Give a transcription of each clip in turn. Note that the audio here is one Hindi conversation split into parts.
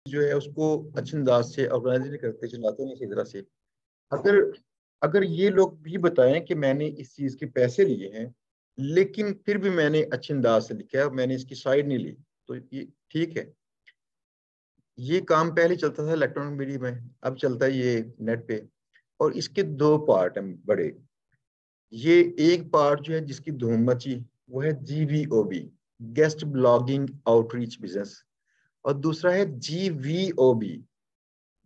जो है उसको अच्छे अंदाज से ऑर्गेनाइज नहीं करते, चलाते नहीं इसी तरह से। अगर अगर ये लोग भी बताएं कि मैंने इस चीज के पैसे लिए हैं लेकिन फिर भी मैंने अच्छे अंदाज से लिखा है, मैंने इसकी साइड नहीं ली, तो ये ठीक है। ये काम पहले चलता था इलेक्ट्रॉनिक मीडिया में, अब चलता है ये नेट पे। और इसके दो पार्ट हैं बड़े। ये एक पार्ट जो है जिसकी धूम मची, वो है GVOB, guest blogging outreach business. और दूसरा है GVOB,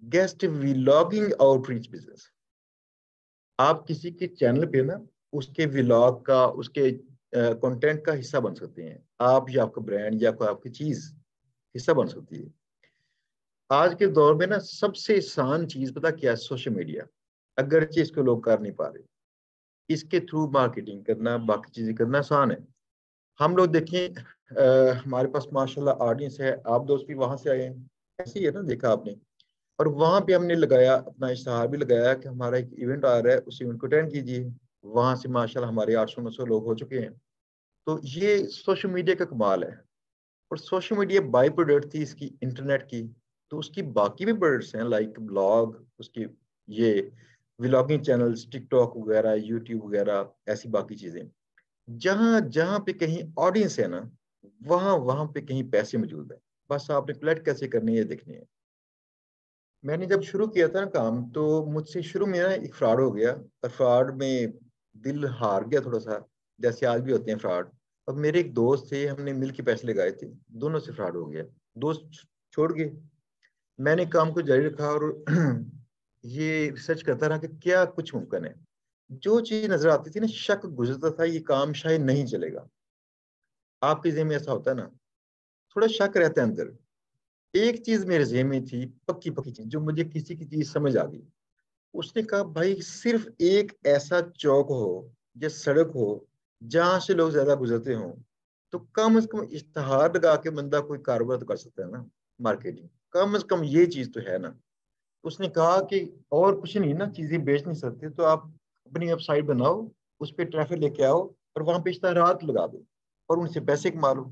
guest vlogging outreach business. आप किसी के चैनल पे ना उसके व्लॉग का, उसके कंटेंट का हिस्सा बन सकते हैं आप, या आपका ब्रांड या कोई आपकी चीज हिस्सा बन सकती है। आज के दौर में ना सबसे आसान चीज पता क्या है? Social media. अगरचे इसको लोग कर नहीं पा रहे, इसके थ्रू मार्केटिंग करना, बाकी चीजें करना आसान है। हम लोग देखें, हमारे पास माशाल्लाह ऑडियंस है, आप दोस्त भी वहां से आए हैं, ऐसे ही है ना, देखा आपने। और वहां पे हमने लगाया, अपना इश्तहार भी लगाया कि हमारा एक इवेंट आ रहा है, उस इवेंट को अटेंड कीजिए। वहां से माशाल्लाह हमारे 800-900 लोग हो चुके हैं। तो ये सोशल मीडिया का कमाल है। और सोशल मीडिया बाई प्रोडक्ट थी इसकी, इंटरनेट की। तो उसकी बाकी भी प्रोडक्ट्स हैं, लाइक ब्लॉग, उसकी ये व्लॉगिंग चैनल्स, टिकटॉक वगैरह, यूट्यूब वगैरह, ऐसी बाकी चीजें। जहां जहां पे कहीं ऑडियंस है ना, वहां वहां पे कहीं पैसे मौजूद है। बस आपने कलेक्ट कैसे करनी है देखनी है। मैंने जब शुरू किया था ना काम, तो मुझसे शुरू में ना एक फ्रॉड हो गया, और फ्रॉड में दिल हार गया थोड़ा सा, जैसे आज भी होते हैं फ्रॉड। अब मेरे एक दोस्त थे, हमने मिल के पैसे लगाए थे, दोनों से फ्रॉड हो गया। दोस्त छोड़ गए, मैंने काम को जारी रखा और ये रिसर्च करता रहा कि क्या कुछ मुमकिन है। जो चीज नजर आती थी ना, शक गुजरता था ये काम शायद नहीं चलेगा। आपके ज़हन में ऐसा होता है ना, थोड़ा शक रहता है अंदर। एक चीज मेरे ज़हन में थी, पक्की पक्की चीज, जो मुझे किसी की चीज समझ आ गई। उसने कहा भाई सिर्फ एक ऐसा चौक हो या सड़क हो जहां से लोग ज्यादा गुजरते हो, तो कम से कम इश्तहार लगा के बंदा कोई कारोबार तो कर सकता है ना, मार्केटिंग। कम से कम ये चीज तो है ना। उसने कहा कि और कुछ नहीं ना, चीजें बेच नहीं सकते तो आप अपनी वेबसाइट बनाओ, उस पर ट्रैफिक लेके आओ और वहां पे इश्तहारात लगा दो और उनसे पैसे कमा लो।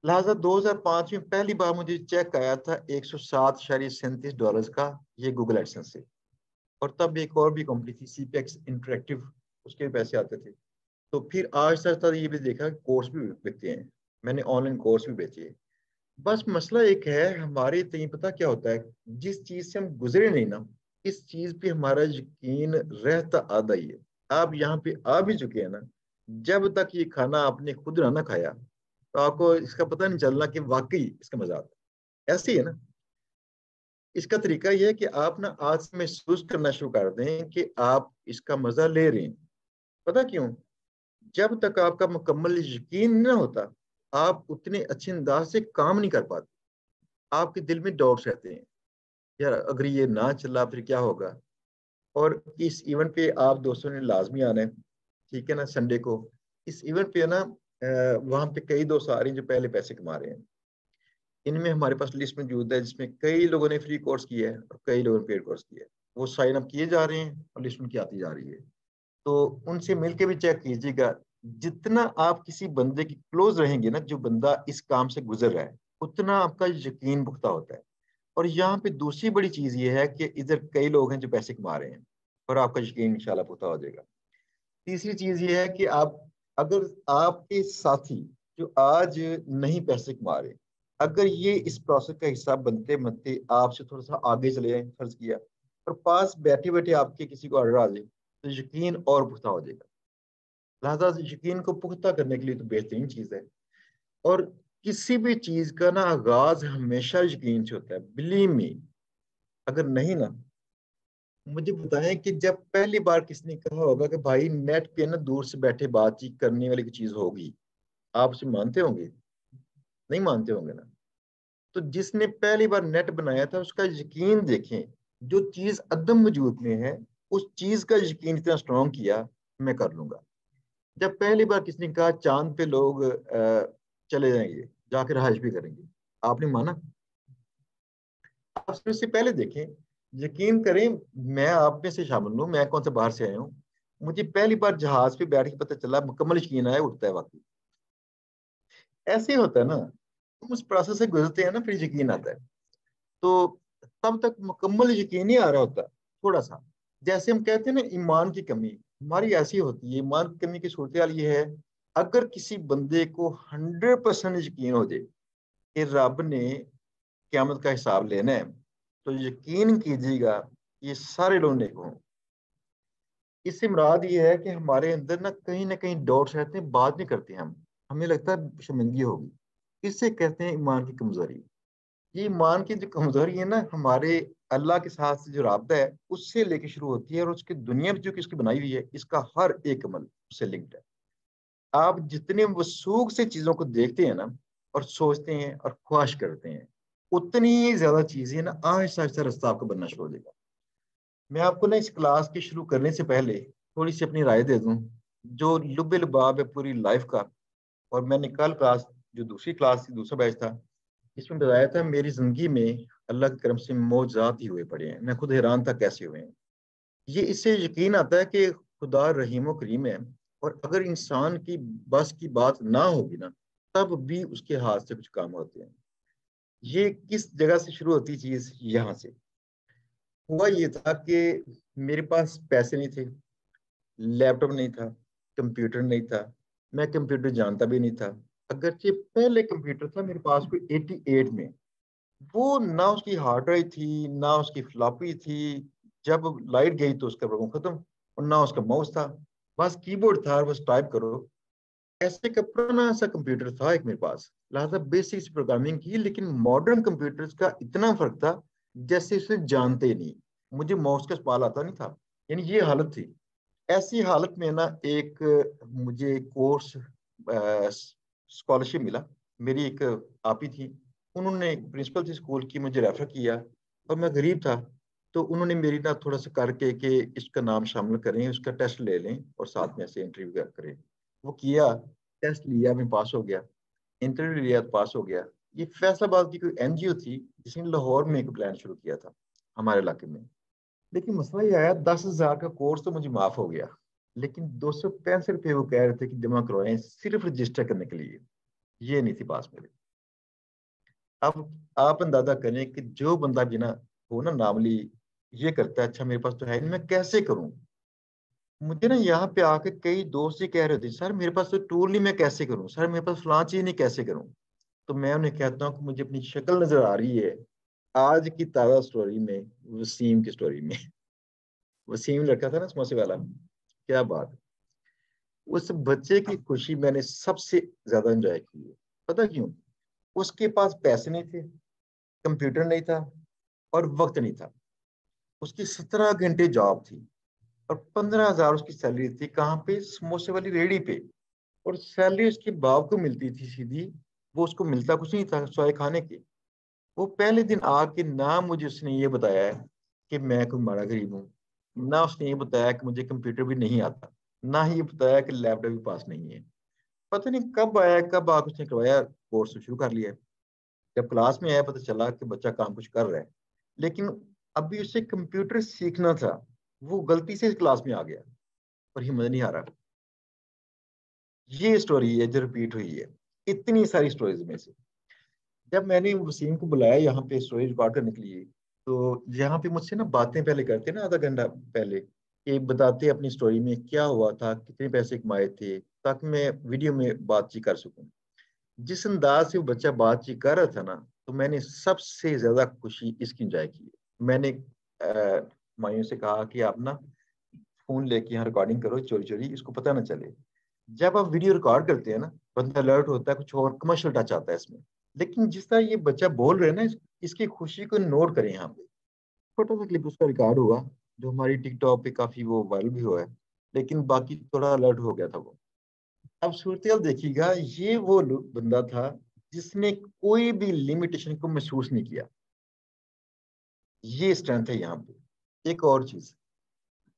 लिहाजा 2005 में पहली बार मुझे चेक आया था $107.37 का, ये गूगल एडसेंस से। और तब एक और भी कंपनी थी CPX इंटरेक्टिव, उसके भी पैसे आते थे। तो फिर आज तक ये भी देखा कि कोर्स भी बिकते हैं, मैंने ऑनलाइन कोर्स भी बेचे। बस मसला एक है, हमारे तय पता क्या होता है, जिस चीज से हम गुजरे नहीं ना, इस चीज पे हमारा यकीन रहता आधा ही है। आप यहाँ पे आ भी चुके हैं ना, जब तक ये खाना आपने खुद ना खाया तो आपको इसका पता नहीं चलना कि वाकई इसका मजा आता है। ऐसे ही है ना। इसका तरीका यह है कि आप ना आज से महसूस करना शुरू कर दें कि आप इसका मजा ले रहे हैं। पता क्यों? जब तक आपका मुकम्मल यकीन न होता, आप उतने अच्छे अंदाज से काम नहीं कर पाते। आपके दिल में डाउट्स रहते हैं, यार अगर ये ना चला फिर क्या होगा। और इस इवेंट पे आप दोस्तों ने लाजमी आना है, ठीक है ना, संडे को। इस इवेंट पे ना वहाँ पे कई दोस्त आ रहे हैं जो पहले पैसे कमा रहे हैं। इनमें हमारे पास लिस्ट मौजूद है जिसमें कई लोगों ने फ्री कोर्स किया है और कई लोगों ने पेड कोर्स किया है। वो साइन अप किए जा रहे हैं और लिस्ट उनकी आती जा रही है। तो उनसे मिलके भी चेक कीजिएगा। जितना आप किसी बंदे की क्लोज रहेंगे ना, जो बंदा इस काम से गुजर रहा है, उतना आपका यकीन पुख्ता होता है। और यहाँ पे दूसरी बड़ी चीज ये है कि इधर कई लोग हैं जो पैसे कमा रहे हैं और आपका यकीन इंशाल्लाह पुख्ता हो जाएगा। तीसरी चीज ये है कि आप, अगर आपके साथी जो आज नहीं पैसे कमा रहे, अगर ये इस प्रोसेस का हिस्सा बनते बनते आपसे थोड़ा सा आगे चले जाए, फर्ज किया, और पास बैठे बैठे आपके किसी को ऑर्डर आ जाए, तो यकीन और पुख्ता हो जाएगा। लिहाजा यकीन को पुख्ता करने के लिए तो बेहतरीन चीज है। और किसी भी चीज का ना आगाज हमेशा यकीन से होता है, बिलीव मी। अगर नहीं ना, मुझे बताएं कि जब पहली बार किसने कहा होगा कि भाई नेट पे ना दूर से बैठे बातचीत करने वाली चीज होगी, आप उसे मानते होंगे? नहीं मानते होंगे ना। तो जिसने पहली बार नेट बनाया था उसका यकीन देखें, जो चीज अदम वजूद में है, उस चीज का यकीन इतना स्ट्रांग किया, मैं कर लूंगा। जब पहली बार किसने कहा चांद पे लोग चले जाएंगे, जाकर रहायश भी करेंगे, आपने माना? आप सिर्फ इससे पहले देखें, यकीन करें, मैं आप में से शामिल हूँ, मैं कौन से बाहर से आया हूँ। मुझे पहली बार जहाज पे बैठ के पता चला, मुकम्मल यकीन आया, उठता है वाकई। ऐसे ही होता है ना, हम उस प्रोसेस से गुजरते हैं ना, फिर यकीन आता है। तो तब तक मुकम्मल यकीन नहीं आ रहा होता, थोड़ा सा। जैसे हम कहते हैं ना ईमान की कमी, हमारी ऐसी होती है। ईमान की कमी की सूरत हाल ये है, अगर किसी बंदे को 100% यकीन हो जाए कि रब ने क़यामत का हिसाब लेना है, तो यकीन कीजिएगा ये सारे लोग नेक हों। इससे मुराद ये है कि हमारे अंदर ना कहीं डाउट्स रहते हैं, बात नहीं करते हम, हमें लगता है शर्मिंदगी होगी। इससे कहते हैं ईमान की कमजोरी। ये ईमान की जो कमजोरी है ना, हमारे अल्लाह के साथ से जो राब्ता है उससे लेके शुरू होती है, और उसकी दुनिया में जो किसकी बनाई हुई है, इसका हर एक अमल उससे लिंक्ड है। आप जितने वसूख से चीजों को देखते हैं ना, और सोचते हैं और ख्वाहिश करते हैं, उतनी ही ज्यादा चीजें ना आहिस्ता आहिस्ता रास्ता आपको बनना शुरू हो जाएगा। मैं आपको ना इस क्लास के शुरू करने से पहले थोड़ी सी अपनी राय दे दूं, जो लुब्बे लुबाब है पूरी लाइफ का। और मैंने कल क्लास, जो दूसरी क्लास थी, दूसरा बैच था, इसमें बताया था मेरी जिंदगी में अल्लाह के करम से मौजूद ही हुए पड़े हैं। मैं खुद हैरान था कैसे हुए हैं। ये इससे यकीन आता है कि खुदा रहीम व करीम है, और अगर इंसान की बस की बात ना होगी ना, तब भी उसके हाथ से कुछ काम होते हैं। ये किस जगह से शुरू होती चीज, यहाँ से। हुआ ये था कि मेरे पास पैसे नहीं थे, लैपटॉप नहीं था, कंप्यूटर नहीं था, मैं कंप्यूटर जानता भी नहीं था। अगरचे पहले कंप्यूटर था मेरे पास कोई 88 में, वो ना उसकी हार्ड ड्राइव थी ना उसकी फ्लॉपी थी। जब लाइट गई तो उसका प्रोग्राम खत्म, और ना उसका माउस था, बस कीबोर्ड था और बस टाइप करो। ऐसे का पुराना सा कंप्यूटर था एक मेरे पास, लिहाजा बेसिक प्रोग्रामिंग की। लेकिन मॉडर्न कंप्यूटर्स का इतना फर्क था जैसे उसे जानते ही नहीं। मुझे माउस का इस्तेमाल आता नहीं था, यानी ये हालत थी। ऐसी हालत में ना एक मुझे कोर्स स्कॉलरशिप मिला। मेरी एक आपी थी, उन्होंने, प्रिंसिपल थी स्कूल की, मुझे रेफर किया। और मैं गरीब था, तो उन्होंने मेरी ना थोड़ा सा करके कि इसका नाम शामिल करें, उसका टेस्ट ले लें और साथ में ऐसे इंटरव्यू करें। वो किया, टेस्ट लिया, मैं पास हो गया। इंटरव्यू लिया तो पास हो गया। ये फैसलाबाद की कोई एनजीओ थी जिसने लाहौर में एक प्लान शुरू किया था हमारे इलाके में। लेकिन मसला ये आया, 10,000 का कोर्स तो मुझे माफ हो गया, लेकिन 265 रुपये वो कह रहे थे कि जमा करवाएं सिर्फ रजिस्टर करने के लिए। ये नहीं थी पास मेरे। अब आप अंदाजा करें कि जो बंदा बिना हो ना नामली ये करता है, अच्छा मेरे पास तो है नहीं, मैं कैसे करूं। मुझे ना यहाँ पे आके कई दोस्त ही कह रहे थे, सर मेरे पास तो टूल नहीं, मैं कैसे करूं, सर मेरे पास फलां चीज नहीं, कैसे करूं। तो मैं उन्हें कहता हूँ कि मुझे अपनी शक्ल नजर आ रही है आज की ताजा स्टोरी में, वसीम की स्टोरी में। वसीम लड़का था ना समोसे वाला, क्या बात है। उस बच्चे की खुशी मैंने सबसे ज्यादा एंजॉय की है। पता क्यों? उसके पास पैसे नहीं थे, कंप्यूटर नहीं था, और वक्त नहीं था। उसकी 17 घंटे जॉब थी, और 15,000 उसकी सैलरी थी। कहाँ पे? समोसे वाली रेडी पे। और सैलरी उसके बाप को मिलती थी सीधी, वो उसको मिलता कुछ नहीं था सोए खाने की। वो पहले दिन आके ना मुझे उसने ये बताया है कि मैं कोई माड़ा गरीब हूँ, ना उसने ये बताया कि मुझे कंप्यूटर भी नहीं आता, ना ही ये बताया कि लैपटॉप भी पास नहीं है। पता नहीं कब आया, कब आके उसने करवाया, कोर्स शुरू कर लिया। जब क्लास में आया पता चला कि बच्चा काम कुछ कर रहा है, लेकिन अभी उसे कंप्यूटर सीखना था। वो गलती से क्लास में आ गया और हिम्मत नहीं आ रहा। ये स्टोरी है जो रिपीट हुई है इतनी सारी स्टोरीज में से। जब मैंने वसीम को बुलाया यहाँ पे स्टोरी रिकॉर्ड करने के लिए, तो यहाँ पे मुझसे ना बातें पहले करते ना, आधा घंटा पहले, कि बताते अपनी स्टोरी में क्या हुआ था, कितने पैसे कमाए थे, ताकि मैं वीडियो में बातचीत कर सकूं। जिस अंदाज से वो बच्चा बातचीत कर रहा था ना, तो मैंने सबसे ज्यादा खुशी इसकी एंजॉय की। मैंने मायूं से कहा कि आप ना फोन लेके यहाँ रिकॉर्डिंग करो चोरी चोरी, इसको पता ना चले। जब आप वीडियो रिकॉर्ड करते हैं ना, बंदा अलर्ट होता है, कुछ और कमर्शियल टच आता है इसमें। लेकिन जिस तरह ये बच्चा बोल रहे हैं ना, इसकी खुशी को नोट करें यहाँ पे। छोटा सा क्लिप उसका रिकॉर्ड हुआ, जो हमारी टिकटॉक पे काफी वो वायरल भी हुआ है। लेकिन बाकी थोड़ा अलर्ट हो गया था वो। अब सूरत देखिएगा, ये वो बंदा था जिसने कोई भी लिमिटेशन को महसूस नहीं किया। ये स्ट्रेंथ है यहाँ पे। एक और चीज,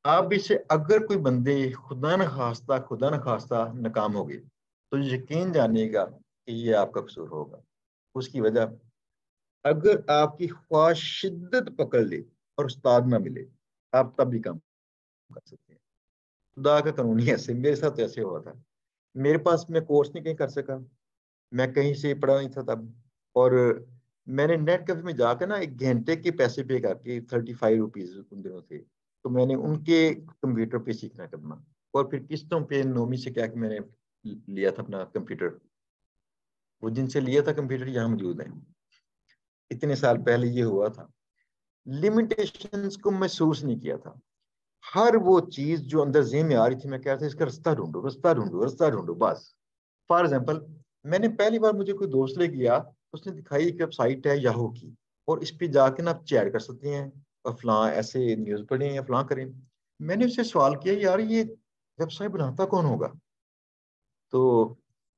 आप भी से अगर कोई बंदे खुदा न खास्ता नाकाम हो गए, तो यकीन जानिएगा कि ये आपका कसूर होगा। उसकी वजह, अगर आपकी ख्वाहिश शिद्दत पकड़ ले और उस्ताद ना मिले, आप तब भी काम कर सकते हैं। खुदा का कानून ही ऐसे, मेरे साथ ऐसे हुआ था। मेरे पास, मैं कोर्स नहीं कहीं कर सका, मैं कहीं से पढ़ा नहीं था तब। और मैंने नेट कैफे में जाकर ना 1 घंटे के पैसे पे करके 35 रुपीज उन दिनों थे, तो मैंने उनके कंप्यूटर पे सीखना करना, और फिर किस्तों पे नोमी से क्या कि मैंने लिया था अपना कंप्यूटर। वो जिनसे लिया था कंप्यूटर यहाँ मौजूद है। इतने साल पहले ये हुआ था। लिमिटेशंस को महसूस नहीं किया था। हर वो चीज जो अंदर ज़हन में आ रही थी, मैं कह रहा था इसका रास्ता ढूंढो, रास्ता ढूंढो, रास्ता ढूंढो बस। फॉर एग्जाम्पल, मैंने पहली बार, मुझे कोई दोस्त ले गया, उसने दिखाई एक वेबसाइट है याहू की, और इस पे जाके ना आप चैट कर सकते हैं और फलां ऐसे न्यूज पढ़ें या फलां करें। मैंने उससे सवाल किया, यार ये वेबसाइट बनाता कौन होगा? तो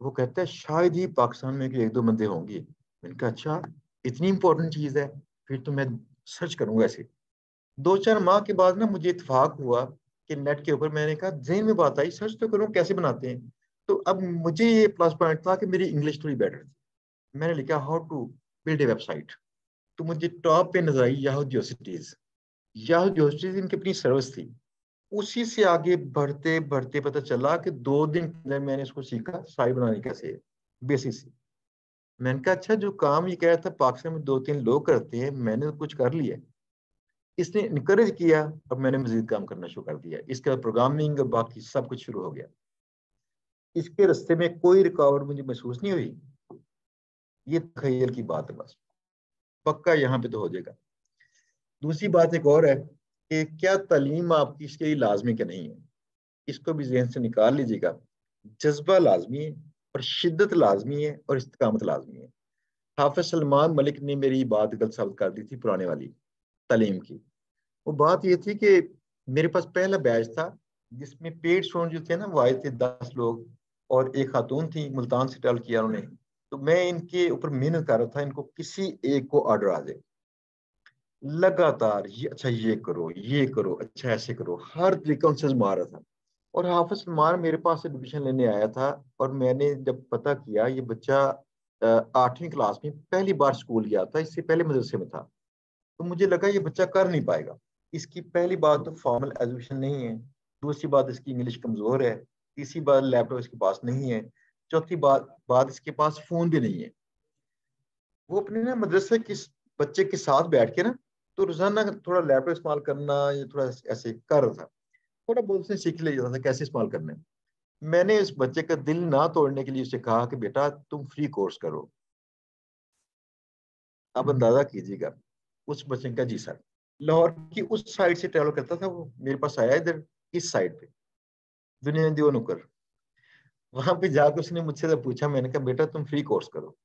वो कहता है शायद ही पाकिस्तान में एक दो बंदे होंगे। मैंने कहा अच्छा, इतनी इंपॉर्टेंट चीज है, फिर तो मैं सर्च करूंगा ऐसे। 2-4 माह के बाद ना मुझे इत्तेफाक हुआ कि नेट के ऊपर, मैंने कहा जेन में बात आई, सर्च तो करूं कैसे बनाते हैं। तो अब मुझे ये प्लस पॉइंट था कि मेरी इंग्लिश थोड़ी बेटर थी। मैंने लिखा how to build a website, तो मुझे टॉप पे नजर आई याहू जियोसिटीज। याहू जियोसिटीज इनकी अपनी सर्विस थी। उसी से आगे बढ़ते बढ़ते पता चला कि 2 दिन के अंदर मैंने इसको सीखा, साइट बनानी कैसे है, बेसिक से। मैंने कहा अच्छा, जो काम ये कह रहा था पाकिस्तान में 2-3 लोग करते हैं, मैंने तो कुछ कर लिया। इसने इनकरेज किया, अब मैंने मजीद काम करना शुरू कर दिया, इसका प्रोग्रामिंग और बाकी सब कुछ शुरू हो गया। इसके रास्ते में कोई रुकावट मुझे महसूस नहीं हुई। ये तखय्युल की बात है बस, पक्का यहाँ पे तो हो जाएगा। दूसरी बात एक और है कि क्या तालीम आपकी इसके लिए लाजमी क्या नहीं है, इसको भी जहन से निकाल लीजिएगा। जज्बा लाजमी है, और शिद्दत लाजमी है, और इस्तिकामत लाजमी है। हाफिज सलमान मलिक ने मेरी बात गलत साबित कर दी थी पुराने वाली तालीम की। वो बात ये थी कि मेरे पास पहला बैच था जिसमें पेड स्टूडेंट जो थे ना, वो आए थे 10 लोग, और एक खातून थी, मुल्तान से टल किया उन्होंने। तो मैं इनके ऊपर मेहनत कर रहा था, इनको किसी एक को ऑर्डर आ जाए, लगातार ये अच्छा ये करो, ये करो, अच्छा ऐसे करो, हर तरीका उनसे आजमा रहा था। और हाफिज सलमान मेरे पास एडमिशन लेने आया था, और मैंने जब पता किया ये बच्चा 8वीं क्लास में पहली बार स्कूल गया था, इससे पहले मदरसे में था, तो मुझे लगा ये बच्चा कर नहीं पाएगा। इसकी पहली बात तो फॉर्मल एजुकेशन नहीं है, दूसरी बात इसकी इंग्लिश कमजोर है, तीसरी बात लैपटॉप इसके पास नहीं है, चौथी बात बात इसके पास फोन भी नहीं है। वो अपने ना मदरसे किस बच्चे के साथ बैठ के ना, तो रोजाना थोड़ा लैपटॉप इस्तेमाल करना या थोड़ा ऐसे कर रहा था, थोड़ा बहुत उसने सीख लिया जाता था कैसे इस्तेमाल करना है। मैंने इस बच्चे का दिल ना तोड़ने के लिए उसे कहा कि बेटा तुम फ्री कोर्स करो। आप अंदाजा कीजिएगा, उस बच्चे का जी सर, लाहौर की उस साइड से ट्रेवल करता था, वो मेरे पास आया इधर इस साइड पे, दुनिया दियो नुकर। वहां पे जाकर उसने मुझसे जब पूछा, मैंने कहा बेटा तुम फ्री कोर्स करो।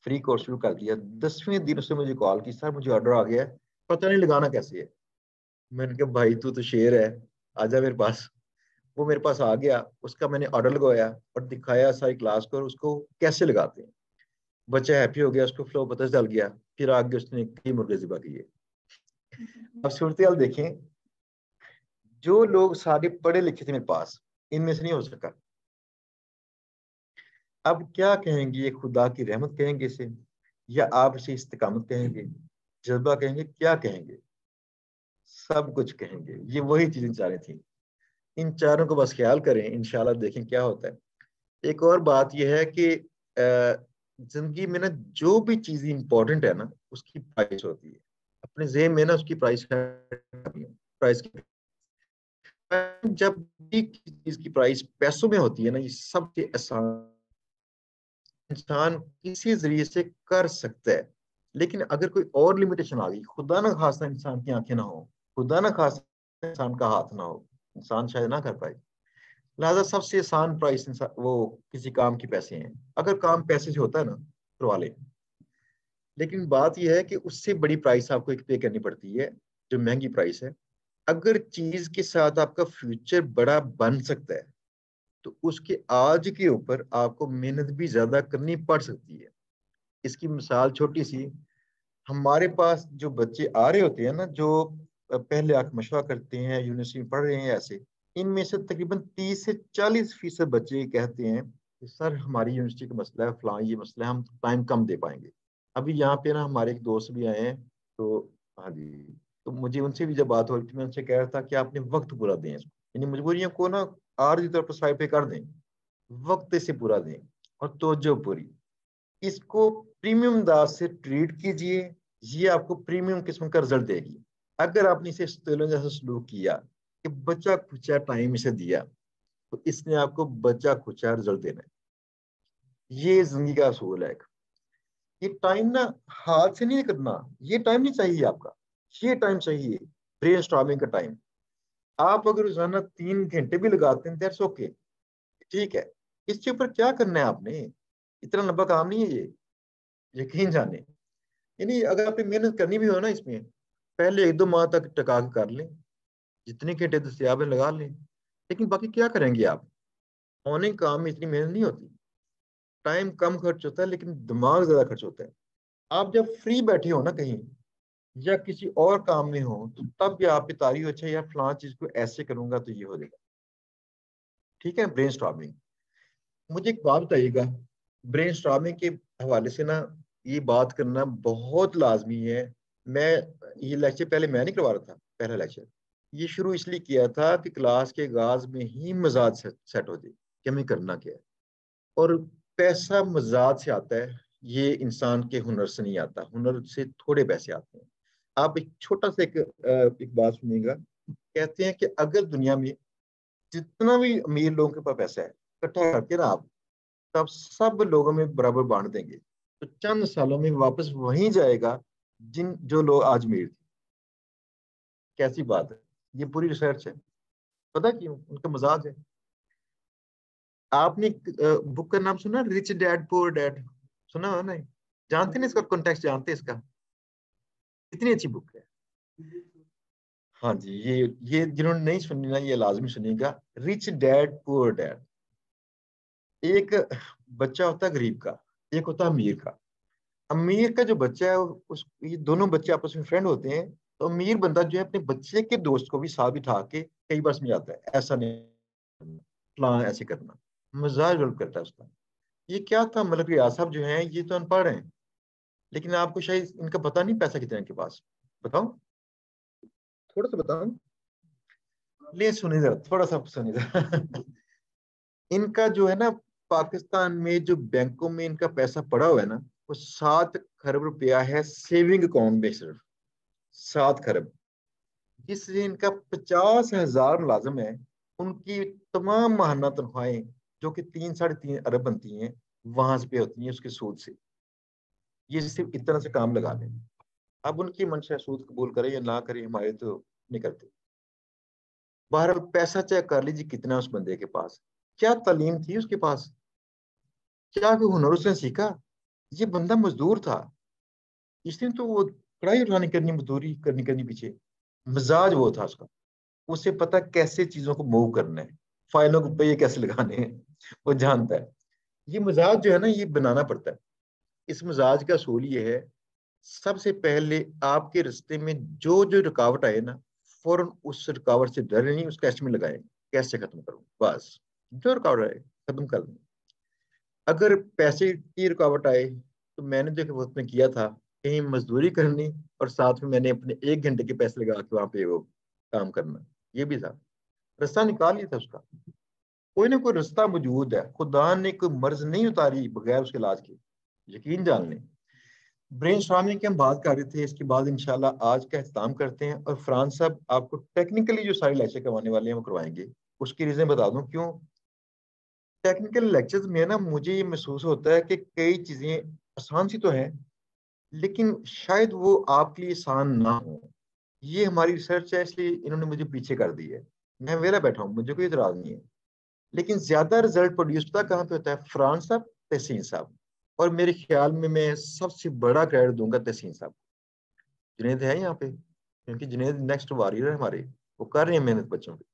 फ्री कोर्स शुरू कर दिया। 10वें दिन उसने मुझे कॉल की, सर मुझे ऑर्डर आ गया है, पता नहीं लगाना कैसे है। मैंने कहा भाई तू तो शेर है, आजा मेरे पास। वो मेरे पास आ गया, उसका मैंने ऑर्डर लगवाया और दिखाया सारी क्लास को, और उसको कैसे लगाते हैं। बच्चा हैप्पी हो गया, उसको फ्लो पता चल गया। फिर आगे उसने कई मुर्गे ज़िबा किए। अब सूरत हाल देखें, जो लोग सारे पढ़े लिखे थे मेरे पास, इनमें से नहीं हो सका। अब क्या कहेंगे, ये खुदा की रहमत कहेंगे इसे, या आप इसे इस्तिकामत कहेंगे, जज्बा कहेंगे, क्या कहेंगे? सब कुछ कहेंगे। ये वही चीजें चाह थी। इन चारों को बस ख्याल करें, इंशाल्लाह देखें क्या होता है। एक और बात यह है कि जिंदगी में ना जो भी चीज इंपॉर्टेंट है ना, उसकी प्राइस होती है। अपने जेब में ना उसकी प्राइस प्राइस की, जब भी किसी चीज की प्राइस पैसों में होती है ना, ये सबसे आसान इंसान किसी जरिए से कर सकता है। लेकिन अगर कोई और लिमिटेशन आ गई, खुदा ना खास्ता इंसान की आंखें ना हो, खुदा ना खास्ता इंसान का हाथ ना हो, इंसान शायद ना कर पाए। लिहाजा सबसे आसान प्राइस इंसान वो किसी काम के पैसे हैं। अगर काम पैसे से होता है ना, करवा ले। लेकिन बात यह है कि उससे बड़ी प्राइस आपको एक पे करनी पड़ती है, जो महंगी प्राइस है। अगर चीज के साथ आपका फ्यूचर बड़ा बन सकता है, तो उसके आज के ऊपर आपको मेहनत भी ज्यादा करनी पड़ सकती है। इसकी मिसाल छोटी सी, हमारे पास जो बच्चे आ रहे होते हैं ना, जो पहले आके मशवरा करते हैं, यूनिवर्सिटी में पढ़ रहे हैं ऐसे, इनमें से तकरीबन 30 से 40% बच्चे कहते हैं कि सर हमारी यूनिवर्सिटी का मसला है, फलां ये मसला है, हम टाइम कम दे पाएंगे। अभी यहाँ पे ना हमारे एक दोस्त भी आए हैं, तो हाँ जी, तो मुझे उनसे भी जब बात हो रही थी, मैं उनसे कह रहा था कि आपने वक्त पूरा दें इसको, यानी मजबूरियों को ना आर्जी तौर पर साइड पे कर दें, वक्त से पूरा दें, और तवज्जो पूरी। इसको प्रीमियम अंदाज से ट्रीट कीजिए, ये आपको प्रीमियम किस्म का रिजल्ट देगी। अगर आपने इसे तेलों जैसा सलूक किया कि बच्चा खुचा टाइम इसे दिया, तो इसने आपको बच्चा खुचा रिजल्ट देना है। ये जिंदगी का असूल है। ये टाइम ना हाथ से नहीं करना, ये टाइम नहीं चाहिए आपका, ये टाइम चाहिए ब्रेन स्टॉर्मिंग का टाइम। आप अगर रोजाना 3 घंटे भी लगाते हैं, दैट्स ओके, ठीक है। इसके ऊपर क्या करना है आपने, इतना लंबा काम नहीं है ये, यकीन जाने। यानी अगर आपने मेहनत करनी भी हो ना इसमें, पहले 1-2 माह तक टका के कर लें, जितने घंटे दस्तियाब है लगा लें। लेकिन बाकी क्या करेंगे आप, ऑनलाइन काम में इतनी मेहनत नहीं होती, टाइम कम खर्च होता है लेकिन दिमाग ज्यादा खर्च होता है। आप जब फ्री बैठे हो ना कहीं, या किसी और काम में हो, तो तब भी आप बता रही हो अच्छा यार फलां चीज को ऐसे करूंगा तो ये हो जाएगा, ठीक है। ब्रेन स्टॉर्मिंग, मुझे एक बात बताइएगा, ब्रेन स्टॉर्मिंग के हवाले से ना ये बात करना बहुत लाजमी है। मैं ये लेक्चर पहले मैं नहीं करवा रहा था, पहला लेक्चर ये शुरू इसलिए किया था कि क्लास के आगाज में ही मजाज सेट हो जाए कि हमें करना क्या है। और पैसा मजाज से आता है, ये इंसान के हुनर से नहीं आता, हुनर से थोड़े पैसे आते हैं। आप एक छोटा सा एक बात सुनिएगा। कहते हैं कि अगर दुनिया में जितना भी अमीर लोगों के पास पैसा है इकट्ठा करके ना आप, तब सब लोगों में बराबर बांट देंगे, तो चंद सालों में वापस वहीं जाएगा जिन जो लोग आज अमीर थे। कैसी बात है, ये पूरी रिसर्च है। पता क्यों, उनका मजाज है। आपने बुक का नाम सुना, रिच डैड पुअर डैड, सुना हो नहीं? जानते ना इसका कॉन्टेक्स्ट, जानते हैं इसका? कितनी अच्छी बुक है। हाँ जी, ये जिन्होंने नहीं सुनी ना, ये लाजमी सुनिएगा। Rich dad poor dad. एक बच्चा होता है गरीब का, एक होता है अमीर का। अमीर का जो बच्चा है उस ये दोनों बच्चे आपस में फ्रेंड होते हैं। तो अमीर बंदा जो है अपने बच्चे के दोस्त को भी साथ बिठा के कई बार समझाता है ऐसा नहीं करना, फलां ऐसे करना, मजाक जरूर करता है उसका। ये क्या था, मतलब रियाज साहब जो है ये तो अनपढ़ हैं, लेकिन आपको शायद इनका पता नहीं पैसा कितना है इनके पास। बताओ, थोड़ा सा बताओ। ले सुनिए जरा, थोड़ा सा सुनिए जरा। इनका जो है ना, पाकिस्तान में जो बैंकों में इनका पैसा पड़ा हुआ है ना, वो 7 खरब रुपया है सेविंग अकाउंट में सिर्फ, 7 खरब। जिससे इनका 50,000 मुलाजिम है, उनकी तमाम माहाना तनख्वाहें जो कि 3-3.5 अरब बनती हैं, वहां से पे होती हैं उसके सूद से। ये सिर्फ इतना से काम लगा लें। अब उनकी मंशा सूद कबूल करे या ना करे, हमारे तो नहीं करते। बहरहाल पैसा चेक कर लीजिए कितना है उस बंदे के पास, क्या तालीम थी उसके पास, क्या कोई हुनर उसने सीखा। ये बंदा मजदूर था, इसने तो वो कढ़ाई उठानी करनी, मजदूरी करनी करनी पीछे। मिजाज वो था उसका, उसे पता कैसे चीजों को मूव करना है, फाइलों को पे कैसे लगाने हैं, वो जानता है। ये मिजाज जो है ना, ये बनाना पड़ता है। इस मिजाज का असूल ये है, सबसे पहले आपके रास्ते में जो जो रुकावट आए ना, फौरन उस रुकावट से डरे नहीं, उसका एस्टिमेट लगाएं कैसे खत्म करूं, बस। जो रुकावट आए खत्म कर लें। अगर पैसे की रुकावट आए, तो मैंने जो वक्त में किया था, कहीं मजदूरी करनी और साथ में मैंने अपने 1 घंटे के पैसे लगा के वहां पे वो काम करना, ये भी था। रास्ता निकाल लिया था उसका, कोई ना कोई रास्ता मौजूद है, खुदा ने कोई मर्ज नहीं उतारी बगैर उसके इलाज के, यकीन जान लें। ब्रेन स्टॉर्मिंग की हम बात कर रहे थे, इसके बाद इंशाल्लाह आज का इख्तिताम करते हैं। और फरहान साहब आपको टेक्निकली जो सारे लेक्चर करवाने वाले हैं वो करवाएंगे। उसकी रीजन बता दूं क्यों। टेक्निकल लेक्चर्स में ना मुझे ये महसूस होता है कि कई चीजें आसान सी तो हैं, लेकिन शायद वो आपके लिए आसान ना हो। ये हमारी रिसर्च है, इसलिए इन्होंने मुझे पीछे कर दी है। मैं वेला बैठा हूँ, मुझे कोई इतराज नहीं है। लेकिन ज्यादा रिजल्ट प्रोड्यूस पता कहाँ पे होता है, फरहान साहब, तहसीन साहब। और मेरे ख्याल में मैं सबसे बड़ा क्रेडिट दूंगा तहसीन साहब। जुनेद है यहाँ पे, क्योंकि जुनेद नेक्स्ट वॉरियर है हमारे, वो कर रहे हैं मेहनत बच्चों की।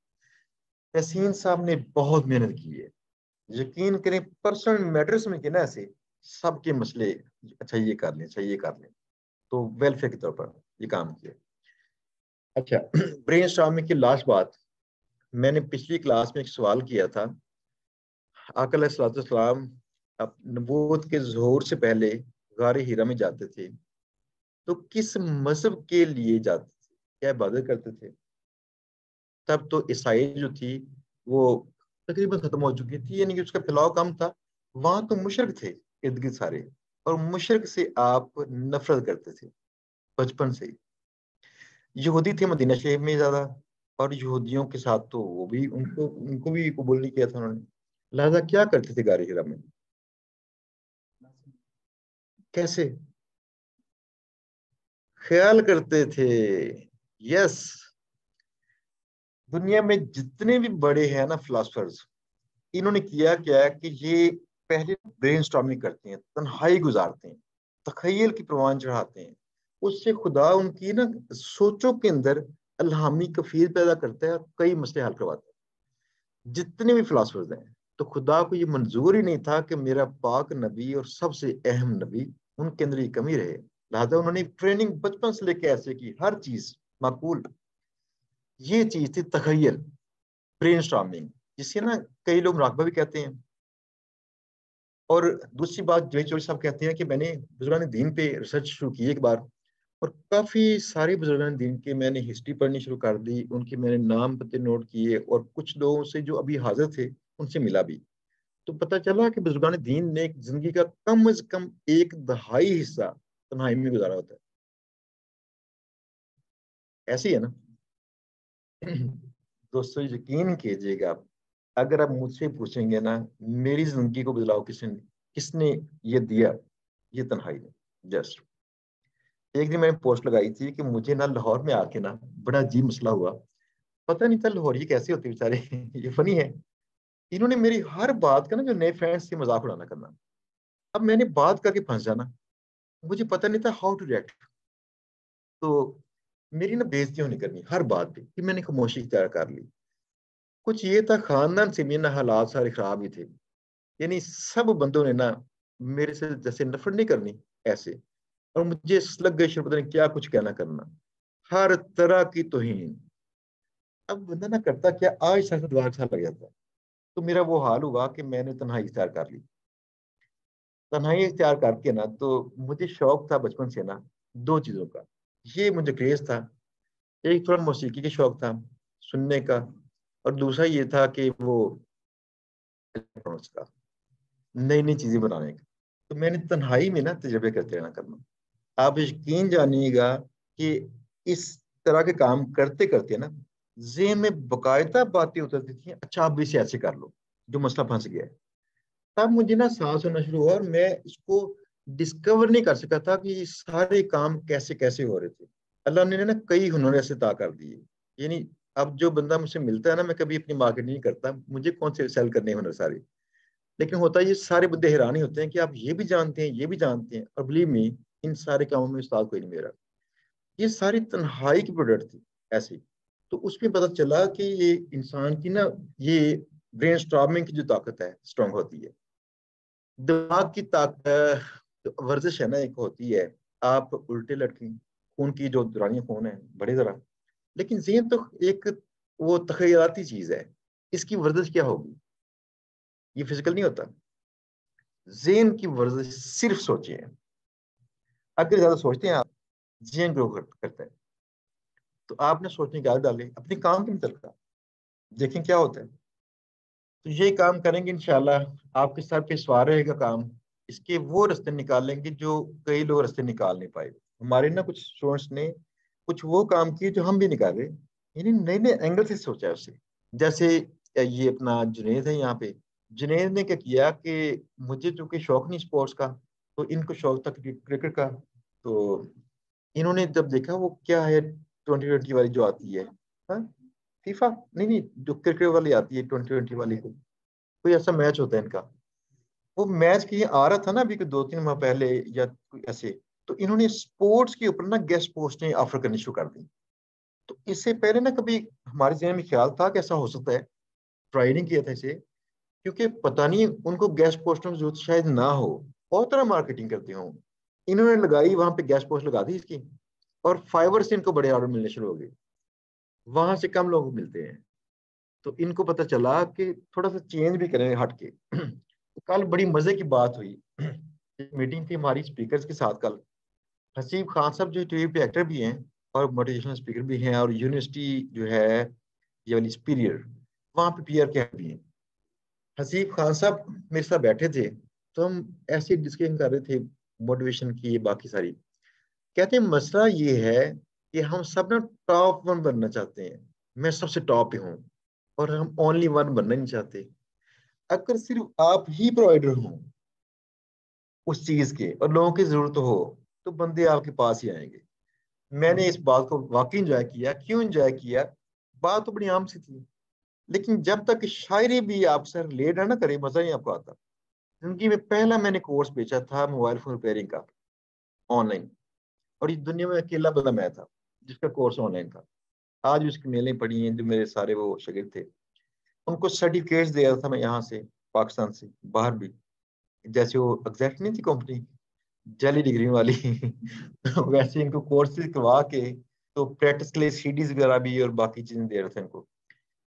तहसीन साहब ने बहुत मेहनत की है, यकीन करें। पर्सनल मैटर्स में के ना ऐसे सबके मसले, अच्छा ये कर लें, अच्छा ये कर लें, तो वेलफेयर के तौर पर ये काम किया। अच्छा, ब्रेन स्टॉर्मिंग की लास्ट बात, मैंने पिछली क्लास में एक सवाल किया था। आका अलैहिस्सलाम अब नबूवत के ज़हूर से पहले गार हिरा में जाते थे, तो किस मजहब के लिए जाते थे, क्या इबादत करते थे? तब तो ईसाई जो थी वो तकरीबन खत्म हो चुकी थी, यानी कि उसका फैलाव कम था। वहां तो मुशरिक थे इर्द गिर्द सारे, और मुशरिक से आप नफरत करते थे बचपन से ही। यहूदी थे मदीना शरीफ में ज्यादा, और यहूदियों के साथ तो वो भी, उनको उनको भी कबूल नहीं किया था उन्होंने। लिहाजा क्या करते थे गार हिरा में? कैसे ख्याल करते थे। यस, दुनिया में जितने भी बड़े हैं ना फिलोसफर्स, इन्होंने किया क्या है कि ये पहले ब्रेनस्टॉर्मिंग करते हैं, तन्हाई गुजारते हैं, तखयल की परवान चढ़ाते हैं। उससे खुदा उनकी ना सोचों के अंदर अल्हामी कफीर पैदा करता है और कई मसले हल करवाता है। जितने भी फिलोसफर्स हैं, तो खुदा को ये मंजूर ही नहीं था कि मेरा पाक नबी और सबसे अहम नबी, उनके अंदर ये कमी रहे। लिहाजा उन्होंने ट्रेनिंग बचपन से लेकर ऐसे की, हर चीज माकूल। ये चीज थी तखयल, ब्रेनस्टॉर्मिंग, जिसे ना कई लोग मुराकबा भी कहते हैं। और दूसरी बात, जवेद चौधरी साहब कहते हैं कि मैंने बुजुर्गान दीन पे रिसर्च शुरू की एक बार, और काफी सारे बुजुर्गान दीन के मैंने हिस्ट्री पढ़नी शुरू कर दी, उनके मैंने नाम पते नोट किए, और कुछ लोगों से जो अभी हाजिर थे उनसे मिला भी। तो पता चला कि बुजुर्गान दीन ने एक जिंदगी का कम से कम एक दहाई हिस्सा तन्हाई में गुजारा होता है। ऐसे ही है ना। दोस्तों यकीन कीजिएगा आप, अगर आप मुझसे पूछेंगे ना, मेरी जिंदगी को बदलाव किसने किसने ये दिया, ये तन्हाई ने। जस्ट एक दिन मैंने पोस्ट लगाई थी कि मुझे ना लाहौर में आके ना बड़ा अजीब मसला हुआ। पता नहीं था लाहौर ये कैसे होते बेचारे। ये फनी है। इन्होंने मेरी हर बात का ना, जो नए फ्रेंड्स से मजाक उड़ाना करना। अब मैंने बात करके फंस जाना, मुझे पता नहीं था हाउ टू रिएक्ट। तो मेरी ना बेइज्जती होने करनी हर बात पे, कि मैंने खामोशी इख्तियार कर ली। कुछ ये था, खानदान से मेरे ना हालात सारे खराब ही थे। यानी सब बंदों ने ना मेरे से जैसे नफरत नहीं करनी, ऐसे। और मुझे लग गई पता नहीं क्या कुछ कहना करना, हर तरह की तौहीन। अब बंदा ना करता क्या, आज सर द्वार सा लग जाता। तो मेरा वो हाल हुआ कि मैंने तन्हाई इख्तियार कर ली। तन्हाई इख्तियार करके ना, तो मुझे शौक था बचपन से ना दो चीजों का। ये मुझे क्रेज था, एक थोड़ा मौसीकी का शौक था, सुनने का। और दूसरा ये था कि वो इलेक्ट्रॉनिक्स का, नई नई चीजें बनाने का। तो मैंने तन्हाई में ना तजर्बे करते रहना करना। आप यकीन जानिएगा कि इस तरह के काम करते करते ना ज़हन में बकायदा बातें उतरती थी, अच्छा आप भी इसे ऐसे कर लो, जो मसला फंस गया है। तब मुझे ना सांस होना शुरू हुआ, और मैं इसको डिस्कवर नहीं कर सका था कि ये सारे काम कैसे कैसे हो रहे थे। अल्लाह ने ना कई हुनर ऐसे अता कर दिए। यानी अब जो बंदा मुझसे मिलता है ना, मैं कभी अपनी मार्केट नहीं करता, मुझे कौन से सेल करने हैं हुनर सारे। लेकिन होता ये, सारे बंदे हैरान ही होते हैं कि आप ये भी जानते हैं, ये भी जानते हैं। और बिलीव मी, इन सारे कामों में उस्ताद कोई नहीं मेरा। ये सारी तन्हाई की प्रोडक्ट थी ऐसी। तो उसमें पता चला कि ये इंसान की ना, ये ब्रेन स्टॉर्मिंग की जो ताकत है स्ट्रांग होती है। दिमाग की ताकत, वर्जिश है ना, एक होती है, आप उल्टे लटकें, खून की जो दौरानियां खून है बड़े जरा। लेकिन जेहन तो एक वो तखयलाती चीज है, इसकी वर्जिश क्या होगी? ये फिजिकल नहीं होता। जेहन की वर्जिश सिर्फ सोचिए। अगर ज्यादा सोचते हैं आप, जेहन ग्रो करता है। तो आपने सोचने की आदत डाली अपने काम के मुतल्लिक, देखें क्या होता है। तो ये काम करेंगे इंशाल्लाह, आपके सर पे सवार रहेगा काम। इसके वो रास्ते निकालेंगे जो कई लोग रास्ते निकाल नहीं पाए। हमारे ना कुछ स्टूडेंट्स ने कुछ वो काम किए जो हम भी निकाले, यानी नए नए एंगल से सोचा है उससे। जैसे ये अपना जुनेद है यहाँ पे। जुनेद ने क्या किया कि मुझे चूंकि शौक नहीं स्पोर्ट्स का, तो इनको शौक था क्रिकेट का। तो इन्होंने जब देखा वो क्या है, 2020 वाली जो आती है, हाँ, फीफा, नहीं नहीं, जो क्रिकेट वाली आती है 2020 वाली, कोई ऐसा मैच होता है इनका। वो मैच कहीं आ रहा था ना अभी 2-3 माह पहले, या कोई ऐसे। तो इन्होंने स्पोर्ट्स के ऊपर ना गेस्ट पोस्टें ऑफर करनी शुरू कर दी। तो इससे पहले ना कभी हमारे जहन में ख्याल था कि ऐसा हो सकता है, ट्राई नहीं किया था इसे। क्योंकि पता नहीं उनको गेस्ट पोस्टों की जरूरत शायद ना हो, बहुत तरह मार्केटिंग करते हो। इन्होंने लगाई वहां पे गेस्ट पोस्ट लगा दी इसकी, और फाइवर से इनको बड़े ऑर्डर मिलने शुरू हो गए। वहां से कम लोग मिलते हैं। तो इनको पता चला कि थोड़ा सा चेंज भी करें हट के। तो कल बड़ी मजे की बात हुई। एक मीटिंग थी हमारी स्पीकर्स के साथ कल। हसीब खान साहब जो टीवी पे एक्टर भी हैं और मोटिवेशनल स्पीकर भी हैं, और यूनिवर्सिटी जो है ये वाली सुपीरियर, वहां पे पीआर के भी हैं। हसीब खान साहब मेरे साथ बैठे थे, तो हम ऐसे डिस्कशन कर रहे थे मोटिवेशन की, बाकी सारी। कहते हैं मसला ये है कि हम सब ना टॉप वन बनना चाहते हैं, मैं सबसे टॉप पे हूँ, और हम ओनली वन बनना नहीं चाहते। अगर सिर्फ आप ही प्रोवाइडर हो उस चीज के और लोगों की जरूरत हो, तो बंदे आपके पास ही आएंगे। मैंने इस बात को वाकई इंजॉय किया। क्यों इंजॉय किया? बात तो बड़ी आम सी थी, लेकिन जब तक शायरी भी आपसे रिलेट है ना करे, मजा नहीं आपको आता। जिंदगी में पहला मैंने कोर्स बेचा था मोबाइल फोन रिपेयरिंग का, ऑनलाइन। और इस दुनिया में अकेला बंदा मैं था जिसका कोर्स ऑनलाइन था। आज भी उसकी मेलें पड़ी हैं, जो मेरे सारे वो शागिर्द थे, उनको सर्टिफिकेट्स दे रहा था मैं यहाँ से, पाकिस्तान से, बाहर भी। जैसे वो एग्जैक्ट नहीं थी कंपनी, जाली डिग्री वाली तो वैसे इनको कोर्सेज करवा के, तो प्रैक्टिस के लिए सीडीज वगैरह भी और बाकी चीजें दे रहे थे इनको।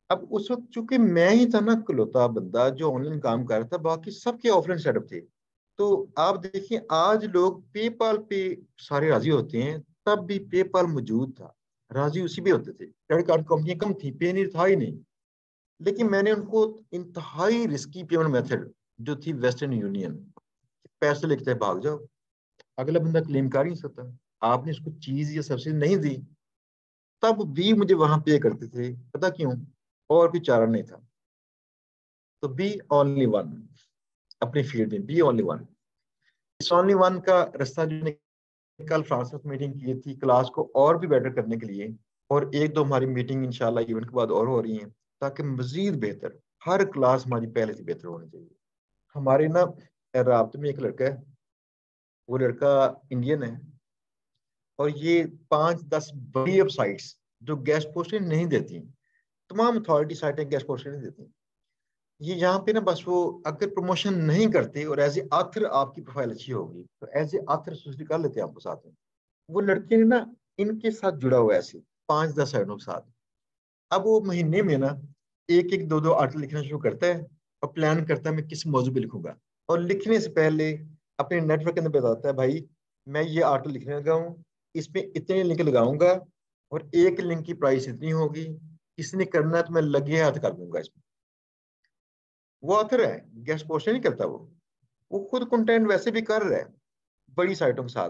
अब उस वक्त चूंकि मैं ही था ना इकलौता बंदा जो ऑनलाइन काम कर रहा था, बाकी सबके ऑफलाइन सेटअप थे। तो आप देखिए, आज लोग पेपाल पे सारे राजी होते हैं, तब भी पेपाल मौजूद था, राजी उसी पे होते थे। क्रेडिट कार्ड कंपनियां कम थी, पे नहीं था ही नहीं। लेकिन मैंने उनको इंतहाई रिस्की पेमेंट मेथड जो थी वेस्टर्न यूनियन, पैसे लेके चाहे भाग जाओ, अगला बंदा क्लेम कर ही नहीं सकता, आपने उसको चीज या सब्सिडी नहीं दी, तब भी मुझे वहां पे करते थे। पता क्यों? और कोई चारा नहीं था। तो बी ओनली वन, अपनी फील्ड में बी ओनली वन। इस ओनली वन का रास्ता जो कल फ्रांस में मीटिंग की थी क्लास को और भी बेटर करने के लिए, और एक दो हमारी मीटिंग इंशाल्लाह इवेंट के बाद और हो रही हैं, ताकि मजीद बेहतर, हर क्लास हमारी पहले से बेहतर होनी चाहिए। हमारे ना राब्ते में एक लड़का है, वो लड़का इंडियन है, और ये 5-10 बड़ी वेबसाइट्स जो गेस्ट पोस्टें नहीं देती, तमाम अथॉरिटी साइटें गेस्ट पोस्टें नहीं देती, ये यहाँ पे ना बस वो अगर प्रमोशन नहीं करते और एज ए आथर आपकी प्रोफाइल अच्छी होगी तो एज ए आथर एसोसिएट कर लेते हैं आपको साथ में। वो लड़के ने ना इनके साथ जुड़ा हुआ है ऐसे 5-10 साइडों के साथ। अब वो महीने में ना एक एक दो दो आर्टिकल लिखना शुरू करता है, और प्लान करता है मैं किस मौजू पे लिखूंगा। और लिखने से पहले अपने नेटवर्क के अंदर बताता है, भाई मैं ये आर्टिकल लिखने लगा हूँ, इसमें इतने लिंक लगाऊंगा, और एक लिंक की प्राइस इतनी होगी, किसी ने करना है तो मैं लगे हाथ कर दूंगा इसमें। वो ऑथर है, गेस्ट पोस्ट नहीं करता वो खुद कंटेंट वैसे भी कर रहा है बड़ी साइटों के साथ,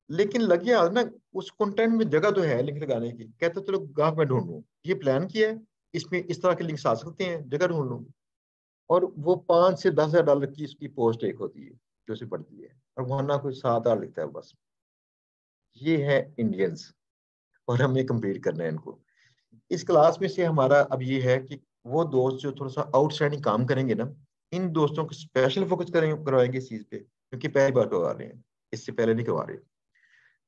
लेकिन लगे हाथ ना उस कंटेंट में जगह तो है लिंक लगाने की, कहते चलो ग्राहक मैं ढूंढ लूँ, ये प्लान किया है, इसमें इस तरह के लिंक्स आ सकते हैं, जगह ढूंढ लूँ। और वो $5,000 से 10,000 की उसकी पोस्ट एक होती है जो उसे पड़ती है, और वरना कोई 7 8 लिखता है बस। ये है इंडियंस, और हमें कम्पीट करना है इनको। इस क्लास में से हमारा अब ये है कि वो दोस्त जो थोड़ा सा आउटस्टैंडिंग काम करेंगे ना, इन दोस्तों को स्पेशल फोकस करेंगे, करवाएंगे इस चीज पे, क्योंकि पहली बार करवा रहे हैं, इससे पहले नहीं करवा रहे।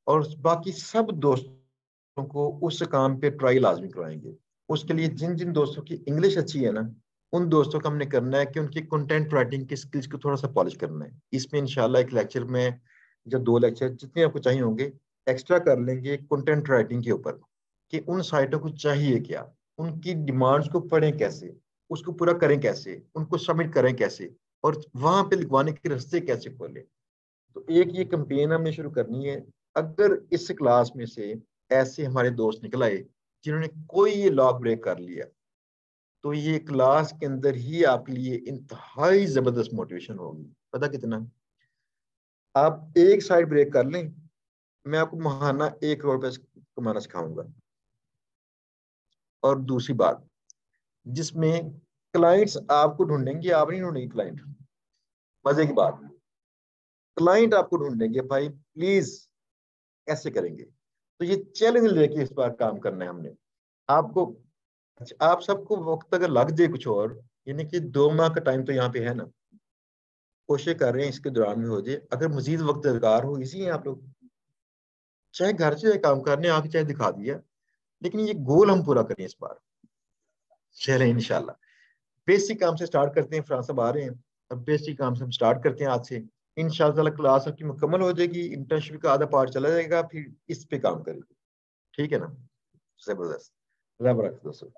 और बाकी सब दोस्तों को उस काम पे ट्राई लाजमी करवाएंगे। उसके लिए जिन जिन दोस्तों की इंग्लिश अच्छी है ना, उन दोस्तों को हमने करना है कि उनकी कंटेंट राइटिंग की स्किल्स को थोड़ा सा पॉलिश करना है। इसमें इंशाल्लाह एक लेक्चर में, जब 2 लेक्चर जितने आपको चाहिए होंगे, एक्स्ट्रा कर लेंगे कंटेंट राइटिंग के ऊपर, कि उन साइटों को चाहिए क्या, उनकी डिमांड्स को पढ़ें कैसे, उसको पूरा करें कैसे, उनको सबमिट करें कैसे, और वहां पे लिखवाने के रास्ते कैसे खोलें। तो एक ये कंपेन हमने शुरू करनी है। अगर इस क्लास में से ऐसे हमारे दोस्त निकल आए जिन्होंने कोई ये लॉक ब्रेक कर लिया, तो ये क्लास के अंदर ही आपके लिए इंतहाई जबरदस्त मोटिवेशन होगी। पता कितना? आप एक साइड ब्रेक कर लें, मैं आपको महाना 1 करोड़ रुपए कमाना सिखाऊंगा। और दूसरी बात, जिसमें क्लाइंट्स आपको ढूंढेंगे, आप नहीं ढूंढेंगे क्लाइंट। मजे की बात, क्लाइंट आपको ढूंढेंगे, भाई प्लीज कैसे करेंगे। तो ये चैलेंज लेके इस बार काम करना है हमने आपको। आप सबको वक्त अगर लग जाए कुछ और, यानी कि 2 माह का टाइम तो यहाँ पे है ना, कोशिश कर रहे हैं इसके दौरान में हो जाए। अगर मजीद वक्त दरकार हो, इसी हैं आप लोग, चाहे घर से चाहे काम करने आके चाहे दिखा दिया, लेकिन ये गोल हम पूरा करें इस बार। चले इंशाल्लाह बेसिक काम से स्टार्ट करते हैं। फ्रांस अब आ रहे हैं, अब बेसिक काम से हम स्टार्ट करते हैं आज से। इंशाल्लाह क्लास आपकी मुकम्मल हो जाएगी, इंटर्नशिप का आधा पार्ट चला जाएगा, फिर इस पे काम करेंगे। ठीक है ना? जबरदस्त। रब रख दोस्तों।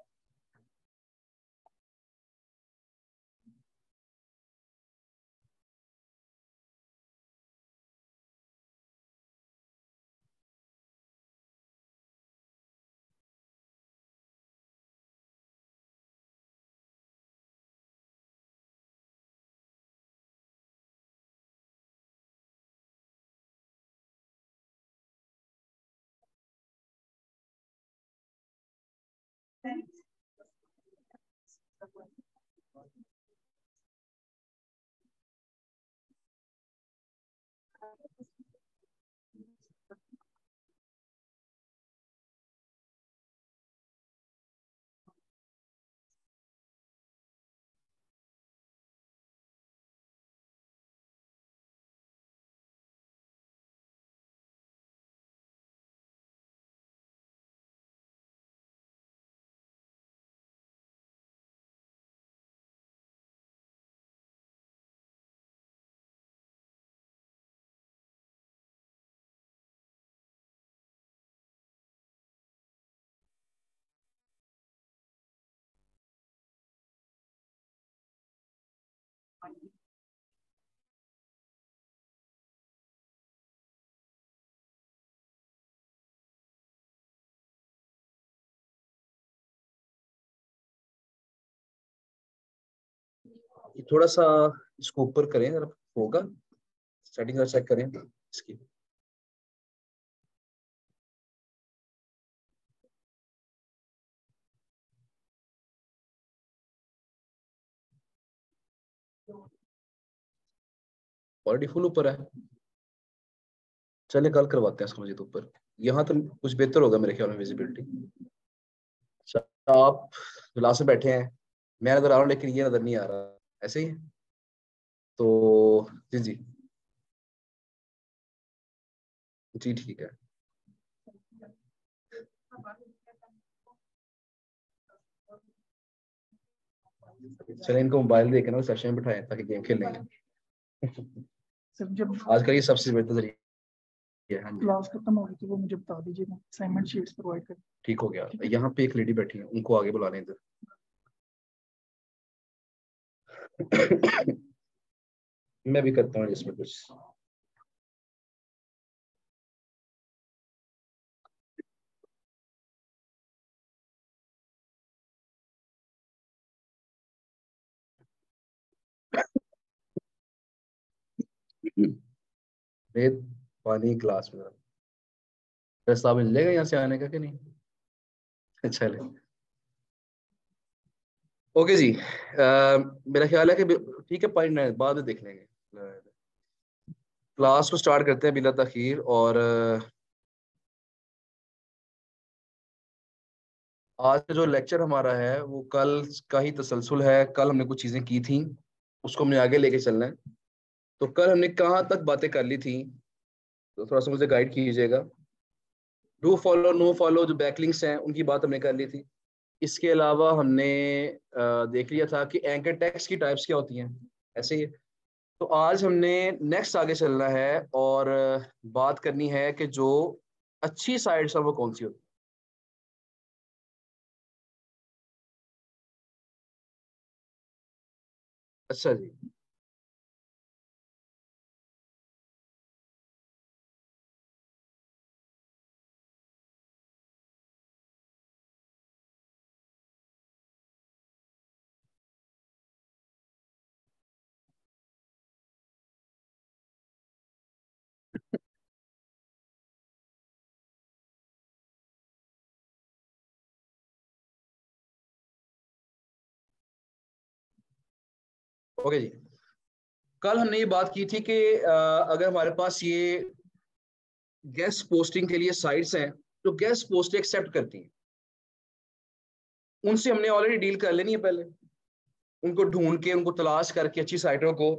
ये थोड़ा सा इसको ऊपर करें जरा, होगा सेटिंग चेक करें इसकी। ऑलरेडी फुल ऊपर है, चलिए कल करवाते हैं इसको मजीद ऊपर। यहाँ तो कुछ बेहतर होगा मेरे ख्याल में विजिबिलिटी। अच्छा, आप क्लास में बैठे हैं, मैं नजर आ रहा हूँ लेकिन ये नजर नहीं आ रहा, ऐसे ही? तो जी जी जी ठीक है। चलिए इनको मोबाइल देके ना सेशन में बिठाएं ताकि गेम खेल लेंगे। सर जब आजकल ये सबसे बेहतर जरिए है। हाँ जी, क्लास खत्म होगी तो वो मुझे बता दीजिएगा, असाइनमेंट शीट्स प्रोवाइड कर। ठीक हो गया। यहाँ पे एक लेडी बैठी है, उनको आगे बुला लें इधर। मैं भी करता हूँ इसमें कुछ। रेत पानी ग्लास में, रास्ता मिल जाएगा यहाँ से आने का कि नहीं? चले ओके जी। मेरा ख्याल है कि ठीक है, पॉइंट बाद में देख लेंगे। क्लास को स्टार्ट करते हैं बिला तखीर। और आज का जो लेक्चर हमारा है वो कल का ही तसलसल है। कल हमने कुछ चीजें की थी, उसको हमने आगे लेके चलना है। तो कल हमने कहाँ तक बातें कर ली थी, तो थोड़ा सा मुझे गाइड कीजिएगा। डू फॉलो नो फॉलो जो बैकलिंक्स हैं उनकी बात हमने कर ली थी। इसके अलावा हमने देख लिया था कि एंकर टेक्स्ट की टाइप्स क्या होती हैं, ऐसे ही। तो आज हमने नेक्स्ट आगे चलना है और बात करनी है कि जो अच्छी साइट्स हैं वो कौन सी होती है। अच्छा जी, ओके जी। कल हमने ये बात की थी कि अगर हमारे पास ये गेस्ट पोस्टिंग के लिए साइट्स हैं जो गेस्ट पोस्ट एक्सेप्ट करती हैं, उनसे हमने ऑलरेडी डील कर लेनी है पहले। उनको ढूंढ के, उनको तलाश करके अच्छी साइटों को,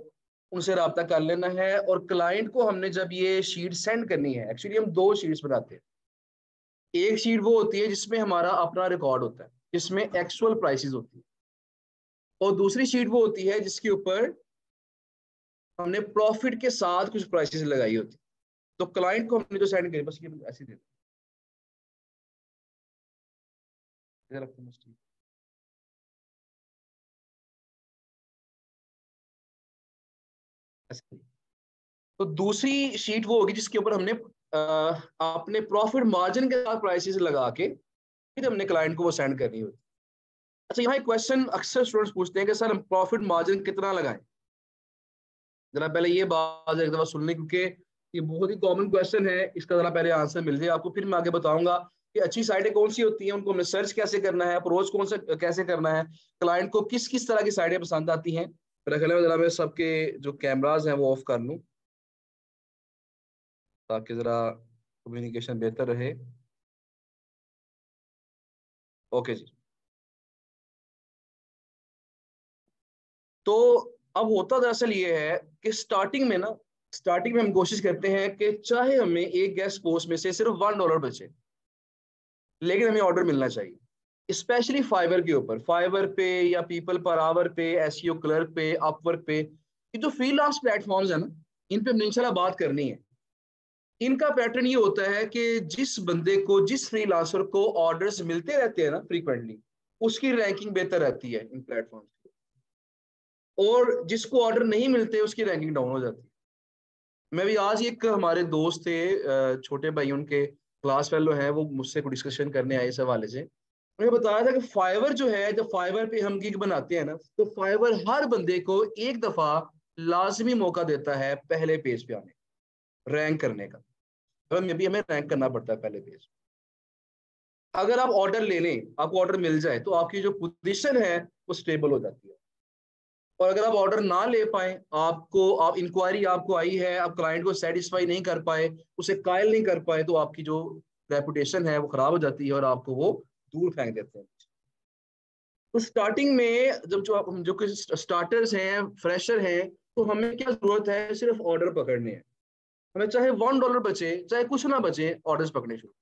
उनसे रब्ता कर लेना है। और क्लाइंट को हमने जब ये शीट सेंड करनी है, एक्चुअली हम दो शीट्स बनाते हैं। एक शीट वो होती है जिसमें हमारा अपना रिकॉर्ड होता है, जिसमें एक्चुअल प्राइसेस होती है। और दूसरी शीट वो होती है जिसके ऊपर हमने प्रॉफिट के साथ कुछ प्राइसेस लगाई होती है। तो क्लाइंट को हमने जो सेंड करी, बस ये ऐसे दे दो। तो दूसरी शीट वो होगी जिसके ऊपर हमने अपने प्रॉफिट मार्जिन के साथ प्राइसेस लगा के फिर हमने क्लाइंट को वो सेंड करनी होती। अच्छा, यहाँ एक क्वेश्चन अक्सर स्टूडेंट्स पूछते हैं कि सर हम प्रॉफिट मार्जिन कितना लगाएं। जरा पहले ये बात एक दफा सुन लें, क्योंकि ये बहुत ही कॉमन क्वेश्चन है। इसका जरा पहले आंसर मिल जाए आपको, फिर मैं आगे बताऊंगा कि अच्छी साइटें कौन सी होती हैं, उनको हमने सर्च कैसे करना है, अप्रोच कौन सा कैसे करना है, क्लाइंट को किस किस तरह की साइटें पसंद आती हैं। मेरा ख्याल है जरा मैं सबके जो कैमराज हैं वो ऑफ कर लूँ ताकि जरा कम्युनिकेशन बेहतर रहे। ओके जी। तो अब होता दरअसल ये है कि स्टार्टिंग में हम कोशिश करते हैं कि चाहे हमें एक गेस्ट पोस्ट में से सिर्फ $1 बचे, लेकिन हमें ऑर्डर मिलना चाहिए। स्पेशली फाइवर के ऊपर, फाइवर पे या पीपल पर आवर पे, एसईओ क्लर्क पे, अपवर्क पे, ये जो फ्रीलांस प्लेटफॉर्म्स है ना, इन पे हमने इंशाल्लाह बात करनी है। इनका पैटर्न ये होता है कि जिस बंदे को, जिस फ्रीलांसर को ऑर्डर्स मिलते रहते हैं ना फ्रीक्वेंटली, उसकी रैंकिंग बेहतर रहती है इन प्लेटफॉर्म, और जिसको ऑर्डर नहीं मिलते उसकी रैंकिंग डाउन हो जाती है। मैं भी आज एक हमारे दोस्त थे, छोटे भाई, उनके क्लास फेलो हैं, वो मुझसे कुछ डिस्कशन करने आए इस हवाले से। उन्हें बताया था कि फाइवर जो है, जब फाइवर पे हम गिग बनाते हैं ना, तो फाइवर हर बंदे को एक दफा लाजमी मौका देता है पहले पेज पे आने, रैंक करने का। हमें भी हमें रैंक करना पड़ता है पहले पेज। अगर आप ऑर्डर ले लें, आपको ऑर्डर मिल जाए, तो आपकी जो पोजीशन है वो स्टेबल हो जाती है। और अगर आप ऑर्डर ना ले पाए, आप इंक्वायरी आपको आई है, आप क्लाइंट को सेटिस्फाई नहीं कर पाए, उसे कायल नहीं कर पाए, तो आपकी जो रेपुटेशन है वो खराब हो जाती है और आपको वो दूर फेंक देते हैं। तो स्टार्टिंग में जब जो कुछ स्टार्टर्स हैं, फ्रेशर हैं, तो हमें क्या जरूरत है, सिर्फ ऑर्डर पकड़ने हैं। हमें चाहे $1 बचे, चाहे कुछ ना बचे, ऑर्डर्स पकड़ने शुरू।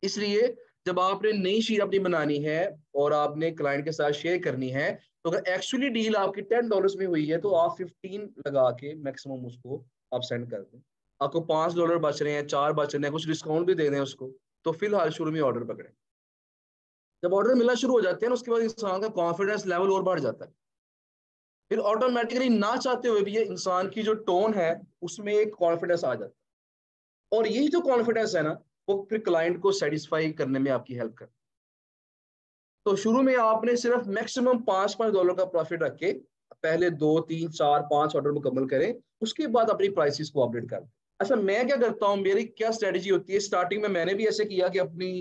इसलिए जब आपने नई शीट अपनी बनानी है और आपने क्लाइंट के साथ शेयर करनी है, तो अगर एक्चुअली डील आपकी $10 में हुई है, तो आप 15 लगा के मैक्सिमम उसको आप सेंड कर दें। आपको $5 बच रहे हैं, 4 बच रहे हैं, कुछ डिस्काउंट भी दे दें उसको, तो फिलहाल शुरू में ऑर्डर पकड़ें। जब ऑर्डर मिलना शुरू हो जाते हैं ना, उसके बाद इंसान का कॉन्फिडेंस लेवल और बढ़ जाता है। फिर ऑटोमेटिकली ना चाहते हुए भी ये इंसान की जो टोन है उसमें एक कॉन्फिडेंस आ जाता है, और यही जो कॉन्फिडेंस है ना, वो फिर क्लाइंट को सेटिस्फाई करने में आपकी हेल्प करता है। तो शुरू में आपने सिर्फ मैक्सिमम $5 का प्रॉफिट रख के पहले 2 3 4 5 ऑर्डर मुकम्मल करें, उसके बाद अपनी प्राइसेस को अपडेट कर दें। अच्छा, मैं क्या करता हूँ, मेरी क्या स्ट्रेटेजी होती है, स्टार्टिंग में मैंने भी ऐसे किया कि अपनी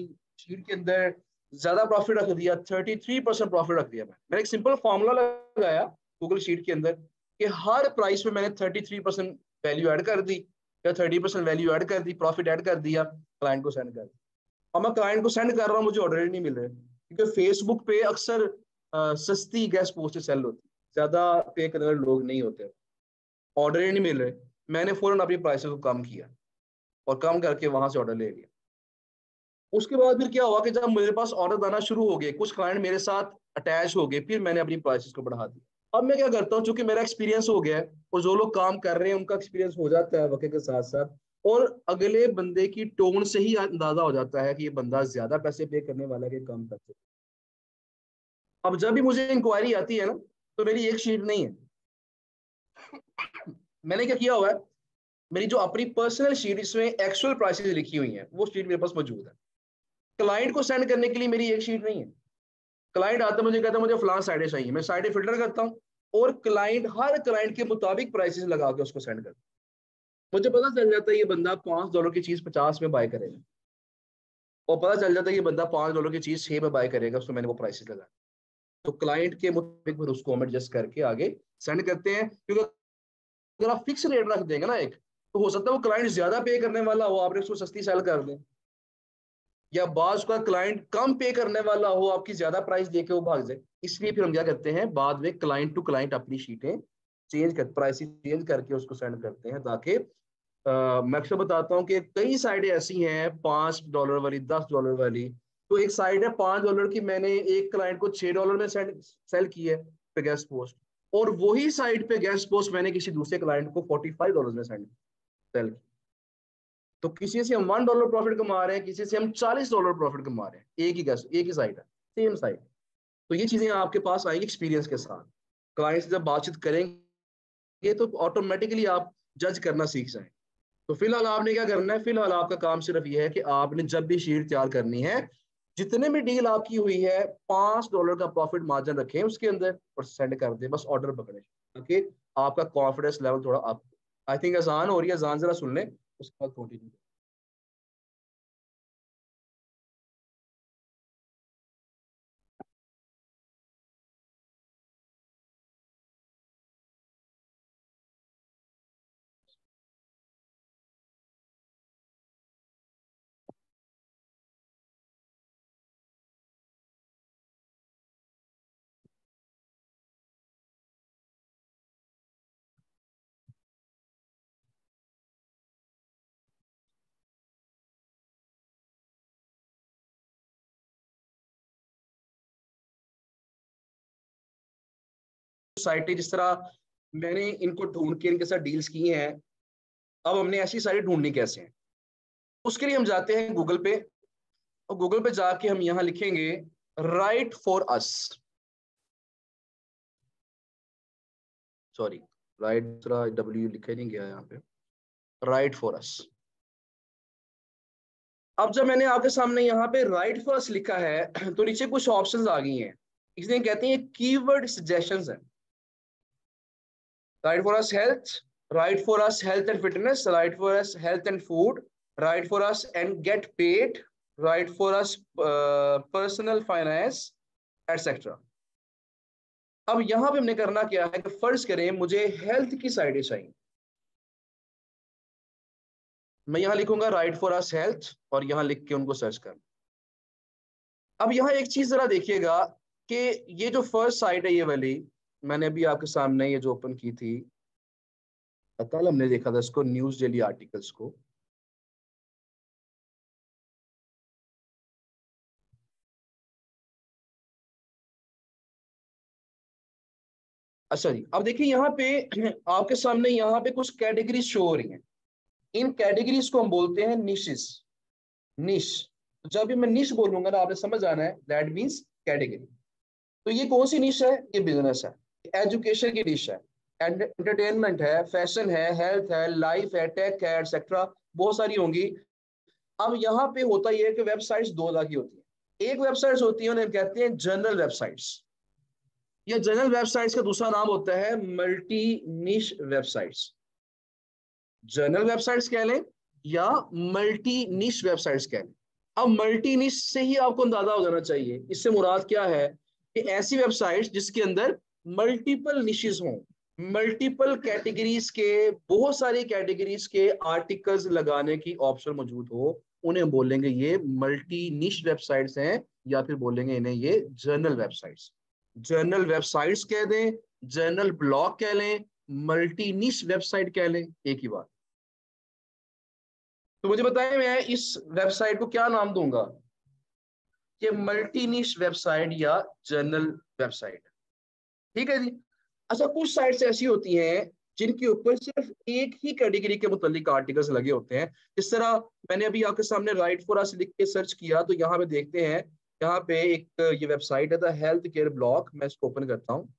शीट के अंदर ज्यादा प्रॉफिट रख दिया, 33% प्रॉफिट रख दिया। मैंने एक सिंपल फॉर्मूला लगाया गूगल शीट के अंदर कि हर प्राइस में मैंने 33% वैल्यू ऐड कर दी, या 30% वैल्यू ऐड कर दी, प्रॉफिट ऐड कर दिया, क्लाइंट को सेंड कर दिया। अब मैं क्लाइंट को सेंड कर रहा हूँ, मुझे ऑर्डर ही नहीं मिल रहे, क्योंकि फेसबुक पे अक्सर सस्ती गैस पोस्ट सेल होती, ज्यादा पे करने वाले लोग नहीं होते, ऑर्डर ही नहीं मिल रहे। मैंने फौरन अपनी प्राइसेस को कम किया और कम करके वहां से ऑर्डर ले लिया। उसके बाद फिर क्या हुआ कि जब मेरे पास ऑर्डर आना शुरू हो गए, कुछ क्लाइंट मेरे साथ अटैच हो गए, फिर मैंने अपनी प्राइसेस को बढ़ा दिया। अब मैं क्या करता हूँ, चूंकि मेरा एक्सपीरियंस हो गया है और जो लोग काम कर रहे हैं उनका एक्सपीरियंस हो जाता है वक्त के साथ साथ, और अगले बंदे की टोन से ही अंदाजा हो जाता है कि ये बंदा ज्यादा पैसे पे करने वाला है कि कम पैसे। अब जब भी मुझे इंक्वायरी आती है ना, तो मेरी एक शीट नहीं है, मैंने क्या किया हुआ है, मेरी जो अपनी पर्सनल शीट, इसमें एक्चुअल प्राइसेस लिखी हुई है, वो शीट मेरे पास मौजूद है। क्लाइंट को सेंड करने के लिए मेरी एक शीट नहीं है। क्लाइंट आता है, मुझे कहता है मुझे फलां साइडें चाहिए, मैं साइडें फिल्टर करता हूँ, और हर क्लाइंट के मुताबिक प्राइसेस लगा के उसको सेंड करता हूँ। मुझे पता चल जाता है ये बंदा $5 की चीज 50 में बाय करेगा, और पता चल जाता है ये बंदा $5 की चीज 6 में बाय करेगा, उसमें मैंने वो प्राइसेस लगा। तो क्लाइंट के मुताबिक फिर उसको हम एडजस्ट करके आगे सेंड करते हैं, क्योंकि अगर आप फिक्स रेट रख देंगे ना एक, तो हो सकता है वो क्लाइंट ज्यादा पे करने वाला हो, आपने उसको सस्ती सेल कर दें, या बाज का क्लाइंट कम पे करने वाला हो, आपकी ज्यादा प्राइस देके वो भाग जाए। इसलिए फिर हम क्या करते हैं, बाद में क्लाइंट टू क्लाइंट अपनी शीटें प्राइस चेंज करके उसको सेंड करते हैं, ताकि मैं अक्सर बताता हूँ कि कई साइडें ऐसी हैं $5 वाली, $10 वाली। तो एक साइड है $5 की, मैंने एक क्लाइंट को $6 में सेल की है पे गेस्ट पोस्ट, और वही साइड पे गेस्ट पोस्ट मैंने किसी दूसरे क्लाइंट को $45 में सेल की। तो किसी से हम $1 प्रॉफिट कमा रहे हैं, किसी से हम $40 प्रॉफिट कमा रहे हैं, एक ही साइड है, सेम साइड। तो ये चीजें आपके पास आएंगी एक्सपीरियंस के साथ। क्लाइंट से जब बातचीत करेंगे तो ऑटोमेटिकली आप जज करना सीख जाएं। तो फिलहाल आपने क्या करना है, फिलहाल आपका काम सिर्फ ये है कि आपने जब भी शीट तैयार करनी है, जितने भी डील आपकी हुई है, $5 का प्रॉफिट मार्जिन रखें उसके अंदर और सेंड कर दें, बस ऑर्डर पकड़े, ताकि आपका कॉन्फिडेंस लेवल थोड़ा अप। आई थिंक आसान हो रही है, आसान जरा सुन लें, उसके बाद कंटिन्यू। साइटें जिस तरह मैंने इनको ढूंढ के इनके साथ डील्स की हैं, अब हमने ऐसी साइटें ढूंढनी कैसे हैं? उसके लिए हम जाते हैं गूगल पे, और गूगल पे जाके हम यहाँ लिखेंगे right for us, sorry right W लिखा नहीं गया यहाँ पे, राइट फॉर अस। अब जब मैंने आपके सामने यहाँ पे राइट फॉर अस लिखा है तो नीचे कुछ ऑप्शंस आ गई हैं, इसलिए कहते हैं कीवर्ड सजेशंस है। Right for us health, right for us health and fitness, right for us health and food, right for us and get paid, right for us personal finance etcetera. अब यहां पे हमने करना क्या है कि फर्ज करें मुझे हेल्थ की साइडें चाहिए, मैं यहां लिखूंगा राइट फॉर अस हेल्थ और यहां लिख के उनको सर्च करना। अब यहाँ एक चीज जरा देखिएगा कि ये जो फर्स्ट साइट है ये वाली, मैंने अभी आपके सामने ये जो ओपन की थी, कल हमने देखा था इसको, न्यूज डेली आर्टिकल्स को। अच्छा जी, अब देखिए यहाँ पे आपके सामने यहाँ पे कुछ कैटेगरीज शो हो रही हैं। इन कैटेगरीज को हम बोलते हैं निशेस, निश। जब भी मैं निश बोलूंगा ना, आपने समझ आना है दैट मीन्स कैटेगरी। तो ये कौन सी निश है? ये बिजनेस है, एजुकेशन की निश है, एंटरटेनमेंट है, फैशन है, हेल्थ है, लाइफ है, टेक है, एटसेट्रा, बहुत सारी होंगी। अब यहाँ पे होता यह है कि वेबसाइट्स दो तरह की होती है। एक वेबसाइट्स होती है उन्हें कहते हैं जनरल वेबसाइट्स, या जनरल वेबसाइट्स का दूसरा नाम होता है मल्टी निश वेबसाइट्स। जनरल वेबसाइट्स कह लें या मल्टी निश वेबसाइट्स कह लें। अब मल्टी निश से ही आपको अंदाजा हो जाना चाहिए इससे मुराद क्या है, कि ऐसी वेबसाइट्स जिसके अंदर मल्टीपल निशेस हों, मल्टीपल कैटेगरीज के, बहुत सारी कैटेगरीज के आर्टिकल्स लगाने की ऑप्शन मौजूद हो, उन्हें बोलेंगे ये मल्टी निश वेबसाइट्स हैं, या फिर बोलेंगे इन्हें ये जर्नल वेबसाइट्स। जर्नल वेबसाइट्स कह दें, जर्नल ब्लॉग कह लें, मल्टी निश वेबसाइट कह लें, एक ही बात। तो मुझे बताएं मैं इस वेबसाइट को क्या नाम दूंगा, कि मल्टी निश वेबसाइट या जर्नल वेबसाइट, ठीक है जी। अच्छा, कुछ साइट्स ऐसी होती हैं जिनके ऊपर सिर्फ एक ही कैटेगरी के मुतालिक आर्टिकल्स लगे होते हैं। इस तरह मैंने अभी आपके सामने राइट फॉर अस लिख के सर्च किया, तो यहाँ पे देखते हैं, यहाँ पे एक ये वेबसाइट है द हेल्थ केयर ब्लॉक, मैं इसको ओपन करता हूँ।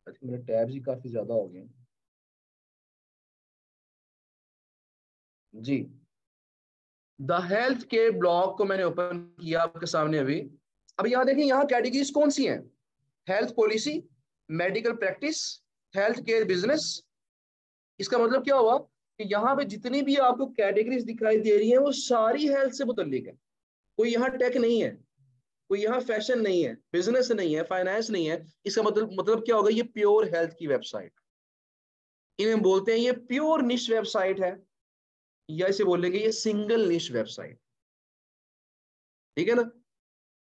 मेरे टैब्स ही काफी ज्यादा हो गए जी। द हेल्थ केयर ब्लॉक को मैंने ओपन किया आपके सामने अभी। अब यहाँ देखें, यहाँ कैटेगरीज कौन सी हैं? Health policy, medical practice, health care business. इसका मतलब क्या हुआ कि यहाँ पे जितनी भी आपको कैटेगरीज दिखाई दे रही हैं वो सारी हेल्थ से मुतल्लिक है। कोई यहाँ टेक नहीं है, कोई यहाँ फैशन नहीं है, बिजनेस नहीं है, फाइनेंस नहीं है। इसका मतलब क्या होगा, ये प्योर हेल्थ की वेबसाइट। इन्हें बोलते हैं ये प्योर निश वेबसाइट है, या इसे बोलेंगे ये सिंगल निश वेबसाइट, ठीक है ना।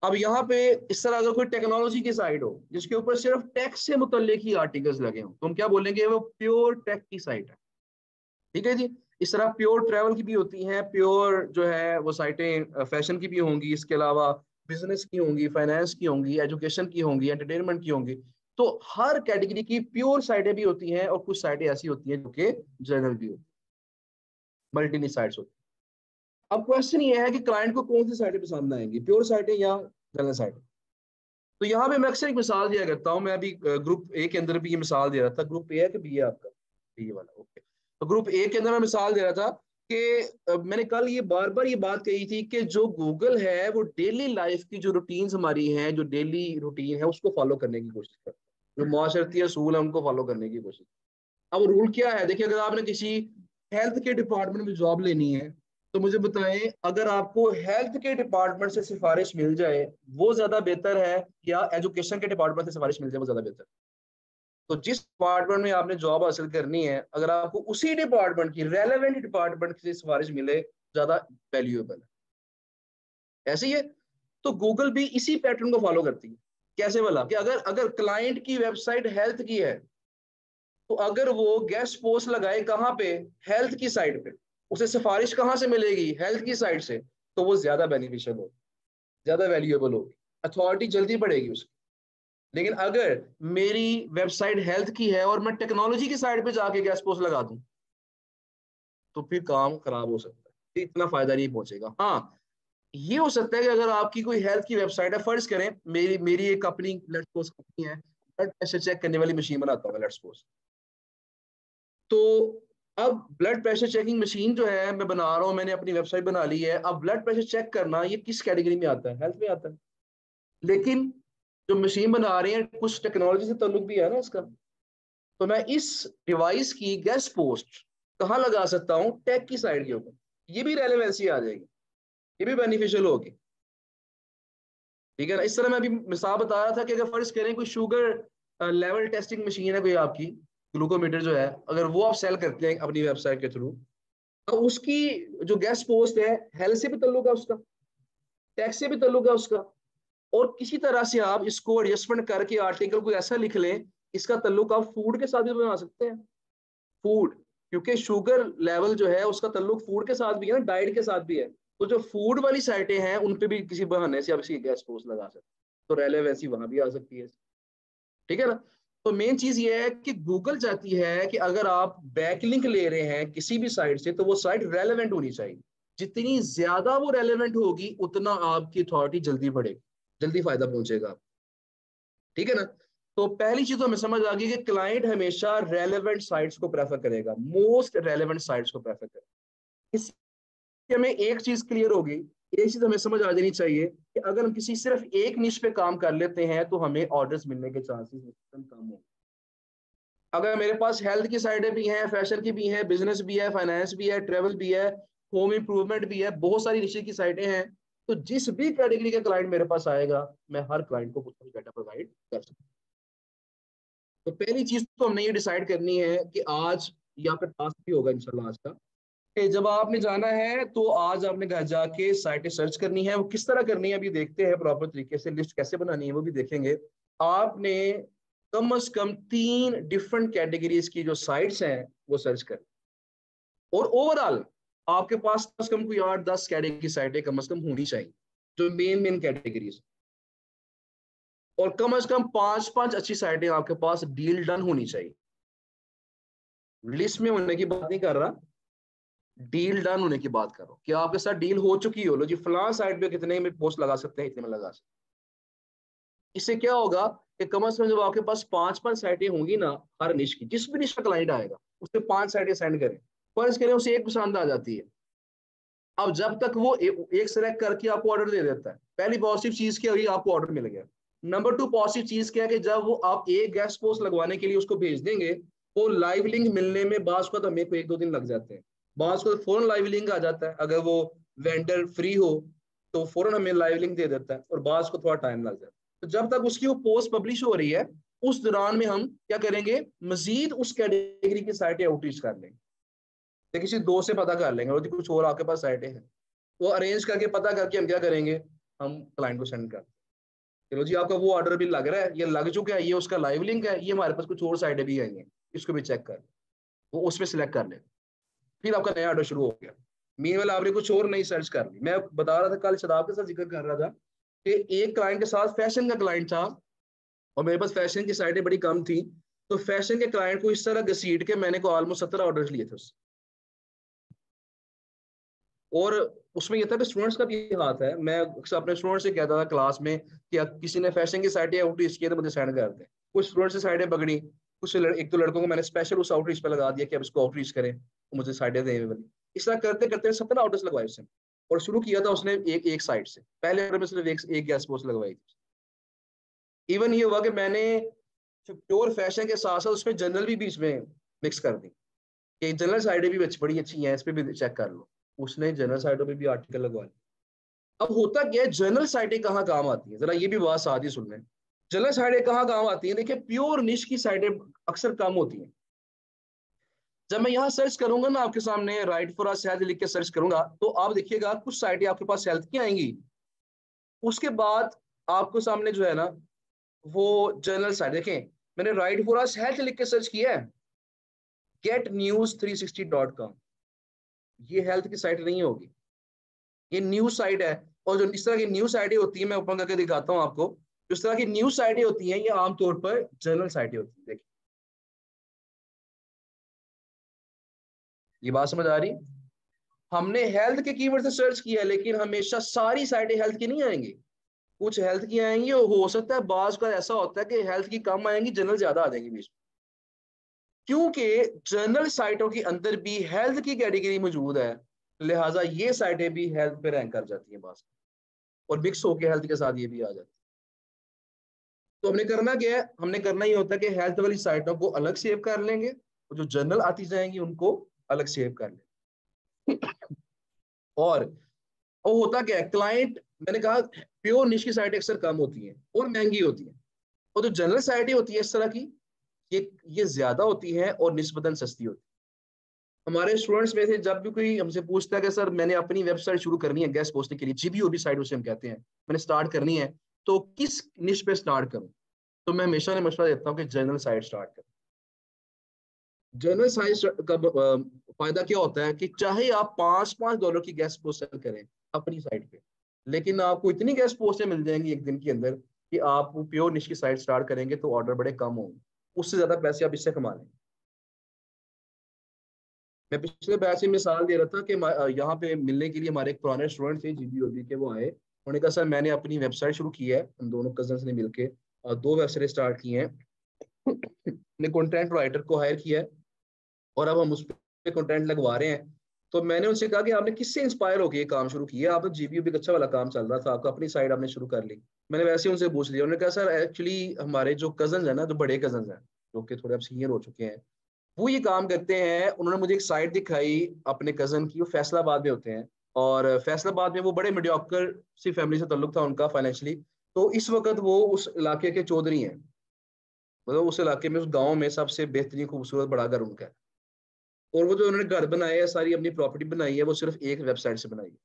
अब यहाँ पे इस तरह अगर कोई टेक्नोलॉजी की साइट हो जिसके ऊपर सिर्फ टेक से मुतल्लिक ही आर्टिकल्स लगे हो, तो हम क्या बोलेंगे, वो प्योर टेक की साइट है, ठीक है जी। इस तरह प्योर ट्रैवल की भी होती हैं, प्योर जो है वो साइटें फैशन की भी होंगी, इसके अलावा बिजनेस की होंगी, फाइनेंस की होंगी, एजुकेशन की होंगी, एंटरटेनमेंट की होंगी। तो हर कैटेगरी की प्योर साइटें भी होती हैं, और कुछ साइटें ऐसी होती हैं जो कि जनरल भी होती है, मल्टी साइट्स होती हैं। अब क्वेश्चन ये है कि क्लाइंट को कौन सी साइटें पसंद आएंगी, प्योर साइटें या जनरल साइटें। तो यहाँ पे मैं अक्सर एक मिसाल दिया करता हूँ, मैं अभी ग्रुप ए के अंदर भी ये मिसाल दे रहा था। ग्रुप ए है कि बी है आपका? बी वाला, ओके। तो ग्रुप ए के अंदर मैं मिसाल दे रहा था कि मैंने कल ये बार बार ये बात कही थी कि जो गूगल है वो डेली लाइफ की जो रूटीन्स हमारी हैं, जो डेली रूटीन है उसको फॉलो करने की कोशिश करता है, जो माशरती असूल है उनको फॉलो करने की कोशिश। अब रूल क्या है, देखिए, अगर आपने किसी हेल्थ के डिपार्टमेंट में जॉब लेनी है, तो मुझे बताएं, अगर आपको हेल्थ के डिपार्टमेंट से सिफारिश मिल जाए वो ज्यादा बेहतर है, या एजुकेशन के डिपार्टमेंट से सिफारिश मिल जाए वो ज्यादा बेहतर? तो जिस डिपार्टमेंट में आपने जॉब हासिल करनी है, अगर आपको उसी डिपार्टमेंट की, रेलेवेंट डिपार्टमेंट की सिफारिश मिले, ज्यादा वैल्यूएबल है। ऐसे ही है, तो गूगल भी इसी पैटर्न को फॉलो करती है। कैसे वाला, कि अगर अगर क्लाइंट की वेबसाइट हेल्थ की है, तो अगर वो गेस्ट पोस्ट लगाए कहाँ पे, हेल्थ की साइट पे, उसे सिफारिश कहाँ से मिलेगी, हेल्थ की साइट से, तो वो ज्यादा बेनिफिशियल होगी, ज्यादा वैल्यूएबल होगी, अथॉरिटी जल्दी बढ़ेगी उसकी। लेकिन अगर मेरी वेबसाइट हेल्थ की है और मैं टेक्नोलॉजी की साइड पे जाके गेस्ट पोस्ट लगा दूं तो फिर काम खराब हो सकता है, इतना फायदा नहीं पहुंचेगा। हाँ, ये हो सकता है कि अगर आपकी कोई हेल्थ की वेबसाइट है, फर्ज करें मेरी मेरी एक अपनी लेट्स सपोज कंपनी है, ब्लड प्रेशर चेक करने वाली मशीन बनाता हूँ लेट्स सपोज, तो अब ब्लड प्रेशर चेकिंग मशीन जो है मैं बना रहा हूँ, मैंने अपनी वेबसाइट बना ली है। अब ब्लड प्रेशर चेक करना ये किस कैटेगरी में आता है? हेल्थ में आता है। लेकिन जो मशीन बना रहे हैं कुछ टेक्नोलॉजी से ताल्लुक भी है ना इसका, तो मैं इस डिवाइस की गेस्ट पोस्ट कहाँ लगा सकता हूँ? टेक की साइड के ऊपर। ये भी रेलेवेंसी आ जाएगी, ये भी बेनिफिशियल होगी। ठीक है ना? इस तरह मैं अभी मिसाल बता रहा था कि अगर फर्ज करें कोई शुगर लेवल टेस्टिंग मशीन है कोई आपकी, ग्लूकोमीटर जो है, अगर वो आप सेल करते हैं अपनी वेबसाइट के थ्रू, तो उसकी जो गेस्ट पोस्ट है हेल्थ से भी ताल्लुक है उसका, टैक्स से भी ताल्लुक है उसका, और किसी तरह से आप इसको एडजस्टमेंट करके आर्टिकल को ऐसा लिख लें, इसका ताल्लुक आप फूड के साथ भी बना सकते हैं। फूड, क्योंकि शुगर लेवल जो है उसका ताल्लुक फूड के साथ भी है ना, डाइट के साथ भी है। तो जो फूड वाली साइटें हैं उन पे भी किसी बहाने से आप इसकी गेस्ट पोस्ट लगा सकते हैं, तो रेलेवेंसी वहां भी आ सकती है। ठीक है ना? तो मेन चीज ये है कि गूगल चाहती है कि अगर आप बैकलिंक ले रहे हैं किसी भी साइट से, तो वो साइट रेलेवेंट होनी चाहिए। जितनी ज्यादा वो रेलेवेंट होगी उतना आपकी अथॉरिटी जल्दी बढ़ेगी, जल्दी फायदा पहुंचेगा। ठीक है ना? तो पहली चीज तो हमें समझ आ गई कि क्लाइंट हमेशा रेलेवेंट साइट्स को प्रेफर करेगा, मोस्ट रेलेवेंट साइट्स को प्रेफर करेगा। इससे हमें एक चीज क्लियर होगी, एक चीज हमें समझ आ जानी चाहिए कि अगर हम किसी सिर्फ एक निश पे काम कर लेते हैं तो हमें ऑर्डर्स मिलने के चांसेस कम होंगे। अगर मेरे पास हेल्थ की साइडें भी हैं, फैशन की भी हैं, बिजनेस भी है, फाइनेंस भी है, ट्रेवल भी है, होम इंप्रूवमेंट भी है, बहुत सारी निशे की साइटें हैं, तो जिस भी कैटेगरी का क्लाइंट मेरे पास आएगा मैं हर क्लाइंट को कुछ ना कुछ डाटा प्रोवाइड कर सकता हूँ। तो पहली चीज तो हमने ये डिसाइड करनी है कि आज, या फिर टास्क भी होगा इंशाल्लाह आज का, कि जब आपने जाना है तो आज आपने घर जाके साइटें सर्च करनी है। वो किस तरह करनी है अभी देखते हैं, प्रॉपर तरीके से लिस्ट कैसे बनानी है वो भी देखेंगे। आपने कम से कम 3 डिफरेंट कैटेगरीज की जो साइट्स हैं वो सर्च कर, और ओवरऑल आपके पास कम से कम कोई 8-10 कैटेगरी की साइटें कम से कम होनी चाहिए, जो मेन मेन कैटेगरीज, और कम से कम 5-5 अच्छी साइटें आपके पास डील डन होनी चाहिए। लिस्ट में होने की बात नहीं कर रहा, डील डन होने की बात करो कि आपके साथ डील हो चुकी हो, लो जी फलां साइट पे कितने में पोस्ट लगा सकते हैं, इतने में लगा सकते हैं। इससे क्या होगा कि कम से कम जब आपके पास 5-5 साइटें होंगी ना, हर निश की, जिस भी निश का क्लाइंट आएगा उससे 5 साइटें सेंड करें, फर्ज करें उसे एक पसंद आ जाती है। अब जब तक वो एक सेलेक्ट करके आपको ऑर्डर दे देता है, पहली पॉजिटिव चीज क्या हुई, आपको ऑर्डर मिल गया। नंबर 2 पॉजिटिव चीज क्या है कि जब वो आप एक गेस्ट पोस्ट लगवाने के लिए उसको भेज देंगे, वो लाइव लिंक मिलने में बास को तो हमें को 1-2 दिन लग जाते हैं, बास को फौरन लाइव लिंक आ जाता है। अगर वो वेंडर फ्री हो तो फौरन हमें लाइव लिंक दे देता है, और बास को थोड़ा टाइम लग जाता है। तो जब तक उसकी वो पोस्ट पब्लिश हो रही है उस दौरान में हम क्या करेंगे, मजीद उस कैटेगरी की साइटें आउटरीच कर लेंगे, या किसी दोस्त से पता कर लेंगे और कुछ और आपके पास साइटें हैं, वो अरेंज करके पता करके हम क्या करेंगे, हम क्लाइंट को सेंड कर, चलो जी आपका वो ऑर्डर भी लग रहा है, ये लग चुका है, ये उसका लाइव लिंक है, ये हमारे पास कुछ और साइटें भी आई हैं, इसको भी चेक कर, वो उसमें सिलेक्ट कर ले, फिर आपका नया ऑर्डर शुरू हो गया। मीनवाइल आपने कुछ और नई सर्च कर ली। मैं बता रहा था कल शदाब के साथ जिक्र कर रहा था कि एक क्लाइंट के साथ फैशन का क्लाइंट था, और मेरे पास फैशन की साइटें बड़ी कम थी, तो फैशन के क्लाइंट को इस तरह घसीट के मैंने को ऑलमोस्ट 17 ऑर्डर लिए थे उससे। और उसमें यह था कि स्टूडेंट्स का भी हाथ है, मैं अपने स्टूडेंट से कहता था क्लास में कि किसी ने फैशन की साइटें आउटरीच किए तो मुझे सेंड कर दें। कुछ स्टूडेंट से साइटें पकड़ी, कुछ एक तो लड़कों को मैंने स्पेशल उस आउटरीच पे लगा दिया कि अब इसको आउटरीच करें तो मुझे साइटें दें वाली। इस तरह करते करते 17 ऑर्डर्स लगवाए उसने, और शुरू किया था उसने एक एक साइट से। पहले ऑर्डर में सिर्फ एक गैस पोस्ट लगवाई थी। इवन ये हुआ कि मैंने प्योर फैशन के साथ साथ उसमें जनरल भी बीच में मिक्स कर दी कि जनरल साइडें भी बड़ी अच्छी हैं, इस पे भी चेक कर लो। उसने जनरल साइटों पे भी आर्टिकल लगवा लिया। अब होता क्या है, जनरल साइटें कहाँ काम आती है, जरा ये भी बात साथ ही सुन लें। जनरल साइटें कहाँ काम आती है, देखिए प्योर निश की साइटें अक्सर कम होती हैं। जब मैं यहाँ सर्च करूंगा ना आपके सामने राइट फॉर अस हेल्थ लिख के सर्च करूंगा, तो आप देखिएगा कुछ साइटें आपके पास हेल्थ की आएंगी, उसके बाद आपको सामने जो है ना वो जनरल साइट देखें। मैंने राइट फॉर अस हेल्थ लिख के सर्च किया है, getnews360.com, ये हेल्थ की साइट नहीं होगी, ये न्यूज साइट है। और जो इस तरह की न्यूज साइटें होती है मैं ओपन करके दिखाता हूँ आपको, जिस तरह की न्यूज साइटें होती हैं ये आमतौर पर जनरल साइटें होती हैं। देखिए ये बात समझ आ रही? हमने हेल्थ के कीवर्ड से सर्च किया, लेकिन हमेशा सारी साइटें हेल्थ की नहीं आएंगी, कुछ हेल्थ की आएंगी, और हो सकता है बाज का ऐसा होता है कि हेल्थ की कम आएंगी, जनरल ज्यादा आ जाएंगी बीच में, क्योंकि जनरल साइटों के अंदर भी हेल्थ की कैटेगरी मौजूद है, लिहाजा ये साइटें भी हेल्थ पे रैंक कर जाती हैं बाज, और मिक्स होकर हेल्थ के साथ ये भी आ जाती है। तो हमने करना क्या है, हमने करना ये होता है कि हेल्थ वाली साइटों को अलग सेव कर लेंगे, और जो जनरल आती जाएंगी उनको अलग सेव कर लेंगे। और होता क्या है, क्लाइंट, मैंने कहा प्योर निश की साइटें अक्सर कम होती हैं और महंगी होती हैं, और जो जनरल साइटें होती है इस तरह की, ये ज्यादा होती हैं और निस्बतन सस्ती होती है। हमारे स्टूडेंट्स में से जब भी कोई हमसे पूछता है कि सर मैंने अपनी वेबसाइट शुरू करनी है गेस्ट पोस्टिंग के लिए, जीबीओबी साइट उसे हम कहते हैं, मैंने स्टार्ट करनी है, तो किस निश पे स्टार्ट करूं, तो मैं हमेशा ने मशवरा देता हूँ कि जनरल साइट स्टार्ट करें। जनरल साइट का फायदा क्या होता है कि चाहे आप $5 की गेस्ट पोस्ट सेल करें अपनी साइट पे, लेकिन आपको इतनी गेस्ट पोस्टें मिल जाएंगी एक दिन के अंदर कि आप प्योर निश की साइट स्टार्ट करेंगे तो ऑर्डर बड़े कम होंगे, उससे ज्यादा पैसे आप इससे कमा लेंगे। मैं पिछले बैच में मिसाल दे रहा था कि यहाँ पे मिलने के लिए हमारे एक पुराने स्टूडेंट थे जीबीओबी के, वो आए, उन्होंने कहा सर मैंने अपनी वेबसाइट शुरू की है, हम दोनों कजन्स ने मिलके और 2 वेबसाइट स्टार्ट की हैं, ने कंटेंट राइटर को हायर किया है और अब हम उस पर कंटेंट लगवा रहे हैं। तो मैंने उनसे कहा कि आपने किससे इंस्पायर होकर ये काम शुरू किया, आप तो जीबीओबी का अच्छा वाला काम चल रहा था आपका, अपनी साइड आपने शुरू कर ली। मैंने वैसे उनसे पूछ लिया, उन्होंने कहा सर एक्चुअली हमारे जो कजन है ना, जो बड़े कजन हैं जो कि थोड़े अब सीनियर हो चुके हैं, वो ये काम करते हैं। उन्होंने मुझे एक साइट दिखाई अपने कजन की, वो फैसलाबाद में होते हैं, और फैसलाबाद में वो बड़े मीडियोकर सी फैमिली से ताल्लुक था उनका फाइनेंशियली, तो इस वक्त वो उस इलाके के चौधरी हैं, मतलब उस इलाके में उस गांव में सबसे बेहतरीन खूबसूरत बड़ा घर उनका है, और वो जो उन्होंने घर बनाए है, सारी अपनी प्रॉपर्टी बनाई है, वो सिर्फ एक वेबसाइट से बनाई है।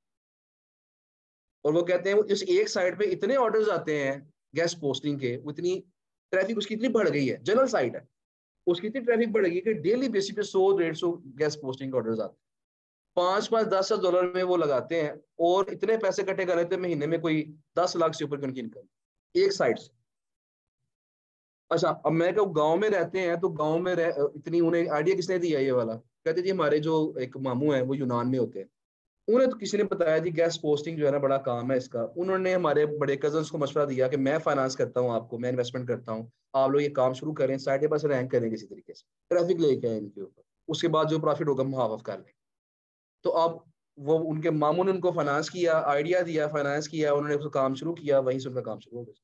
और वो कहते हैं वो इस एक साइट पे इतने ऑर्डर्स आते हैं गेस्ट पोस्टिंग के, वो इतनी ट्रैफिक उसकी इतनी बढ़ गई है, जनरल साइट है, उसकी इतनी ट्रैफिक बढ़ गई है कि डेली बेसिस पे 100-150 गेस्ट पोस्टिंग ऑर्डर्स आते हैं, 5-5 10 डॉलर में वो लगाते हैं, और इतने पैसे इकट्ठे कर लेते हैं महीने में, कोई 10 लाख से ऊपर की उनकी इनकम एक साइट से। अच्छा, अब मैं कहूँ गांव में रहते हैं, तो गांव में इतनी उन्हें आइडिया किसने दिया ये वाला, कहते जी हमारे जो एक मामू है वो यूनान में होते हैं, उन्हें तो किसी ने बताया जी गेस्ट पोस्टिंग जो है ना बड़ा काम है इसका, उन्होंने हमारे बड़े कजन को मशवरा दिया कि मैं फाइनेंस करता हूँ आपको, मैं इन्वेस्टमेंट करता हूँ, आप लोग ये काम शुरू करें, साइड पर रैंक करें किसी तरीके से, ट्रैफिक लेके आए इनके ऊपर, उसके बाद जो प्रॉफिट होगा हम हाफ ऑफ कर लें। तो अब वो उनके मामू ने उनको फाइनेंस किया, आइडिया दिया, फाइनेंस किया, उन्होंने उसका काम शुरू किया, वहीं से उनका काम शुरू हो गया।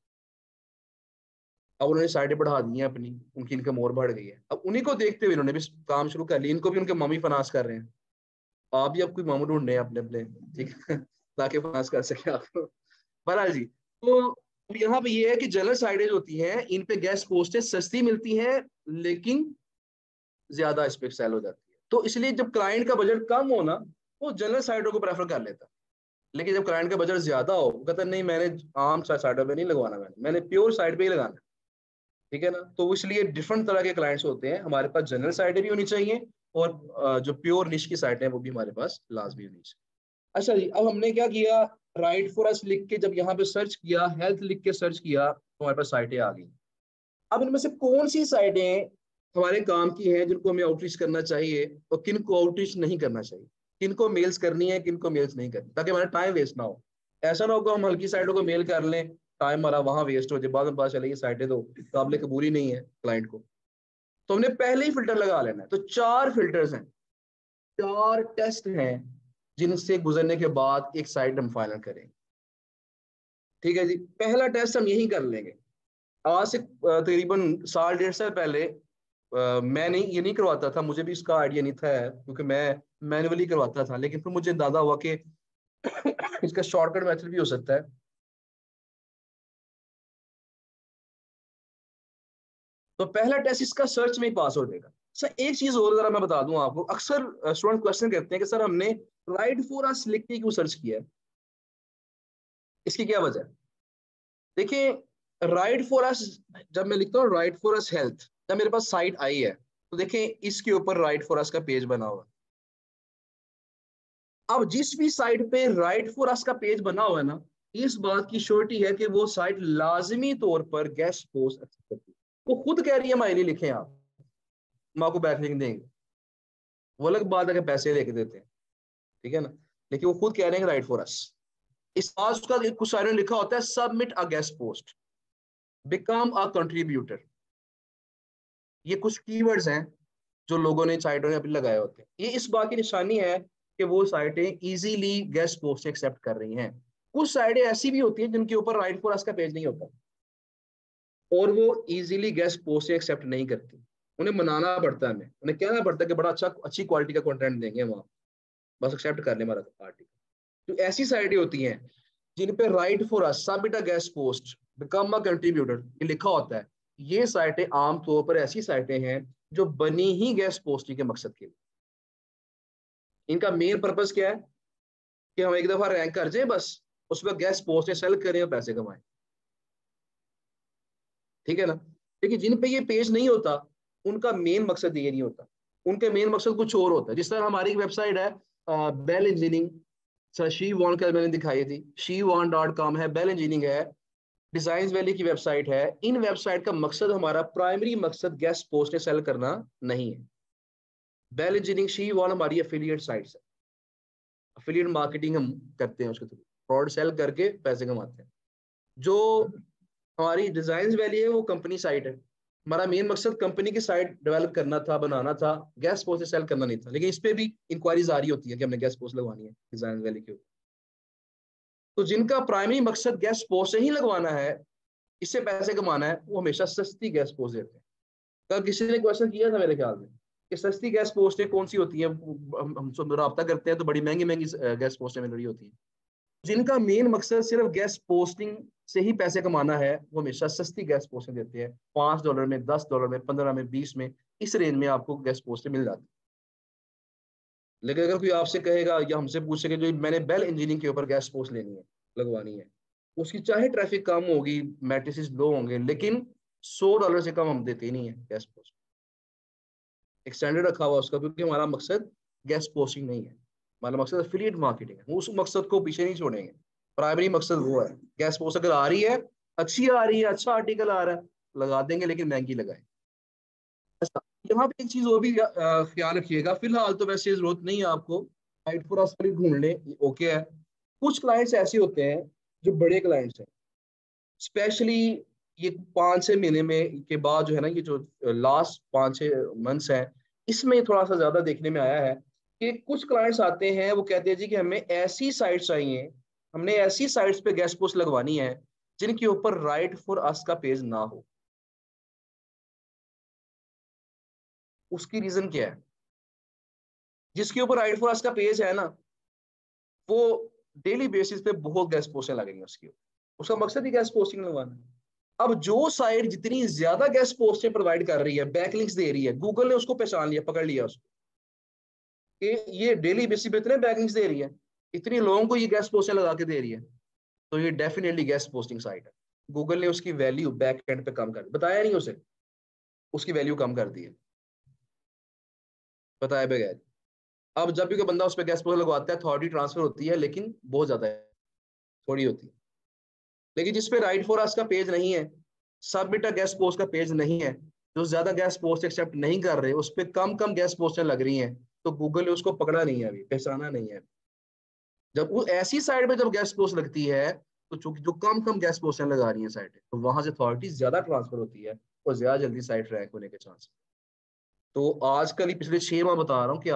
अब उन्होंने साइडें बढ़ा दी हैं अपनी, उनकी इनकम और बढ़ गई है, अब उन्हीं को देखते हुए इन्होंने भी काम शुरू कर लिया, इनको भी उनके मम्मी फाइनेंस कर रहे हैं, आप भी अब कोई मामू ढूंढ रहे हैं अपने अपने, ठीक है, ताकि फाइनेंस कर सके आपको। बहरहाल जी, तो यहाँ पे ये है कि जनरल साइडें होती हैं, इन पे गेस्ट पोस्टें सस्ती मिलती हैं, लेकिन ज्यादा इस पे सेल हो जाती है, तो इसलिए जब क्लाइंट का बजट कम हो ना, वो जनरल साइटों को प्रेफर कर लेता है, लेकिन जब क्लाइंट का बजट ज्यादा हो, वो कहता है नहीं मैंने आम साइटों पे नहीं लगवाना, मैंने प्योर साइट पे ही लगाना, ठीक है ना। तो इसलिए डिफरेंट तरह के क्लाइंट्स होते हैं, हमारे पास जनरल साइटें भी होनी चाहिए, और जो प्योर निश की साइटें हैं वो भी हमारे पास लाजमी होनी चाहिए। अच्छा जी, अब हमने क्या किया, राइट फॉर अस लिख के जब यहाँ पे सर्च किया, हेल्थ लिख के सर्च किया, तो हमारे पास साइटें आ गई। अब इनमें से कौन सी साइटें हमारे काम की हैं, जिनको हमें आउटरीच करना चाहिए और किन को आउटरीच नहीं करना चाहिए, किन को मेल्स करनी है, किन को मेल्स नहीं करनी, ताकि हमारा टाइम वेस्ट ना हो। ऐसा ना हो कि हम हल्की साइटों को मेल कर लें, टाइम हमारा वहां वेस्ट हो जाए, बाद में पता चले ये साइटें तो काबिल कबूल ही नहीं है क्लाइंट को। तो हमने पहले ही फिल्टर लगा लेना है। तो 4 फिल्टर्स हैं, 4 टेस्ट हैं, जिनसे गुजरने के बाद एक साइट हम फाइनल करेंगे। ठीक है जी, पहला टेस्ट हम यही कर लेंगे। आज से तकरीबन 1.5 साल पहले मैं नहीं ये नहीं करवाता था, मुझे भी इसका आइडिया नहीं था, क्योंकि मैं मैन्युअली करवाता था, लेकिन फिर मुझे अंदाजा हुआ कि इसका शॉर्टकट मेथड भी हो सकता है। तो पहला टेस्ट इसका सर्च में ही पास हो जाएगा। सर एक चीज और जरा मैं बता दूं आपको, अक्सर स्टूडेंट क्वेश्चन करते हैं कि सर हमने राइट फॉर अस लिख के क्यों सर्च किया है, इसकी क्या वजह है। देखिए, राइट फॉर अस, जब मैं लिखता हूँ राइट फॉर अस हेल्थ, जब मेरे पास साइट आई है, तो देखें इसके ऊपर राइट फॉर अस का पेज बना हुआ है। अब जिस भी साइट पे राइट फॉर अस का पेज बना हुआ है ना, इस बात की श्योरिटी है कि वो साइट लाजमी तौर पर गेस्ट पोस्ट एक्सेप्ट करती है। वो खुद कह रही है हमारे लिए लिखें आप, हम आपको बैकलिंक देंगे। वो अलग बात है कि पैसे लेके देते हैं, ठीक है ना, लेकिन वो खुद कह रहे हैं राइट फॉर अस। इस बात उसका कुछ साइड में लिखा होता है submit a guest post, become a contributor. ये कुछ कीवर्ड्स हैं जो लोगों ने साइटों ने अपने लगाए होते हैं। ये इस बात की निशानी है कि वो साइटें इजीली गेस्ट पोस्ट एक्सेप्ट कर रही हैं। कुछ साइटें ऐसी भी होती हैं जिनके ऊपर राइट फॉर अस का पेज नहीं होता और वो इजीली गेस्ट पोस्ट एक्सेप्ट नहीं करती। उन्हें मनाना पड़ता है, हमें उन्हें कहना पड़ता है कि बड़ा अच्छा अच्छी क्वालिटी का कंटेंट देंगे वहाँ, बस एक्सेप्ट कर ले हमारा आर्टिकल। तो ऐसी साइटें होती हैं जिन पे right for us, submit a guest post, become a contributor ये लिखा होता है। ये साइटें आमतौर पर ऐसी साइटें हैं जो बनी ही गेस्ट पोस्टिंग के मकसद के लिए। इनका मेन पर्पस क्या है कि हम एक दफा रैंक कर जाए, बस उस पर गेस्ट पोस्ट सेल करें और पैसे कमाएं, ठीक है ना। लेकिन जिन पे ये पेज नहीं होता उनका मेन मकसद ये नहीं होता, उनके मेन मकसद कुछ और होता है। जिस तरह हमारी एक वेबसाइट है बेल इंजीनियरिंग, शी वॉन कल मैंने दिखाई थी, she-won.com है, बेल इंजीनियरिंग है, डिजाइन वैली की वेबसाइट है। इन वेबसाइट का मकसद, हमारा प्राइमरी मकसद गेस्ट पोस्ट सेल करना नहीं है। बेल इंजीनियरिंग, she-won हमारी एफिलिएट साइट्स है, एफिलिएट मार्केटिंग हम करते हैं उसके थ्रू, प्रोडक्ट सेल करके पैसे कमाते हैं। जो हमारी डिजाइन वैली है वो कंपनी साइट है, हमारा मेन मकसद कंपनी की साइट डेवलप करना था, बनाना था, गेस्ट पोस्ट सेल करना नहीं था। लेकिन इस पे भी इंक्वायरीज आ रही होती है कि हमने गेस्ट पोस्ट लगवानी है डिजाइन वैली के ऊपर। तो जिनका प्राइमरी मकसद गेस्ट पोस्ट से ही लगवाना है, इससे पैसे कमाना है, वो हमेशा सस्ती गेस्ट पोस्ट देते हैं। कल किसी ने क्वेश्चन किया था मेरे ख्याल में कि सस्ती गेस्ट पोस्टें कौन सी होती है, हम सब रब्ता करते हैं तो बड़ी महंगी महंगी गेस्ट पोस्टें मिल रही होती हैं। जिनका मेन मकसद सिर्फ गेस्ट पोस्टिंग से ही पैसे कमाना है, वो हमेशा सस्ती गेस्ट पोस्टिंग देते हैं। $5 में, $10 में, 15 में, 20 में, इस रेंज में आपको गेस्ट पोस्टें मिल जाती है। लेकिन अगर कोई आपसे कहेगा या हमसे पूछेगा जो मैंने बेल इंजीनियरिंग के ऊपर गेस्ट पोस्ट लेनी है, लगवानी है, उसकी चाहे ट्रैफिक कम होगी, मैट्रिसेस लो होंगे, लेकिन $100 से कम हम देते ही नहीं है गेस्ट पोस्ट। एक स्टैंडर्ड रखा हुआ उसका, क्योंकि हमारा मकसद गेस्ट पोस्टिंग नहीं है, हमारा मकसद एफिलिएट मार्केटिंग है। उस मकसद को पीछे नहीं छोड़ेंगे, प्राइमरी मकसद वो है। गेस्ट पोस्ट अगर आ रही है, अच्छी आ रही है, अच्छा आर्टिकल आ रहा है, लगा देंगे, लेकिन महंगी लगाए। अच्छा, यहाँ पे एक चीज वो भी ख्याल रखिएगा, फिलहाल तो वैसे जरूरत नहीं है आपको, राइट फॉर अस पर ढूंढ लें, ओके है। कुछ क्लाइंट्स ऐसे होते हैं जो बड़े क्लाइंट्स हैं, स्पेशली ये 5-6 महीने में के बाद जो है ना, ये जो लास्ट 5-6 मंथ्स हैं, इसमें थोड़ा सा ज्यादा देखने में आया है कि कुछ क्लाइंट्स आते हैं, वो कहते हैं जी कि हमें ऐसी साइट्स चाहिए, हमने ऐसी साइट्स पे गेस्ट पोस्ट लगवानी है जिनके ऊपर राइट फॉर अस का पेज ना हो। उसकी रीजन क्या है? जिसके ऊपर राइट फॉर अस का पेज है ना, वो डेली बेसिस पे बहुत गेस्ट पोस्टें लगेंगी उसकी, उसका मकसद ही गेस्ट पोस्टिंग लगवाना है। अब जो साइट जितनी ज्यादा गेस्ट पोस्टें प्रोवाइड कर रही है, बैकलिंक्स दे रही है, गूगल ने उसको पहचान लिया, पकड़ लिया उसको कि ये डेली बेसिस पे इतने बैकलिंक्स दे रही है, इतनी लोगों को ये गेस्ट पोस्टें लगा के दे रही है, तो ये डेफिनेटली गेस्ट पोस्टिंग साइट है। गूगल ने उसकी वैल्यू बैक एंड पे कम कर दी, बताया नहीं उसे, उसकी वैल्यू कम कर दी है बताए बगैर। अब जब भी कोई बंदा उस पर गेस्ट पोस्ट लगवाता है, अथॉरिटी ट्रांसफर होती है, लेकिन बहुत ज्यादा है, थोड़ी होती है। लेकिन जिसपे राइट फॉर अस का पेज नहीं है, सबमिट अ गेस्ट पोस्ट का पेज नहीं है, जो ज्यादा गेस्ट पोस्ट एक्सेप्ट नहीं कर रहे, उस पर कम कम गेस्ट पोस्टें लग रही हैं, तो गूगल ने उसको पकड़ा नहीं है, अभी पहचाना नहीं है। जब वो ऐसी साइड पे जब गेस्ट पोस्ट लगती है, तो चूंकि जो कम कम गेस्ट पोस्टें लगा रही हैं साइटें, तो वहां से अथॉरिटी ज्यादा ट्रांसफर होती है और ज्यादा जल्दी साइट रैंक होने के चांस। तो आजकल ही पिछले 6 माह बता रहा हूँ कि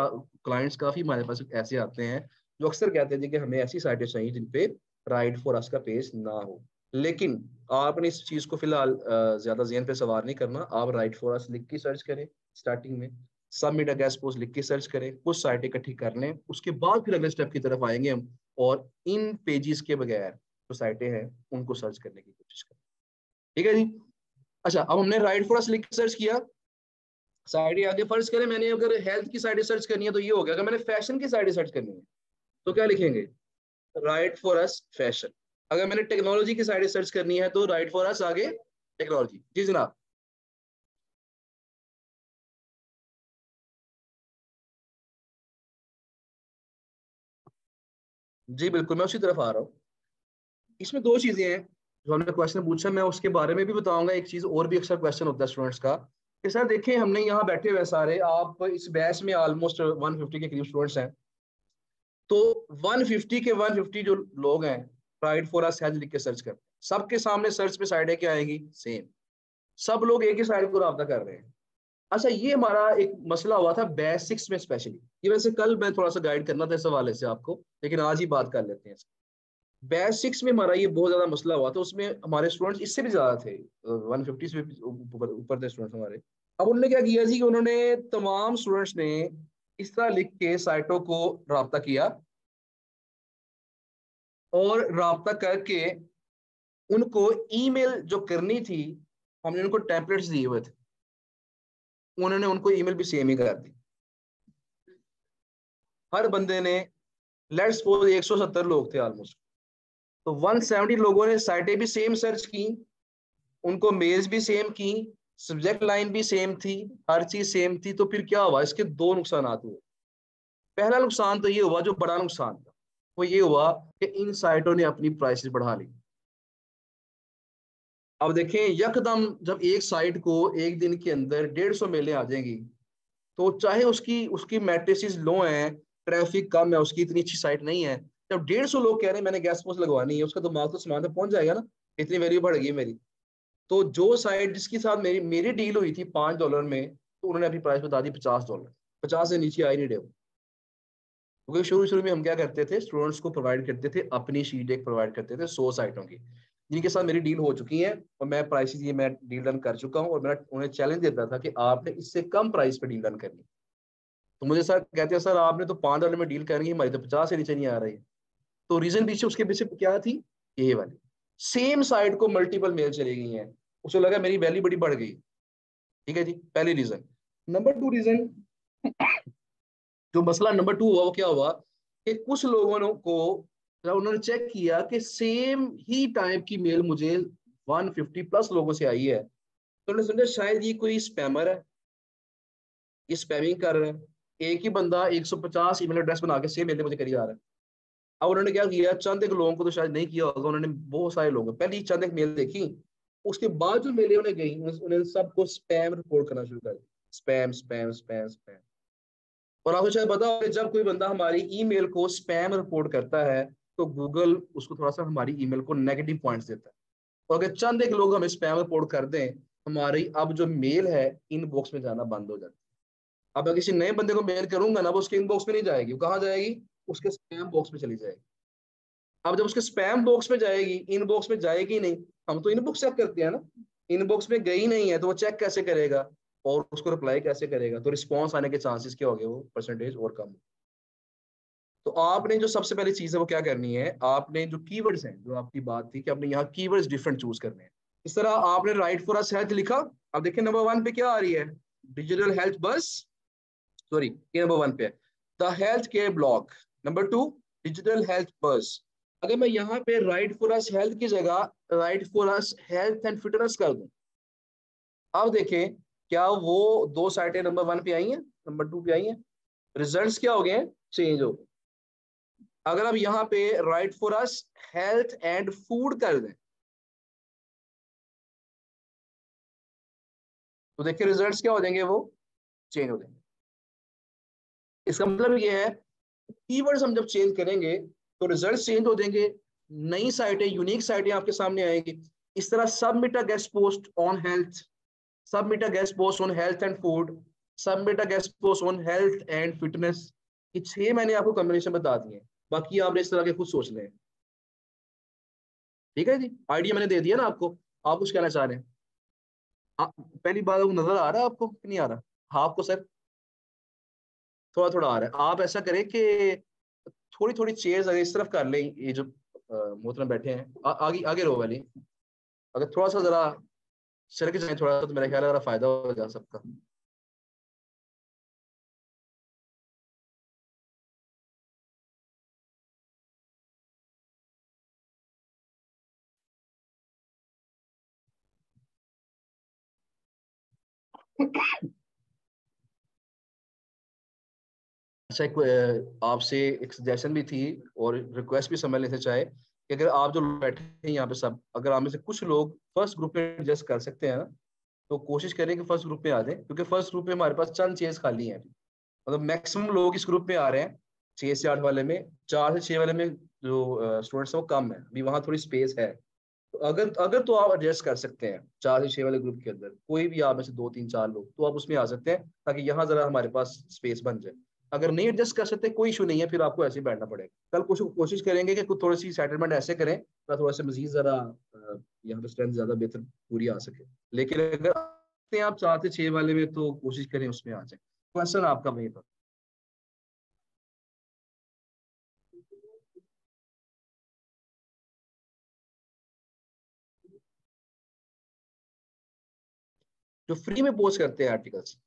क्लाइंट्स काफी हमारे पास ऐसे आते हैं जो अक्सर कहते हैं जी कि हमें ऐसी साइटें चाहिए जिन पे राइट फॉर अस का पेज ना हो। लेकिन आपने इस चीज को फिलहाल ज्यादा ज़हन पे सवार नहीं करना। आप राइट फॉर अस लिख के सर्च करें स्टार्टिंग में, सबमिट अ गेस्ट पोस्ट लिख के सर्च करें, कुछ साइटें इकट्ठी कर लें, उसके बाद फिर अगले स्टेप की तरफ आएंगे हम, और इन पेजेस के बगैर जो साइटें हैं उनको सर्च करने की कोशिश करें, ठीक है जी। अच्छा, अब हमने राइट फॉर अस लिख के सर्च किया, साइडें आगे, फर्ज करें मैंने अगर हेल्थ की साइडें सर्च करनी है तो ये हो गया। अगर मैंने फैशन की साइडें सर्च करनी है तो क्या लिखेंगे? Right for us fashion. अगर मैंने टेक्नोलॉजी की साइडें सर्च करनी है तो राइट फॉर अस आगे टेक्नोलॉजी। जी जनाब। जी बिल्कुल, मैं उसी तरफ आ रहा हूँ। इसमें दो चीजें हैं जो हमने क्वेश्चन पूछा, मैं उसके बारे में भी बताऊंगा। एक चीज और भी अक्सर क्वेश्चन होता है स्टूडेंट्स का कि सर देखें हमने यहाँ बैठे हुए सारे, आप इस बैच में ऑलमोस्ट 150 के करीब स्टूडेंट्स हैं, तो 150 के 150 जो लोग हैं राइट फॉर अस हैज लिख के सर्च करते हैं, सबके सामने सर्च पे साइड क्या आएगी, सेम। सब लोग एक ही साइड को राब्ता कर रहे हैं। अच्छा, ये हमारा एक मसला हुआ था बेसिक्स में स्पेशली, ये वैसे कल मैं थोड़ा सा गाइड करना था इस हवाले से आपको, लेकिन आज ही बात कर लेते हैं। बेसिक्स में हमारा ये बहुत ज्यादा मसला हुआ था, उसमें हमारे स्टूडेंट्स इससे भी ज्यादा थे, 150 से भी ऊपर ऊपर थे स्टूडेंट्स हमारे। अब उन्होंने क्या किया जी कि उन्होंने तमाम स्टूडेंट्स ने इस तरह लिख के साइटों को राब्ता किया, और राब्ता करके उनको ईमेल जो करनी थी, हमने उनको टेम्पलेट्स दिए हुए थे, उन्होंने उनको ईमेल भी सेम ही कर दी। हर बंदे ने, लेट्स सपोज 170 लोग थे ऑलमोस्ट, तो 170 लोगों ने साइटें भी सेम सर्च की, उनको मेल्स भी सेम की, सब्जेक्ट लाइन भी सेम थी, हर चीज सेम थी। तो फिर क्या हुआ, इसके दो नुकसान हुए। पहला नुकसान तो ये हुआ, जो बड़ा नुकसान था वो ये हुआ कि इन साइटों ने अपनी प्राइसेस बढ़ा ली। अब देखें यकदम जब एक साइट को एक दिन के अंदर 150 मेलें आ जाएंगी, तो चाहे उसकी उसकी मैट्रिसेस लो हैं, ट्रैफिक कम है, उसकी इतनी अच्छी साइट नहीं है, जब 150 लोग कह रहे हैं मैंने गैस पोस्ट लगवानी है, उसका दिमाग तो सामान तक पहुंच जाएगा ना, इतनी वैल्यू बढ़ गई मेरी। तो जो साइट जिसके साथ मेरी मेरी डील हुई थी $5 में, तो उन्होंने अपनी प्राइस बता दी $50, 50 से नीचे आई नहीं डे। क्योंकि शुरू शुरू में हम क्या करते थे, स्टूडेंट्स को प्रोवाइड करते थे अपनी शीट एक प्रोवाइड करते थे 100 साइटों की, जिनके साथ मेरी डील हो चुकी है और मैं प्राइसेस ये मैं डील डन कर चुका हूँ, और मैं उन्हें चैलेंज देता था कि आपने इससे कम प्राइस पे डील डन करनी। तो मुझे सर कहते हैं सर आपने तो $5 में डील करनी है, हमारी तो 50 से नीचे नहीं आ रही। तो रीजन पीछे उसके पीछे क्या थी, ये वाली सेम साइट को मल्टीपल मेल चली गई हैं, उसे लगा मेरी वैल्यू बड़ी बढ़ गई। ठीक है जी, पहली रीजन। नंबर 2 रीजन, जो मसला नंबर 2 हुआ वो क्या हुआ कि कुछ लोगों को जब उन्होंने चेक किया कि सेम ही टाइप की मेल मुझे 150 प्लस लोगों से आई है, तो उन्होंने समझा शायद ये कोई स्पैमर है, ये स्पैमिंग कर रहा है, एक ही बंदा 150 ईमेल एड्रेस बना के सेम मेल मुझे करी जा रहा है। अब उन्होंने क्या किया, चंद एक लोगों को तो शायद नहीं किया होगा, उन्होंने बहुत सारे लोगों पहले चंद एक मेल देखी, उसके बाद जो मेले उन्हें गई उन्होंने सबको स्पैम रिपोर्ट करना शुरू कर दिया, स्पैम स्पैम स्पैम स्पैम। और आपको शायद पता हो जब कोई बंदा हमारी ईमेल को स्पैम रिपोर्ट करता है, तो गूगल उसको थोड़ा सा हमारी ईमेल को नेगेटिव पॉइंट्स देता है। और अगर चंद एक लोग हमें स्पैम रिपोर्ट कर दें, हमारी अब जो मेल है इनबॉक्स में जाना बंद हो जाती है। अब मैं किसी नए बंदे को मेल करूंगा ना, वो उसके इनबॉक्स में नहीं जाएगी, वो कहाँ जाएगी, उसके स्पैम बॉक्स में चली जाएगी। अब जब उसके स्पैम बॉक्स में जाएगी, इनबॉक्स में जाएगी नहीं, हम तो इनबॉक्स चेक करते हैं ना, इनबॉक्स में गई नहीं है तो वो चेक कैसे करेगा और उसको रिप्लाई कैसे करेगा, तो रिस्पॉन्स आने के चांसेस क्या हो गए, वो परसेंटेज और कम। तो आपने जो सबसे पहली चीज है वो क्या करनी है, आपने जो कीवर्ड्स हैं, जो आपकी बात थी कि आपने यहाँ कीवर्ड्स डिफरेंट चूज करने हैं। इस तरह आपने राइट फॉर अस हेल्थ लिखा। अब देखिए नंबर 1 पे क्या आ रही है, डिजिटल हेल्थ बस, सॉरी ये नंबर 1 पे है the health care blog. Number 2 digital health बस। अगर मैं यहाँ पे राइट फॉर अस हेल्थ की जगह right for us health and fitness कर दूं, अब देखें क्या वो दो साइटें नंबर 1 पे आई हैं, नंबर 2 पे आई हैं, रिजल्ट्स क्या हो गए हैं, चेंज हो गए। अगर आप यहाँ पे right for us health and food कर दें, तो देखिए रिजल्ट्स क्या हो जाएंगे, वो चेंज हो जाएंगे। इसका मतलब ये है कीवर्ड्स हम जब चेंज करेंगे तो रिजल्ट्स चेंज हो जाएंगे, नई साइटें यूनिक साइटें आपके सामने आएंगी। इस तरह submit a guest post on health, submit a guest post on health and food, submit a guest post on health and fitness, ये 6 मैंने आपको कॉम्बिनेशन बता दिए, बाकी आपने इस तरह के खुद सोच लें। ठीक है जी, आइडिया मैंने दे दिया ना आपको, आप कुछ कहना चाह रहे हैं? पहली बात आपको नजर आ रहा है आपको कि नहीं आ रहा? हाँ आपको सर थोड़ा थोड़ा आ रहा है। आप ऐसा करें कि थोड़ी थोड़ी चेयर्स अगर इस तरफ कर लें, ये जो मोहतरम बैठे हैं आगे आगे रो वाली, अगर थोड़ा सा जरा सरक जाए थोड़ा सा, तो मेरा ख्याल है फायदा हो जाए सबका। अच्छा एक आपसे एक सजेशन भी थी और रिक्वेस्ट भी समझ लेते चाहे कि अगर आप जो बैठे हैं यहाँ पे सब, अगर आप में से कुछ लोग फर्स्ट ग्रुप में एडजस्ट कर सकते हैं ना, तो कोशिश करें कि फर्स्ट ग्रुप में आ जाए, क्योंकि फर्स्ट ग्रुप में हमारे पास चंद चेयर्स खाली हैं। मतलब मैक्सिमम लोग इस ग्रुप में आ रहे हैं 6 से 8 वाले में, 4 से 6 वाले में जो स्टूडेंट्स हैं वो कम है, अभी वहाँ थोड़ी स्पेस है। तो अगर अगर तो आप एडजस्ट कर सकते हैं 4 से 6 वाले ग्रुप के अंदर, कोई भी आप में से 2 3 4 लोग, तो आप उसमें आ सकते हैं, ताकि यहाँ जरा हमारे पास स्पेस बन जाए। अगर नहीं एडजस्ट कर सकते कोई इशू नहीं है, फिर आपको ऐसे ही बैठना पड़ेगा। कल कुछ कोशिश करेंगे कि कुछ थोड़ी सी सेटलमेंट ऐसे करें तो थोड़ा सा मजीद जरा यहाँ पे स्ट्रेंथ ज्यादा बेहतर पूरी आ सके। लेकिन अगर आप 4 से 6 वाले में, तो कोशिश करें उसमें आ जाए। क्वेश्चन आपका वहीं पर। जो फ्री में पोस्ट करते हैं आर्टिकल्स,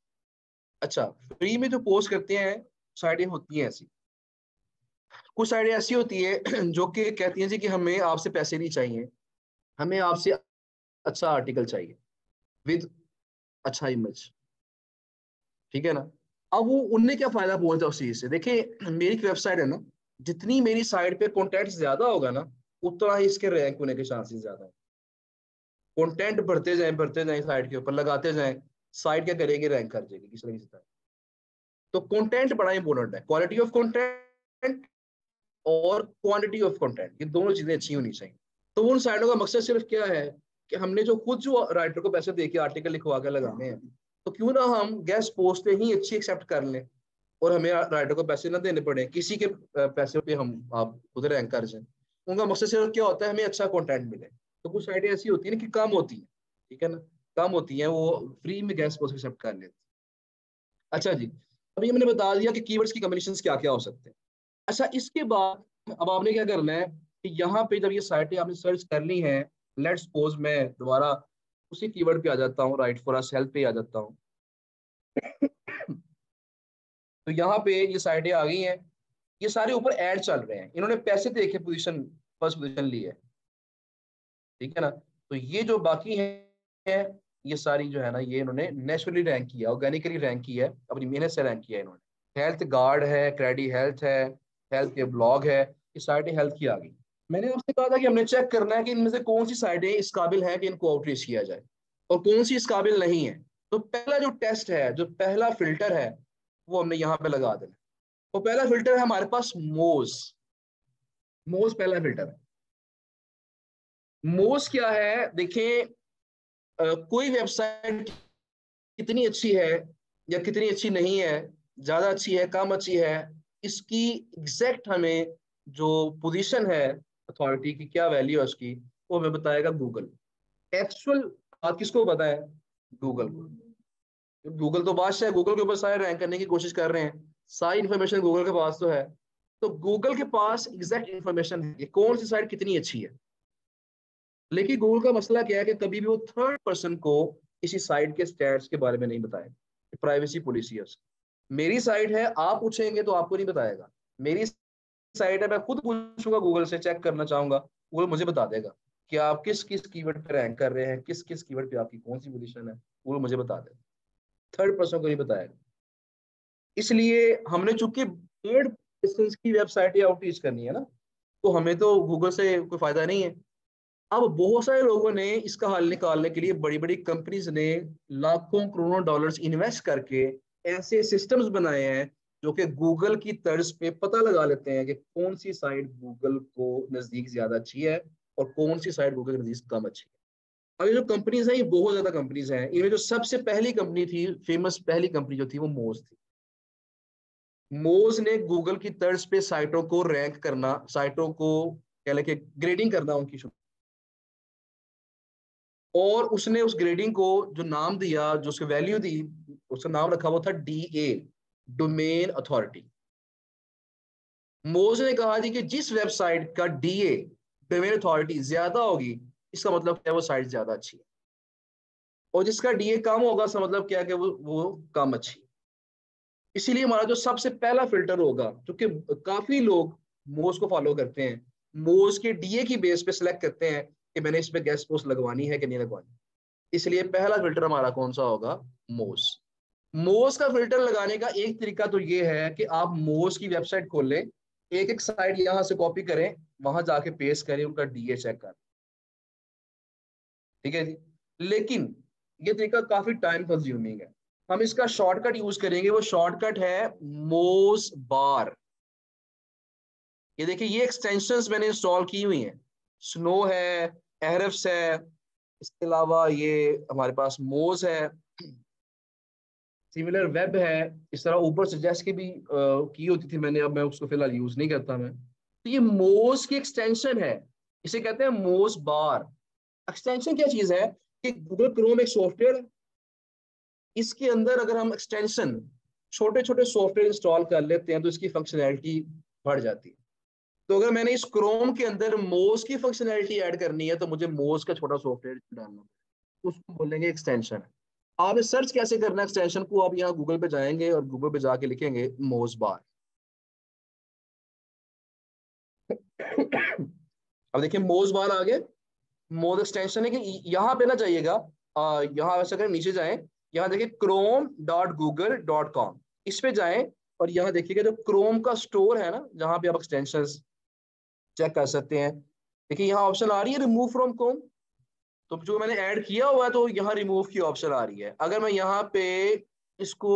अच्छा फ्री में जो पोस्ट करते हैं साइटें होती हैं ऐसी, कुछ साइटें ऐसी होती है जो कि कहती हैं जी कि हमें आपसे पैसे नहीं चाहिए, हमें आपसे अच्छा आर्टिकल चाहिए विद अच्छा इमेज, ठीक है ना। अब वो उनने क्या फायदा पहुंचा उस चीज से? देखिए मेरी वेबसाइट है ना, जितनी मेरी साइट पे कंटेंट ज्यादा होगा ना, उतना ही इसके रैंक होने के चांसेस ज्यादा है। कंटेंट बढ़ते जाए साइट के ऊपर लगाते जाए, साइट क्या करेगी? रैंक कर जाएगी किसी ना किसी तरह। तो कंटेंट बड़ा इंपॉर्टेंट है, क्वालिटी ऑफ कंटेंट और क्वांटिटी ऑफ कंटेंट, ये दोनों चीजें अच्छी होनी चाहिए। तो उन साइटों का मकसद सिर्फ क्या है कि हमने जो खुद जो राइटर को पैसे देके आर्टिकल लिखवा कर लगाने हैं, तो क्यों ना हम गेस्ट पोस्ट ही अच्छी एक्सेप्ट कर लें और हमें राइटर को पैसे ना देने पड़े, किसी के पैसे पे हम आप खुद रैंक कर जाए। उनका मकसद सिर्फ क्या होता है? हमें अच्छा कंटेंट मिले। तो कुछ साइटें ऐसी होती है ना कि कम होती है, ठीक है ना, कम होती है, वो फ्री में गेस्ट पोस्ट एक्सेप्ट कर लेते हैं। अच्छा जी, अभी हमने बता दिया कि कीवर्ड्स की कॉम्बिनेशंस क्या क्या हो सकते हैं। अच्छा इसके बाद अब आपने क्या करना है कि यहाँ पे जब ये साइटें आपने सर्च कर ली हैं, लेट्स सपोज मैं दोबारा उसी कीवर्ड पे आ जाता हूँ, राइट फॉर अस हेल्प पे आ जाता हूँ। तो यहाँ पे ये साइटें आ गई हैं, ये सारे ऊपर ऐड चल रहे हैं, इन्होंने पैसे दे के पोजीशन फर्स्ट पोजीशन ली है, ठीक है ना। तो ये जो बाकी है ये सारी जो है ना, ये इन्होंने नेचुरली रैंक किया, ऑर्गेनिकली रैंक किया है, अपनी मेहनत से रैंक किया है इन्होंने। हेल्थ गार्ड है, क्रेडी हेल्थ है, हेल्थ के ब्लॉग है, ये साइटें हेल्थ की आ गई। मैंने आपसे कहा था कि हमने चेक करना है कि इनमें से कौन सी साइटें इस काबिल है कि इनको आउटरीच किया जाए और कौन सी इस काबिल नहीं है। तो पहला जो टेस्ट है, जो पहला फिल्टर है, वो हमने यहाँ पे लगा देना। तो पहला फिल्टर है हमारे पास मोज। मोज पहला फिल्टर है। मोज क्या है? देखें कोई वेबसाइट कितनी अच्छी है या कितनी अच्छी नहीं है, ज्यादा अच्छी है कम अच्छी है, इसकी एग्जैक्ट हमें जो पोजीशन है अथॉरिटी की, क्या वैल्यू है उसकी, वो हमें बताएगा गूगल। एक्चुअल बात किसको पता है? गूगल को। गूगल तो बादशाह है, गूगल के ऊपर सारे रैंक करने की कोशिश कर रहे हैं, सारी इंफॉर्मेशन गूगल के पास तो है। तो गूगल के पास एग्जैक्ट इंफॉर्मेशन है कि कौन सी साइट कितनी अच्छी है। लेकिन गूगल का मसला क्या है कि कभी भी वो थर्ड पर्सन को किसी साइट के स्टैट्स के बारे में नहीं बताएगा, प्राइवेसी पॉलिसी है उसकी। मेरी साइट है, आप पूछेंगे तो आपको नहीं बताएगा। मेरी साइट है, मैं खुद पूछूंगा गूगल से, चेक करना चाहूंगा, गूगल मुझे बता देगा कि आप किस किस कीवर्ड पे रैंक कर रहे हैं, किस किस कीवर्ड पे आपकी कौन सी पोजीशन है, गूगल मुझे बता देगा, थर्ड पर्सन को नहीं बताएगा। इसलिए हमने चूंकि थर्ड पर्सन की वेबसाइट आउटरीच करनी है ना, तो हमें तो गूगल से कोई फायदा नहीं है। अब बहुत सारे लोगों ने इसका हल निकालने के लिए, बड़ी बड़ी कंपनीज ने लाखों करोड़ों डॉलर्स इन्वेस्ट करके ऐसे सिस्टम्स बनाए हैं जो कि गूगल की तर्ज पे पता लगा लेते हैं कि कौन सी साइट गूगल को नजदीक ज्यादा अच्छी है और कौन सी साइट गूगल के नजदीक कम अच्छी है। अब ये जो कंपनीज हैं, ये बहुत ज्यादा कंपनीज हैं। इनमें जो सबसे पहली कंपनी थी, फेमस पहली कंपनी जो थी, वो मोज थी। मोज ने गूगल की तर्ज पे साइटों को रैंक करना, साइटों को कह लेके ग्रेडिंग करना उनकी शुरू, और उसने उस ग्रेडिंग को जो नाम दिया, जो उसकी वैल्यू दी, उसका नाम रखा हुआ था DA, डोमेन अथॉरिटी। मोज ने कहा थी कि जिस वेबसाइट का DA, डोमेन अथॉरिटी ज्यादा होगी, इसका मतलब क्या है? वो साइट ज्यादा अच्छी है। और जिसका DA कम होगा, इसका मतलब क्या है कि वो कम अच्छी है। इसीलिए हमारा जो सबसे पहला फिल्टर होगा, क्योंकि काफी लोग मोज को फॉलो करते हैं, मोज के DA की बेस पे सिलेक्ट करते हैं कि मैंने इस पे गेस्ट पोस्ट लगवानी है कि नहीं लगवानी। इसलिए पहला फिल्टर हमारा कौन सा होगा? मोज। मोज का फिल्टर लगाने का एक तरीका तो ये है कि आप मोज की वेबसाइट खोल लें, एक एक साइड यहाँ से कॉपी करें, वहां जाके पेस्ट करें, उनका डीए चेक करें। ठीक है जी। लेकिन ये तरीका काफी टाइम कंज्यूमिंग है। हम इसका शॉर्टकट यूज करेंगे, वो शॉर्टकट है मोज बार। ये देखिए, ये एक्सटेंशंस मैंने इंस्टॉल की हुई हैं। स्नो है, एहरफ्स है, इसके अलावा ये हमारे पास मोज है, सिमिलर वेब है। इस तरह ऊपर सजेस्ट की भी की होती थी मैंने, अब मैं उसको फिलहाल यूज नहीं करता मैं। तो ये मोज की एक्सटेंशन है, इसे कहते हैं मोज बार। एक्सटेंशन क्या चीज है कि गूगल क्रोम एक सॉफ्टवेयर है, इसके अंदर अगर हम एक्सटेंशन छोटे छोटे सॉफ्टवेयर इंस्टॉल कर लेते हैं तो इसकी फंक्शनैलिटी बढ़ जाती है। तो अगर मैंने इस क्रोम के अंदर मोज की फंक्शनैलिटी ऐड करनी है तो मुझे मोज का छोटा सॉफ्टवेयर डालना है, उसको बोलेंगे एक्सटेंशन। आप सर्च कैसे करना है एक्सटेंशन को, आप यहाँ गूगल पे जाएंगे और गूगल पे जाके लिखेंगे मोज बार। अब देखिए मोज बार आ गए। मोज एक्सटेंशन है कि यहाँ पे ना जाइएगा, यहाँ वैसे अगर नीचे जाएं, यहाँ देखिए chrome.google.com, इस पे जाएं और यहाँ देखिएगा जो क्रोम का स्टोर है ना, जहाँ पे आप एक्सटेंशन चेक कर सकते हैं। देखिए यहाँ ऑप्शन आ रही है रिमूव फ्रॉम क्रोम, तो जो मैंने ऐड किया हुआ है तो यहाँ रिमूव की ऑप्शन आ रही है। अगर मैं यहाँ पे इसको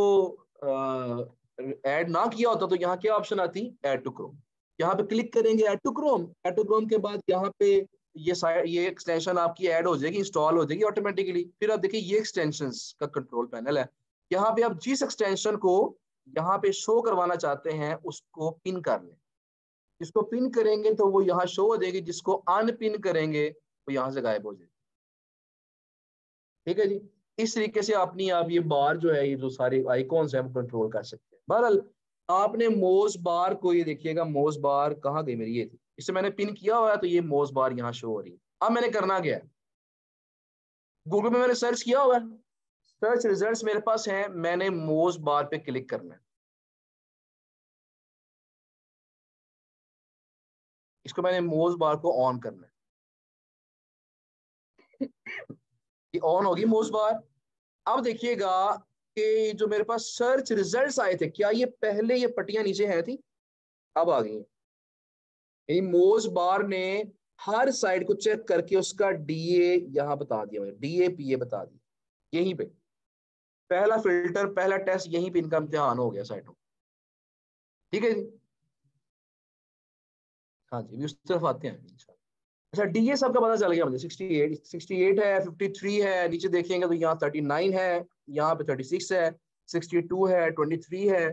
ऐड ना किया होता तो यहाँ क्या ऑप्शन आती, ऐड टू क्रोम। यहाँ पे क्लिक करेंगे add to Chrome, add to Chrome के बाद यहाँ पे ये एक्सटेंशन आपकी ऐड हो जाएगी, इंस्टॉल हो जाएगी ऑटोमेटिकली। फिर आप देखिए ये एक्सटेंशंस का कंट्रोल पैनल है। यहाँ पे आप जिस एक्सटेंशन को यहाँ पे शो करवाना चाहते हैं उसको पिन कर लें। जिसको पिन करेंगे तो वो यहाँ शो हो जाएगी, जिसको अनपिन करेंगे वो यहाँ से गायब हो जाएगी। ठीक है जी। इस तरीके से अपनी आप ये बार जो है, ये जो सारे आइकॉन्स हैं वो कंट्रोल कर सकते हैं। बहरहाल आपने मोज बार को, ये देखिएगा मोज बार कहाँ गई मेरी, ये थी, इसे मैंने पिन किया हुआ है तो ये मोज बार यहाँ शो हो रही है। अब मैंने करना क्या है, गूगल में मैंने सर्च किया हुआ है, सर्च रिजल्ट्स मेरे पास हैं, मैंने मोज बार पे क्लिक करना है। इसको मैंने मोज बार को ऑन करना है। ये ऑन होगी मोज बार। अब देखिएगा कि जो मेरे पास सर्च रिजल्ट्स आए थे, क्या ये पहले ये पट्टियां नीचे हैं थी, अब आ गई हैं। यानी मोज बार ने हर साइड को चेक करके उसका डीए यहाँ बता दिया, मुझे डीए पीए बता दिया। यहीं पे पहला फिल्टर, पहला टेस्ट, यहीं पे इनका इम्तिहान हो गया साइटों। ठीक है जी। हाँ जी, अभी उस तरफ आते हैं। अच्छा, डीए सबका पता चल गया मुझे, 68 है, 53 है, नीचे देखेंगे तो यहाँ 39 है, यहाँ पे 36 है, 62 है, 23 है,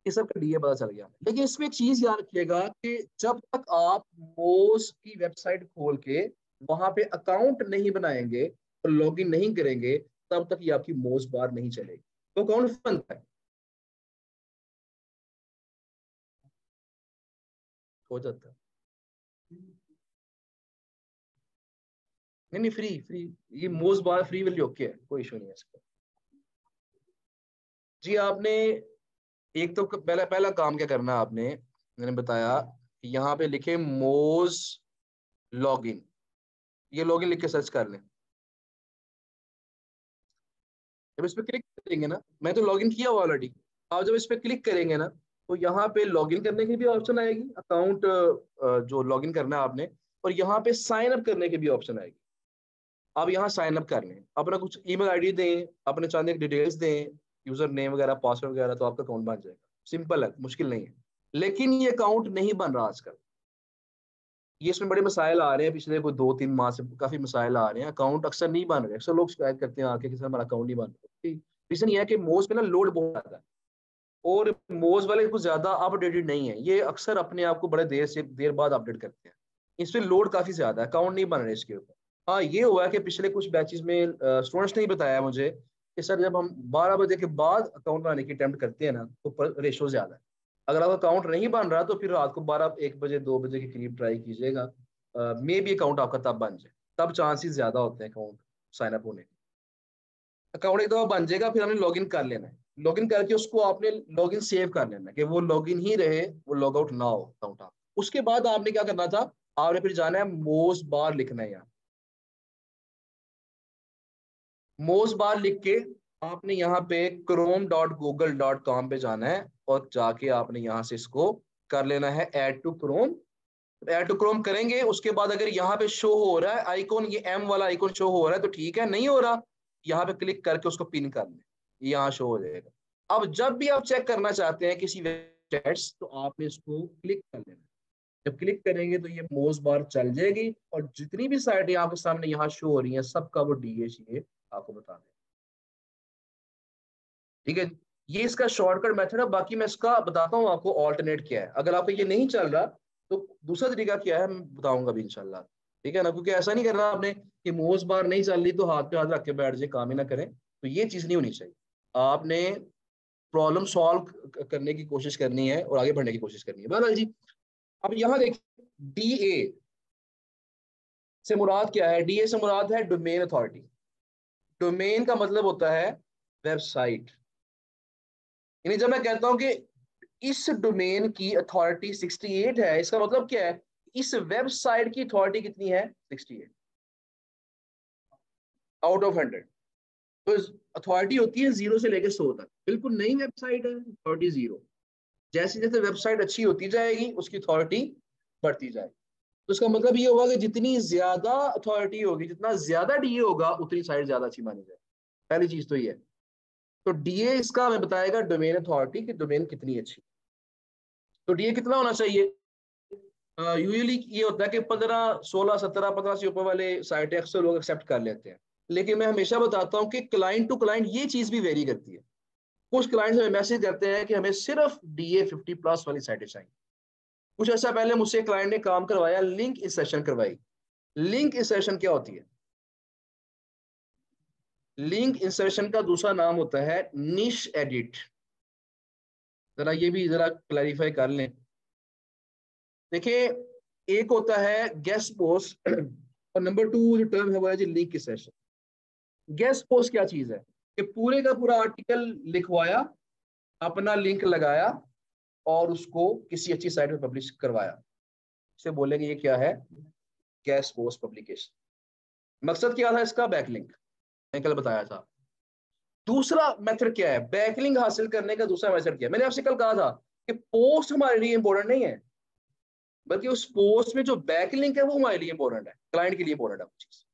ये सब का डीए पता चल गया। लेकिन इसमें एक चीज याद रखिएगा कि जब तक आप मोज की वेबसाइट खोल के वहां पे अकाउंट नहीं बनाएंगे और लॉगिन नहीं करेंगे, तब तक ये आपकी मोज बार नहीं चलेगी। तो अकाउंट बनता है, हो जाता है। नहीं नहीं, फ्री फ्री, ये मोज बार फ्री वाली ओके है, कोई इशू नहीं है इसका। जी आपने एक तो पहला पहला काम क्या करना है आपने, मैंने बताया कि यहाँ पे लिखे मोज लॉगिन, ये लॉगिन लिख के सर्च कर लें। जब इस पे क्लिक करेंगे ना, मैं तो लॉगिन किया हुआ ऑलरेडी, आप जब इस पे क्लिक करेंगे ना तो यहाँ पे लॉगिन करने की भी ऑप्शन आएगी, अकाउंट जो लॉगिन करना है आपने, और यहाँ पे साइन अप करने की भी ऑप्शन आएगी। आप यहाँ साइन अप कर लें, अपना कुछ ईमेल आईडी दें, अपने चांदी की डिटेल्स दें, यूजर नेम वगैरह, पासवर्ड वगैरह, तो आपका अकाउंट बन जाएगा। सिंपल है, मुश्किल नहीं है। लेकिन ये अकाउंट नहीं बन रहा आजकल, ये इसमें बड़े मसाइल आ रहे हैं, पिछले कोई 2-3 माह से काफी मसाइल आ रहे हैं, अकाउंट अक्सर नहीं बन रहे। अक्सर लोग शिकायत करते हैं आके कि सर हमारा अकाउंट नहीं बन रहा। रीजन ये है कि मोज पे ना लोड बहुत ज्यादा है, और मोज वाले कुछ ज्यादा अपडेटेड नहीं है, ये अक्सर अपने आप को बड़े देर बाद अपडेट करते हैं। इस पे लोड काफी ज्यादा है, अकाउंट नहीं बन रहे इसके ऊपर। हाँ ये हुआ है कि पिछले कुछ बैचेस में स्टूडेंट्स ने ही बताया मुझे कि सर जब हम 12 बजे के बाद अकाउंट बनाने की अटेम्प्ट करते हैं ना तो रेशो ज्यादा है। अगर आपका अकाउंट नहीं बन रहा तो फिर रात को 12-1 बजे 2 बजे के करीब ट्राई कीजिएगा, मे बी अकाउंट आपका तब बन जाए, तब चांसेस ज्यादा होते हैं अकाउंट साइन अप होने के। अकाउंट एक दफा बन जाएगा, फिर हमने लॉगिन कर लेना है, लॉगिन करके उसको आपने लॉगिन सेव कर लेना है कि वो लॉगिन ही रहे, वो लॉग आउट ना हो अकाउंट आप। उसके बाद आपने क्या करना था, आपने फिर जाना है मोज बार लिखना है यहाँ, मोज बार लिख के आपने यहाँ पे chrome.google.com पे जाना है और जाके आपने यहाँ से इसको कर लेना है add to Chrome. Add to Chrome करेंगे, उसके बाद अगर यहाँ पे शो हो रहा है आइकॉन, ये एम वाला आइकॉन शो हो रहा है तो ठीक है, नहीं हो रहा यहाँ पे क्लिक करके उसको पिन कर लें, यहाँ शो हो जाएगा। अब जब भी आप चेक करना चाहते हैं किसी वेबसाइट तो आपने इसको क्लिक कर लेना। जब क्लिक करेंगे तो ये मोज बार चल जाएगी और जितनी भी साइटें आपके सामने यहाँ शो हो रही हैं सबका वो DHA आपको बता दें। ठीक है, ये इसका शॉर्टकट मेथड है। बाकी मैं इसका बताता हूँ आपको ऑल्टरनेट क्या है। अगर आपको ये नहीं चल रहा तो दूसरा तरीका क्या है मैं बताऊंगा भी इंशाल्लाह। ठीक है ना, क्योंकि ऐसा नहीं करना आपने कि मोज बार नहीं चल रही तो हाथ पे हाथ रख के बैठ जाए, काम ही ना करें, तो ये चीज नहीं होनी चाहिए। आपने प्रॉब्लम सॉल्व करने की कोशिश करनी है और आगे बढ़ने की कोशिश करनी है। बहरहाल जी, अब यहाँ देखिए DA से मुराद क्या है? DA से मुराद है डोमेन अथॉरिटी। डोमेन का मतलब होता है वेबसाइट। यानी जब मैं कहता हूं कि इस डोमेन की अथॉरिटी 68 है, इसका मतलब क्या है? इस वेबसाइट की अथॉरिटी कितनी है? 68 आउट ऑफ 100। तो अथॉरिटी होती है 0 से लेकर 100 तक। बिल्कुल नई वेबसाइट है, अथॉरिटी 0। जैसे जैसे वेबसाइट अच्छी होती जाएगी उसकी अथॉरिटी बढ़ती जाएगी। तो इसका मतलब ये होगा कि जितनी ज्यादा अथॉरिटी होगी, जितना ज्यादा DA होगा, उतनी साइट ज्यादा अच्छी मानी जाएगी। पहली चीज तो ये है। तो DA इसका हमें बताएगा डोमेन अथॉरिटी की डोमेन कितनी अच्छी। तो DA कितना होना चाहिए? यूजुअली ये होता है कि 15, 16, 17, 15 से ऊपर वाले साइटें अक्सर लोग एक्सेप्ट कर लेते हैं। लेकिन मैं हमेशा बताता हूँ कि क्लाइंट टू क्लाइंट ये चीज भी वेरी करती है। कुछ क्लाइंट्स हमें मैसेज करते हैं कि हमें सिर्फ DA 50+ वाली साइटें चाहिए। कुछ ऐसा पहले मुझसे क्लाइंट ने काम करवाया, लिंक इंसर्शन करवाई। लिंक इंसर्शन क्या होती है? लिंक इंसर्शन का दूसरा नाम होता है निश एडिट। जरा ये भी जरा क्लैरिफाई कर लें। देखिए, एक होता है गेस्ट पोस्ट और नंबर 2 जो टर्म है वो है जी लिंक इंसर्शन। गेस्ट पोस्ट क्या चीज है? कि पूरे का पूरा आर्टिकल लिखवाया, अपना लिंक लगाया और उसको किसी अच्छी साइट पर पब्लिश करवाया। इसे बोलेंगे ये क्या है? Guest post publication. मकसद क्या था इसका? बैकलिंक, मैंने कल बताया था। दूसरा मेथड क्या है बैकलिंक हासिल करने का? दूसरा मेथड क्या है? मैंने आपसे कल कहा था कि पोस्ट हमारे लिए इंपॉर्टेंट नहीं है, बल्कि उस पोस्ट में जो बैकलिंक है वो हमारे लिए इंपॉर्टेंट है, क्लाइंट के लिए इंपॉर्टेंट है वो चीज।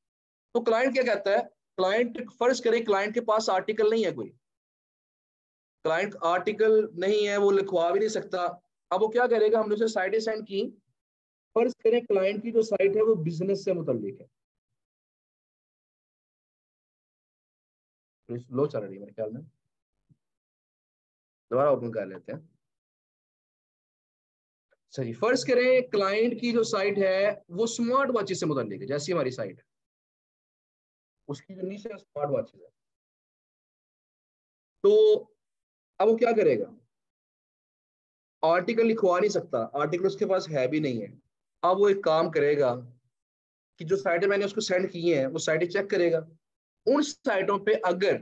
तो क्लाइंट क्या कहता है? क्लाइंट फर्ज करे क्लाइंट के पास आर्टिकल नहीं है, कोई क्लाइंट आर्टिकल नहीं है, वो लिखवा भी नहीं सकता। अब वो क्या करेगा? हमने उसे साइटें सेंड की। फर्ज करें क्लाइंट की जो साइट है वो बिजनेस से मुतल्लिक है, लो चल रही है मेरे ख्याल में, दोबारा ओपन कर लेते हैं। सही, फर्ज करें क्लाइंट की जो साइट है वो स्मार्ट वॉचेस से मुतल्लिक है, जैसी हमारी साइट है उसकी जो नीचे स्मार्ट वॉचेस है। तो अब वो क्या करेगा? आर्टिकल लिखवा नहीं सकता, आर्टिकल उसके पास है भी नहीं है। अब वो एक काम करेगा कि जो साइटें मैंने उसको सेंड की हैं वो साइटें चेक करेगा। उन साइटों पे अगर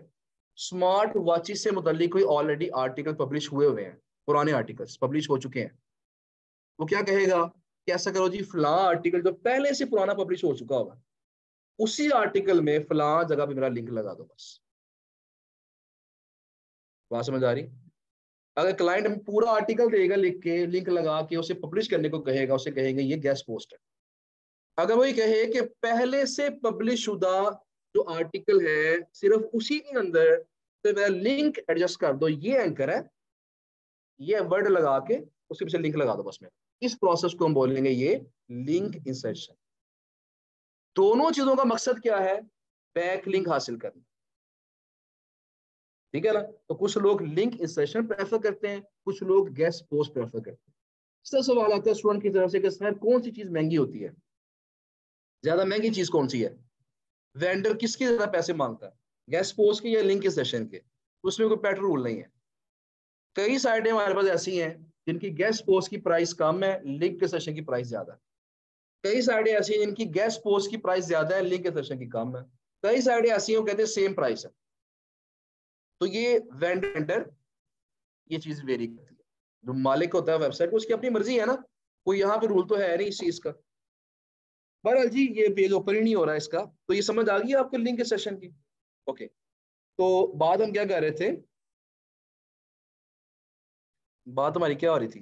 स्मार्ट वॉचेस से मुतल्लिक कोई ऑलरेडी आर्टिकल पब्लिश हुए हुए हैं, पुराने आर्टिकल्स पब्लिश हो चुके हैं, वो क्या कहेगा कि ऐसा करो जी, फलां आर्टिकल जो पहले से पुराना पब्लिश हो चुका होगा उसी आर्टिकल में फलां जगह पे मेरा लिंक लगा दो बस। बात समझ आ रही? अगर क्लाइंट हमें पूरा आर्टिकल देगा लिख के, लिंक लगा के उसे पब्लिश करने को कहेगा, उसे कहेंगे ये गेस्ट पोस्ट है। अगर वो ये कहे कि पहले से पब्लिश शुदा जो आर्टिकल है सिर्फ उसी के अंदर तो मेरा लिंक एडजस्ट कर दो, ये एंकर है, ये वर्ड लगा के उसके पीछे लिंक लगा दो बस में, इस प्रोसेस को हम बोलेंगे ये लिंक इंसर्शन। दोनों चीजों का मकसद क्या है? बैक लिंक हासिल करना। ठीक है ना? तो कुछ लोग लिंक इंसर्शन प्रेफर करते हैं, कुछ लोग गेस्ट पोस्ट प्रेफर करते हैं। इसका सवाल आता है स्टूडेंट की तरफ से कि सर कौन सी चीज महंगी होती है? ज्यादा महंगी चीज कौन सी है? वेंडर किसके ज्यादा पैसे मांगता है, गेस्ट पोस्ट के या लिंक इंसर्शन के? उसमें कोई पैटर्न रूल नहीं है। कई साइटें हमारे पास ऐसी हैं जिनकी गेस्ट पोस्ट की प्राइस कम है, लिंक इंसर्शन की प्राइस ज्यादा है। कई साइटें ऐसी हैं जिनकी गेस्ट पोस्ट की प्राइस ज्यादा है, लिंक इंसर्शन की कम है। कई साइटें ऐसी हैं कहते हैं सेम प्राइस है। तो ये वेंडर ये चीज वेरी करती है। जो मालिक होता है वेबसाइट को उसकी अपनी मर्जी है ना, कोई यहाँ पे रूल तो है नहीं इस चीज का। बहरहाल जी ये पेज ओपन ही नहीं हो रहा है इसका, तो ये समझ आ गई आपको लिंक सेशन की? ओके, तो बात हम क्या कर रहे थे? बात हमारी क्या हो रही थी?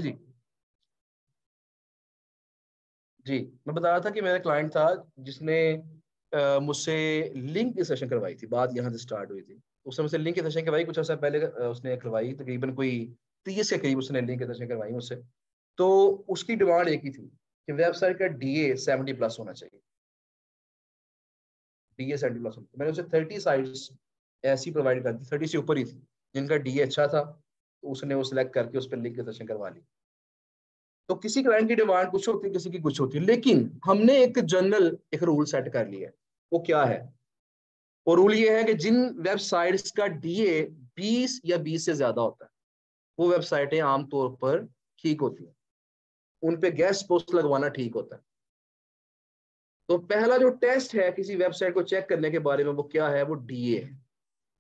जी जी, मैं बता रहा था कि मेरा क्लाइंट था जिसने मुझसे लिंक की सेशन करवाई थी। बात यहाँ से स्टार्ट हुई थी। उसने मुझसे लिंक की सेशन करवाई कुछ अर्सा पहले, उसने करवाई तकरीबन कोई 30 के करीब उसने लिंक की सेशन करवाई मुझसे। तो उसकी डिमांड एक ही थी कि वेबसाइट का DA 70+ होना चाहिए। DA 70+ होना। मैंने उसे 30 साइट्स ऐसी प्रोवाइड कर दी, 30 से ऊपर ही थी जिनका DA अच्छा था, तो उसने वो सिलेक्ट करके उस पर लिंक की सेशन करवा ली। तो किसी क्लाइंट की डिमांड कुछ होती है, किसी की कुछ होती है, लेकिन हमने एक जनरल एक रूल सेट कर लिया है। वो क्या है? वो रूल ये है कि जिन वेबसाइट्स का DA 20 या 20 से ज्यादा होता है, वो वेबसाइटें आमतौर पर ठीक होती हैं, उन पे गेस्ट पोस्ट लगवाना ठीक होता है। तो पहला जो टेस्ट है किसी वेबसाइट को चेक करने के बारे में, वो क्या है? वो DA है।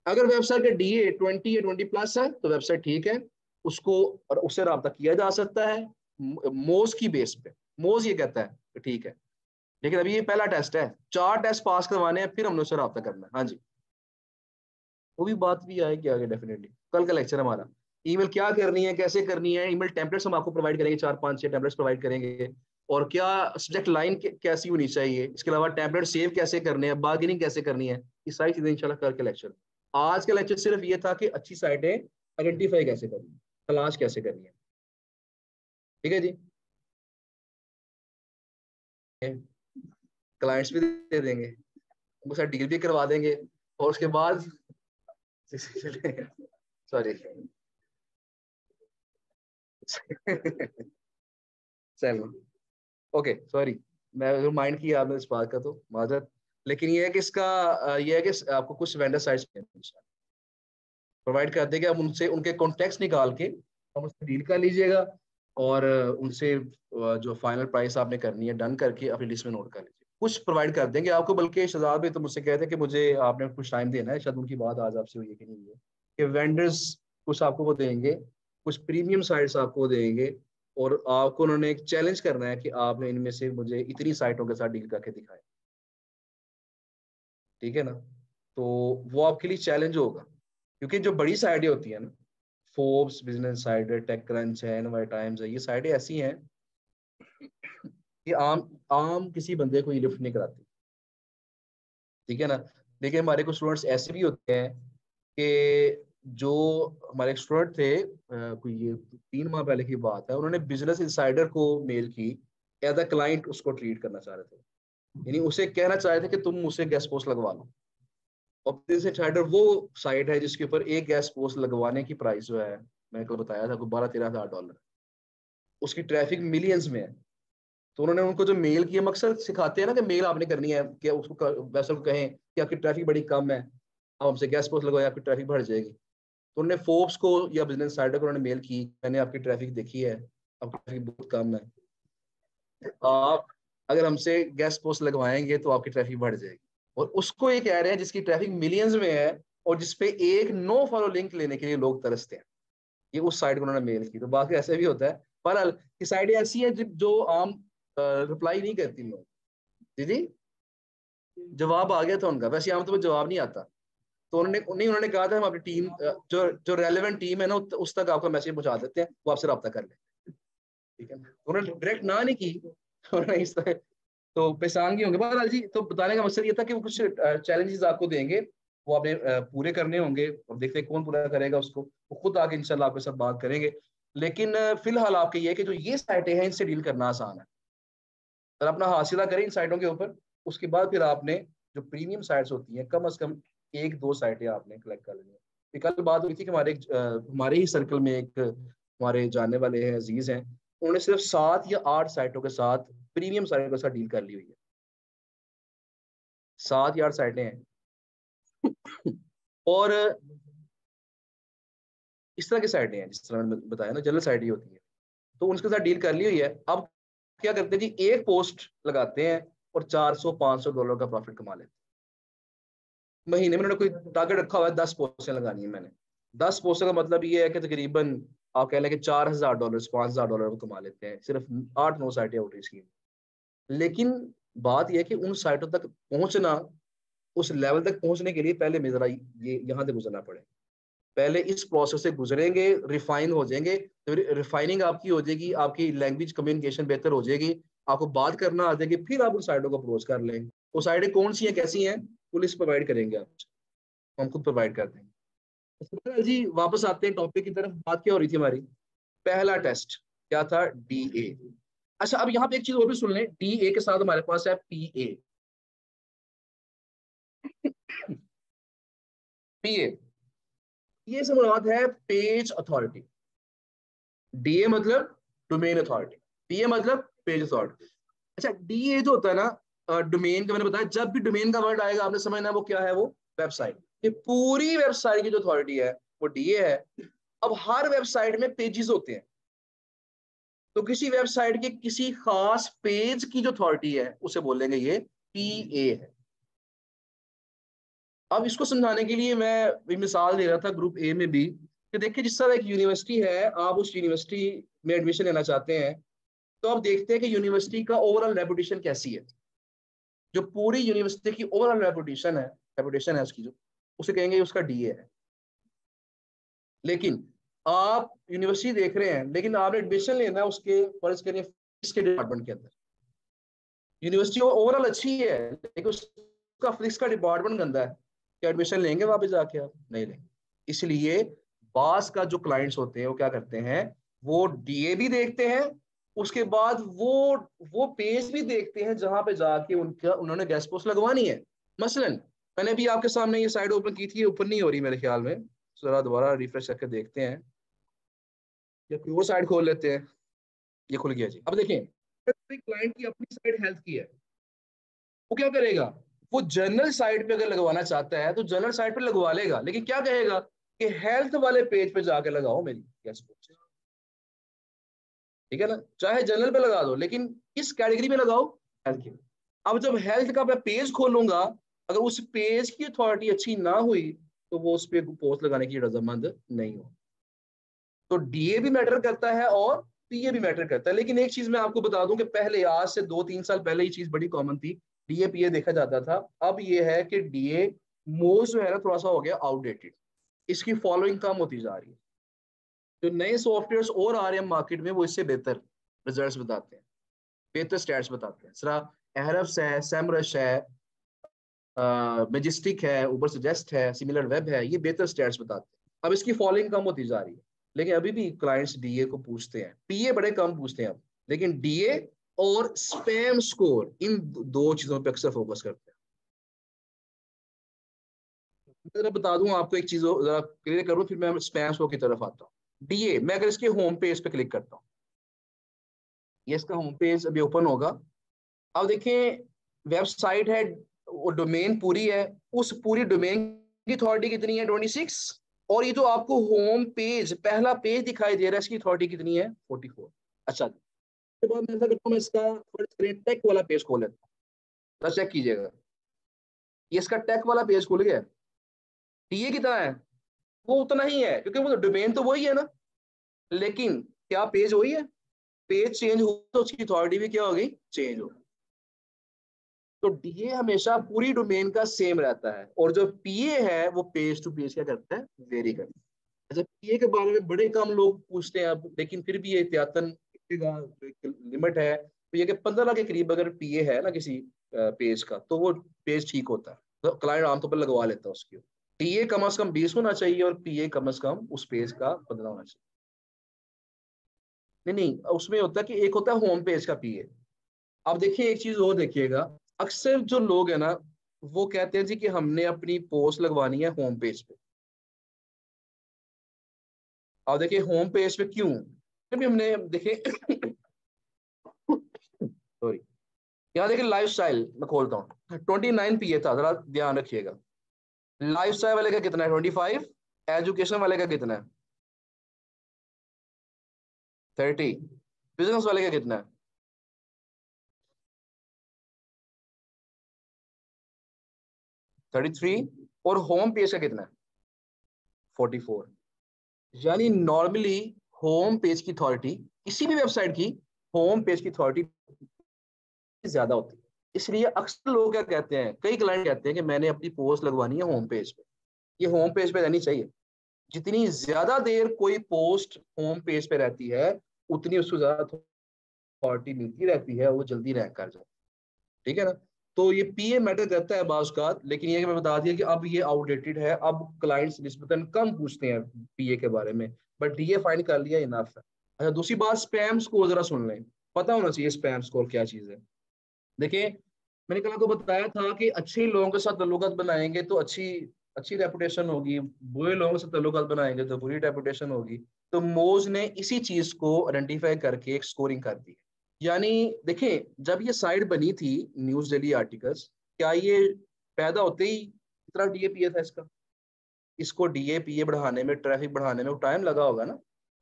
अगर वेबसाइट का DA 20 या 20+ है तो वेबसाइट ठीक है, उसको और उससे रब्ता किया जा सकता है मोज की बेस पे। मोज ये कहता है कि ठीक है। लेकिन अभी ये पहला टेस्ट है, 4 टेस्ट पास करवाने हैं, फिर हमने उससे रब्ता करना है। हाँ जी, वो भी बात भी आएगी आगे डेफिनेटली। कल का लेक्चर हमारा ईमेल क्या करनी है, कैसे करनी है, ईमेल टेम्पलेट्स हम आपको प्रोवाइड करेंगे, 4 5 6 टेम्पलेट्स प्रोवाइड करेंगे। और क्या सब्जेक्ट लाइन कैसी होनी चाहिए, इसके अलावा टेम्पलेट सेव कैसे करने हैं, बार्गेनिंग कैसे करनी है, ये सारी चीजें इंशाल्लाह कल के लेक्चर। आज का लेक्चर सिर्फ ये था कि अच्छी साइटें आइडेंटिफाई कैसे करनी है, तलाश कैसे करनी है। ठीक है जी, क्लाइंट्स भी दे देंगे, उनके साथ डील भी करवा देंगे, और उसके बाद सॉरी चलो, ओके सॉरी, मैं माइंड किया आपने इस बात का, तो माजरत। लेकिन ये है कि इसका ये है कि आपको कुछ वेंडर साइट्स प्रोवाइड कर देंगे, आप उनसे उनके कॉन्टेक्ट निकाल के हम उससे डील कर लीजिएगा, और उनसे जो फाइनल प्राइस आपने करनी है डन करके अपनी लिस्ट में नोट कर लीजिए। कुछ प्रोवाइड कर देंगे आपको, बल्कि शहजाद भी तो मुझसे कहते हैं कि मुझे आपने कुछ टाइम देना है, शायद उनकी बात आज आपसे हुई है कि नहीं हुई है, कि वेंडर्स कुछ आपको वो देंगे, कुछ प्रीमियम साइट्स आपको देंगे, और आपको उन्होंने एक चैलेंज करना है कि आपने इनमें से मुझे इतनी साइटों के साथ डील करके दिखाए। ठीक है ना? तो वो आपके लिए चैलेंज होगा, क्योंकि जो बड़ी साइटें होती है ना, Forbes, Business Insider, TechCrunch है, एनवाई टाइम्स है, ये साइटें ऐसी हैं कि आम आम किसी बंदे को ये लिफ्ट नहीं कराती। ठीक है ना? लेकिन हमारे कुछ स्टूडेंट्स ऐसे भी होते हैं कि जो हमारे स्टूडेंट थे, कोई ये 3 माह पहले की बात है, उन्होंने बिजनेस इंसाइडर को मेल की, एज अ क्लाइंट उसको ट्रीट करना चाह रहे थे, यानी उसे कहना चाह रहे थे कि तुम मुझसे गेस्ट पोस्ट लगवा लो। और बिजनेस इंसाइडर वो साइट है जिसके ऊपर एक गेस्ट पोस्ट लगवाने की प्राइस जो है, मैंने कल बताया था, कोई 12-13 हज़ार डॉलर, उसकी ट्रैफिक मिलियंस में है। तो उन्होंने उनको जो मेल किया, मकसद सिखाते हैं ना कि मेल आपने करनी है, कि उसको वैसे को कहें कि आपकी ट्रैफिक बड़ी कम है, आप हमसे गेस्ट पोस्ट लगवाएं, आपकी ट्रैफिक बढ़ जाएगी। तो उन्होंने फोर्ब्स को या बिजनेस साइडर को उन्होंने मेल की, मैंने आपकी ट्रैफिक देखी है, आपकी ट्रैफिक बहुत कम है, आप अगर हमसे गेस्ट पोस्ट लगवाएंगे तो आपकी ट्रैफिक बढ़ जाएगी। और उसको ये कह रहे हैं जिसकी ट्रैफिक मिलियंस में है, और जिसपे एक नो फॉलो लिंक लेने के लिए लोग तरसते हैं, ये उस साइड को उन्होंने मेल की। तो बाकी ऐसे भी होता है, पर ये साइड ऐसी है जो आम रिप्लाई नहीं करती लोग। दीदी जवाब आ गया था उनका, वैसे आमतौर पर जवाब नहीं आता। तो उन्होंने कहा था हम अपनी टीम, जो जो रेलेवेंट टीम है ना, उस तक आपका मैसेज पहुंचा देते हैं, वो आपसे रब्ता कर ले। ठीक है, उन्होंने डायरेक्ट ना नहीं की, उन्होंने इस तरह तो परेशान भी होंगे। बहरहाल जी, तो बताने का मकसद ये था कि वो कुछ चैलेंजेस आपको देंगे, वो आपने पूरे करने होंगे, और देखते हैं कौन पूरा करेगा उसको, वो खुद आके इंशाल्लाह आपके साथ बात करेंगे। लेकिन फिलहाल आपके ये है कि जो ये साइटें हैं इनसे डील करना आसान है, अगर अपना हासिला करें इन साइटों के ऊपर, उसके बाद फिर आपने जो प्रीमियम साइट्स होती हैं, कम से कम 1-2 साइटें आपने कलेक्ट कर लेनी है। ये कल बात हुई थी कि हमारे ही सर्कल में एक हमारे जानने वाले हैं, अजीज हैं, उन्होंने सिर्फ 7 या 8 साइटों के साथ, प्रीमियम साइटों के साथ डील कर ली हुई है। 7 या 8 साइटें हैं, और इस तरह की साइटें हैं, जिस तरह मैंने बताया ना, जनरल साइट ही होती है, तो उनके साथ डील कर ली हुई है। अब क्या करते हैं जी, एक पोस्ट लगाते हैं और $400-500 का प्रॉफिट कमा लेते हैं महीने में। उन्होंने कोई टारगेट रखा हुआ है, 10 पोस्टें लगानी है मैंने। 10 पोस्टों का मतलब ये है कि तकरीबन आप कह लें कि $4,000 $5,000 को कमा लेते हैं, सिर्फ 8-9 साइटें आउटरीच की। लेकिन बात यह है कि उन साइटों तक पहुंचना, उस लेवल तक पहुंचने के लिए पहले में जरा ये यहाँ से गुजरना पड़े। पहले इस प्रोसेस से गुजरेंगे, रिफाइन हो जाएंगे, तो रिफाइनिंग आपकी हो जाएगी, आपकी लैंग्वेज कम्युनिकेशन बेहतर हो जाएगी, आपको बात करना आ जाएगी, फिर आप उन साइडों को अप्रोच कर लेंगे। वो साइडें कौन सी हैं, कैसी हैं, पुलिस प्रोवाइड करेंगे, आप हम खुद प्रोवाइड कर देंगे। तो जी वापस आते हैं टॉपिक की तरफ। बात क्या हो रही थी हमारी, पहला टेस्ट क्या था, DA। अच्छा अब यहाँ पे एक चीज और भी सुन लें, DA के साथ हमारे पास है PA। PA से मुराद है पेज अथॉरिटी। DA मतलब डोमेन अथॉरिटी, PA मतलब पेज अथॉरिटी। अच्छा DA जो होता है ना, डोमेन का मैंने बताया, जब भी डोमेन का वर्ड आएगा आपने समझना है वो क्या है, वो वेबसाइट। ये पूरी वेबसाइट की जो अथॉरिटी है वो DA है। अब हर वेबसाइट में पेजेस होते हैं, तो किसी वेबसाइट के किसी खास पेज की जो अथॉरिटी है उसे बोलेंगे ये PA है। अब इसको समझाने के लिए मैं भी मिसाल दे रहा था ग्रुप A में भी, कि देखिए जिस तरह एक यूनिवर्सिटी है, आप उस यूनिवर्सिटी में एडमिशन लेना चाहते हैं, तो आप देखते हैं कि यूनिवर्सिटी का ओवरऑल रेपुटेशन कैसी है। जो पूरी यूनिवर्सिटी की ओवरऑल रेपुटेशन है उसकी, जो उसे कहेंगे उसका DA है। लेकिन आप यूनिवर्सिटी देख रहे हैं, लेकिन आपने एडमिशन लेना है उसके फर्ज करिए फिजिक्स के डिपार्टमेंट के अंदर। यूनिवर्सिटी ओवरऑल अच्छी है लेकिन उसका फिजिक्स का डिपार्टमेंट गंदा है, क्या एडमिशन लेंगे वापस जाके, आप नहीं लेंगे। इसलिए बास का जो क्लाइंट्स होते हैं वो क्या करते हैं, वो DA भी देखते हैं, उसके बाद वो पेज भी देखते हैं जहां पे जाके उन्होंने गेस्ट पोस्ट लगवानी है। मसलन मैंने भी आपके सामने ये साइड ओपन की थी, ये ओपन नहीं हो रही मेरे ख्याल में, जरा दोबारा रिफ्रेश करके देखते हैं, या कोई और साइड खोल लेते हैं। ये खुल गया जी। अब देखें, क्लाइंट की अपनी साइड हेल्थ की है, वो क्या करेगा, वो जनरल साइट पे अगर लगवाना चाहता है तो जनरल साइट पे लगवा लेगा, लेकिन क्या कहेगा कि हेल्थ वाले पेज पे जाके लगाओ मेरी गेस्ट पोस्ट। ठीक है ना, चाहे जनरल पे लगा दो लेकिन किस कैटेगरी में लगाओ, हेल्थ की। अब जब हेल्थ का मैं पेज खोलूंगा, अगर उस पेज की अथॉरिटी अच्छी ना हुई तो वो उस पर पोस्ट लगाने की रजामंद नहीं हो। तो DA भी मैटर करता है और PA भी मैटर करता है। लेकिन एक चीज मैं आपको बता दूं कि पहले आज से 2-3 साल पहले ये चीज बड़ी कॉमन थी, DA PA देखा जाता था। अब ये है कि DA मोस्ट जो है ना थोड़ा सा हो गया आउटडेटेड, इसकी फॉलोइंग कम होती जा रही है। जो नए सॉफ्टवेयर और आ रहे हैं मार्केट में वो इससे बेहतर रिजल्ट्स बताते हैं, बेहतर स्टैट्स बताते हैं। सरा एहरफ्स है, सेमरश है, मेजिस्टिक है, ऊबर सजेस्ट है, सिमिलर वेब है, ये बेहतर स्टैट्स बताते हैं। अब इसकी फॉलोइंग कम होती जा रही है, लेकिन अभी भी क्लाइंट्स DA को पूछते हैं, PA बड़े कम पूछते हैं अब, लेकिन DA और स्पैम स्कोर इन दो चीजों पे अक्सर फोकस करते हैं। जरा बता दूं आपको एक चीज, जरा क्लियर करूं, फिर मैं स्पैम स्कोर की तरफ आता हूँ। DA मैं अगर इसके होम पेज पे क्लिक करता हूँ, ये इसका होम पेज अभी ओपन होगा। अब देखें वेबसाइट है, वो डोमेन पूरी है, उस पूरी डोमेन की अथॉरिटी कितनी है, 26। और ये जो आपको होम पेज पहला पेज दिखाई दे रहा है इसकी अथॉरिटी कितनी है, 44। अच्छा उसके बाद मैं ऐसा करता हूँ, मैं इसका टेक वाला पेज खोल लेता हूँ, तो चेक कीजिएगा, ये इसका टेक वाला पेज खुल गया। DA कितना है, वो उतना ही है क्योंकि वो डोमेन तो वही है ना, लेकिन क्या पेज वही है, पेज चेंज हो तो उसकी अथॉरिटी भी क्या होगी, चेंज होगी। तो DA हमेशा पूरी डोमेन का सेम रहता है, और जो PA है वो पेज टू पेज क्या करता है, वेरी करता है। अच्छा PA के बारे में बड़े कम लोग पूछते हैं अब, लेकिन फिर भी ये एहतियातन लिमिट है, तो ये कि 15 के करीब अगर PA है ना किसी पेज का, तो वो पेज ठीक होता है, तो क्लाइंट आमतौर पर लगवा लेता है उसकी। DA कम से कम 20 होना चाहिए और PA कम से कम उस पेज का 15 होना चाहिए। नहीं नहीं, उसमें होता है कि एक होता है होम पेज का PA। अब देखिए एक चीज और देखिएगा, अक्सर जो लोग है ना वो कहते हैं जी कि हमने अपनी पोस्ट लगवानी है होम पेज पे। अब देखिए होम पेज पे क्यों, अभी हमने देखिए सॉरी, यहाँ देखिए लाइफ स्टाइल मैं खोलता हूँ, 29 PA था, जरा ध्यान रखिएगा। लाइफ स्टाइल वाले का कितना है, 25। एजुकेशन वाले का कितना है, 30। बिजनेस वाले का कितना है, 33। और होम पेज का कितना है, 44। यानी नॉर्मली होम पेज की अथॉरिटी किसी भी वेबसाइट की, होम पेज की अथॉरिटी ज्यादा होती है। इसलिए अक्सर लोग क्या कहते हैं, कई क्लाइंट कहते हैं कि मैंने अपनी पोस्ट लगवानी है होम पेज पे, ये होम पेज पे रहनी चाहिए। जितनी ज्यादा देर कोई पोस्ट होम पेज पे रहती है उतनी उसको ज्यादा अथॉरिटी मिलती रहती है, वो जल्दी रैंक कर जाता है। ठीक है ना। तो ये पीए मैटर करता है बाज़ औक़ात, लेकिन ये कि मैं बता दिया कि अब ये आउटडेटेड है, अब क्लाइंट्स निस्बतन कम पूछते हैं पीए के बारे में, बट डीए फाइन कर लिया इनफ है। अच्छा, दूसरी बात, स्पैम स्कोर जरा सुन लें, पता होना चाहिए स्पैम स्कोर क्या चीज़ है। देखिए, मैंने कल आपको बताया था कि अच्छे लोगों के साथ ताल्लुकात बनाएंगे तो अच्छी अच्छी रेपुटेशन होगी, बुरे लोगों के साथ ताल्लुकात बनाएंगे तो बुरी रेपुटेशन होगी। तो मोज ने इसी चीज को आइडेंटिफाई करके एक स्कोरिंग कर दी। यानी देखें, जब ये साइट बनी थी न्यूज डेली आर्टिकल्स, क्या ये पैदा होते ही इतना डीएपीए था इसका? इसको डीएपीए बढ़ाने में, ट्रैफिक बढ़ाने में टाइम लगा होगा ना।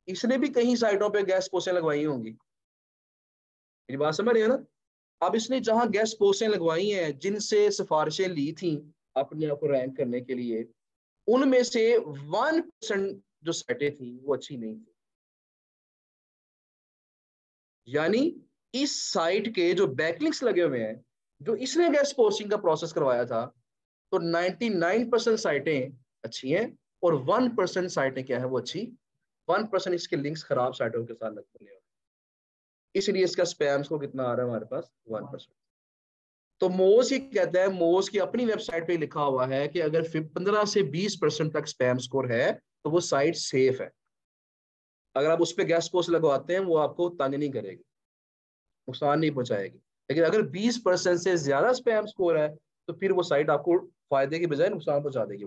इसने भी कहीं साइटों पे गैस पोस्टें लगवाई होंगी, मेरी बात समझ रहे हैं ना। अब इसने जहां गेस्ट पोस्टें लगवाई हैं, जिनसे सिफारिशें ली थी अपने आप को रैंक करने के लिए, उनमें से 1% जो साइटें थी वो अच्छी नहीं थी। यानी इस साइट के जो बैकलिंक्स लगे हुए हैं, जो इसने गेस्ट पोस्टिंग का प्रोसेस करवाया था, तो 99% साइटें अच्छी हैं और 1% साइटें क्या है वो अच्छी, 1% इसके लिंक्स खराब साइटों के साथ लगते हैं। इसलिए इसका स्पैम को कितना आ रहा है हमारे पास, 1%। तो मोज ही कहता है, मोज की अपनी वेबसाइट पे लिखा हुआ है कि अगर 15 से 20% तक स्पैम स्कोर है तो वो साइट सेफ है। अगर आप उस पर गेस्ट पोस्ट लगवाते हैं, वो आपको तंग नहीं करेगी, नुकसान नहीं पहुंचाएगी। लेकिन अगर 20% से ज्यादा स्पैम स्कोर है तो फिर वो साइट आपको फायदे की बजाय नुकसान पहुंचा देगी।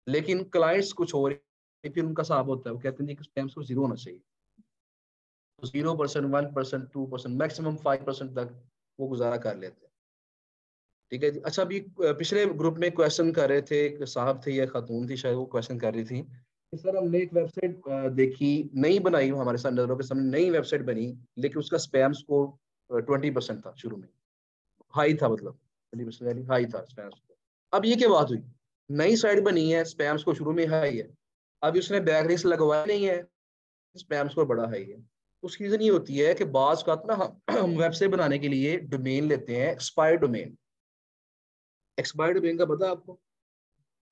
लेकिन क्लाइंट्स कुछ और फिर उनका हिसाब होता है, वो कहते हैं कि स्पैम स्कोर 0 होना चाहिए। तो 0%, 1%, 2%, मैक्सिमम 5% तक वो गुजारा कर लेते हैं। ठीक है जी। अच्छा, अभी पिछले ग्रुप में क्वेश्चन कर रहे थे, एक साहब थे या खातून थी शायद, वो क्वेश्चन कर रही थी कि सर हमने एक वेबसाइट देखी, नई बनाई, हमारे साथ नजरों के सामने नई वेबसाइट बनी, लेकिन उसका स्पैम स्कोर 20% था शुरू में, हाई था, मतलब 20% हाई था स्पैम स्कोर। अब ये क्या बात हुई, नई साइट बनी है, स्पैम स्कोर शुरू में हाई है, अभी उसने बैकलिंक्स लगवाया नहीं है, स्पैम स्कोर बड़ा हाई है। उसकी रीजन ये होती है कि बाज का ना हम वेबसाइट बनाने के लिए डोमेन लेते हैं, एक्सपायर्ड डोमेन। एक्सपायर्ड डोमेन का पता है आपको?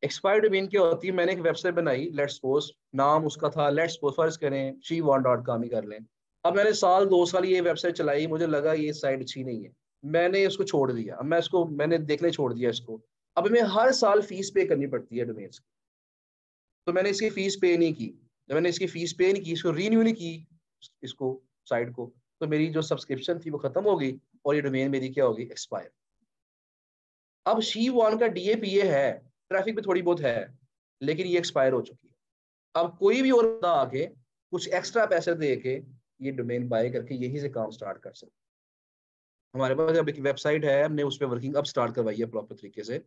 एक्सपायर्ड डोमेन क्या होती है? मैंने एक वेबसाइट बनाई, लेट्स सपोज नाम उसका था, लेट्स सपोज फर्ज करें she1.com ही कर लें। अब मैंने साल 2 साल ये वेबसाइट चलाई, मुझे लगा ये साइट अच्छी नहीं है, मैंने इसको छोड़ दिया। अब मैंने देखने छोड़ दिया इसको। अब मैं हर साल फीस पे करनी पड़ती है डोमेन्स की, तो मैंने इसकी फीस पे नहीं की। जब मैंने इसकी फीस पे नहीं की, इसको रीन्यू नहीं की, इसको साइट को, तो मेरी जो सब्सक्रिप्शन थी वो खत्म हो गई और ये डोमेन मेरी क्या होगी, एक्सपायर। अब she1 का डीएपीए है, ट्रैफिक पे थोड़ी बहुत है, लेकिन ये एक्सपायर हो चुकी है। अब कोई भी और बंदा आके कुछ एक्स्ट्रा पैसे दे के ये डोमेन बाय करके यहीं से काम स्टार्ट कर सकते। हमारे पास अब एक वेबसाइट है, हमने उस पर वर्किंग अब स्टार्ट करवाई है प्रॉपर तरीके से।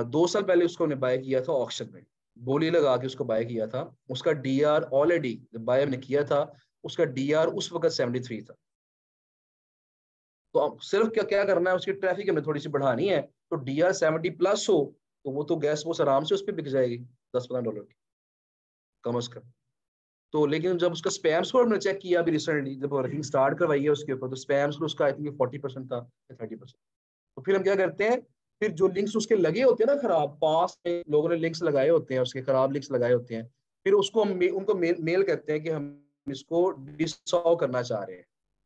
2 साल पहले उसको हमने बाय किया था ऑक्शन में, बोली लगा के उसको बाय किया था। उसका डीआर ऑलरेडी जब बाय हमने किया था, उसका डीआर उस वक्त 73 था। तो अब सिर्फ क्या क्या करना है, उसकी ट्रैफिक हमें थोड़ी सी बढ़ानी है, तो डीआर 70+ हो, तो वो तो गैस वो आराम से उस पर बिक जाएगी $10-15 की कम अज कम। तो लेकिन जब उसका स्पैम स्कोर हमने चेक किया अभी रिसेंटली, जब वर्किंग स्टार्ट करवाई है उसके ऊपर, तो स्पैम स्कोर उसका आई थिंक 40% था या 30%। तो फिर हम क्या करते हैं, फिर जो लिंक्स उसके लगे होते हैं ना खराब, पास में लोगों ने लिंक्स लगाए होते हैं, उसके खराब लिंक्स लगाए होते हैं, फिर उसको हम उनको मेल करते हैं कि हम इसको डिसॉल्व करना चाह रहे हैं,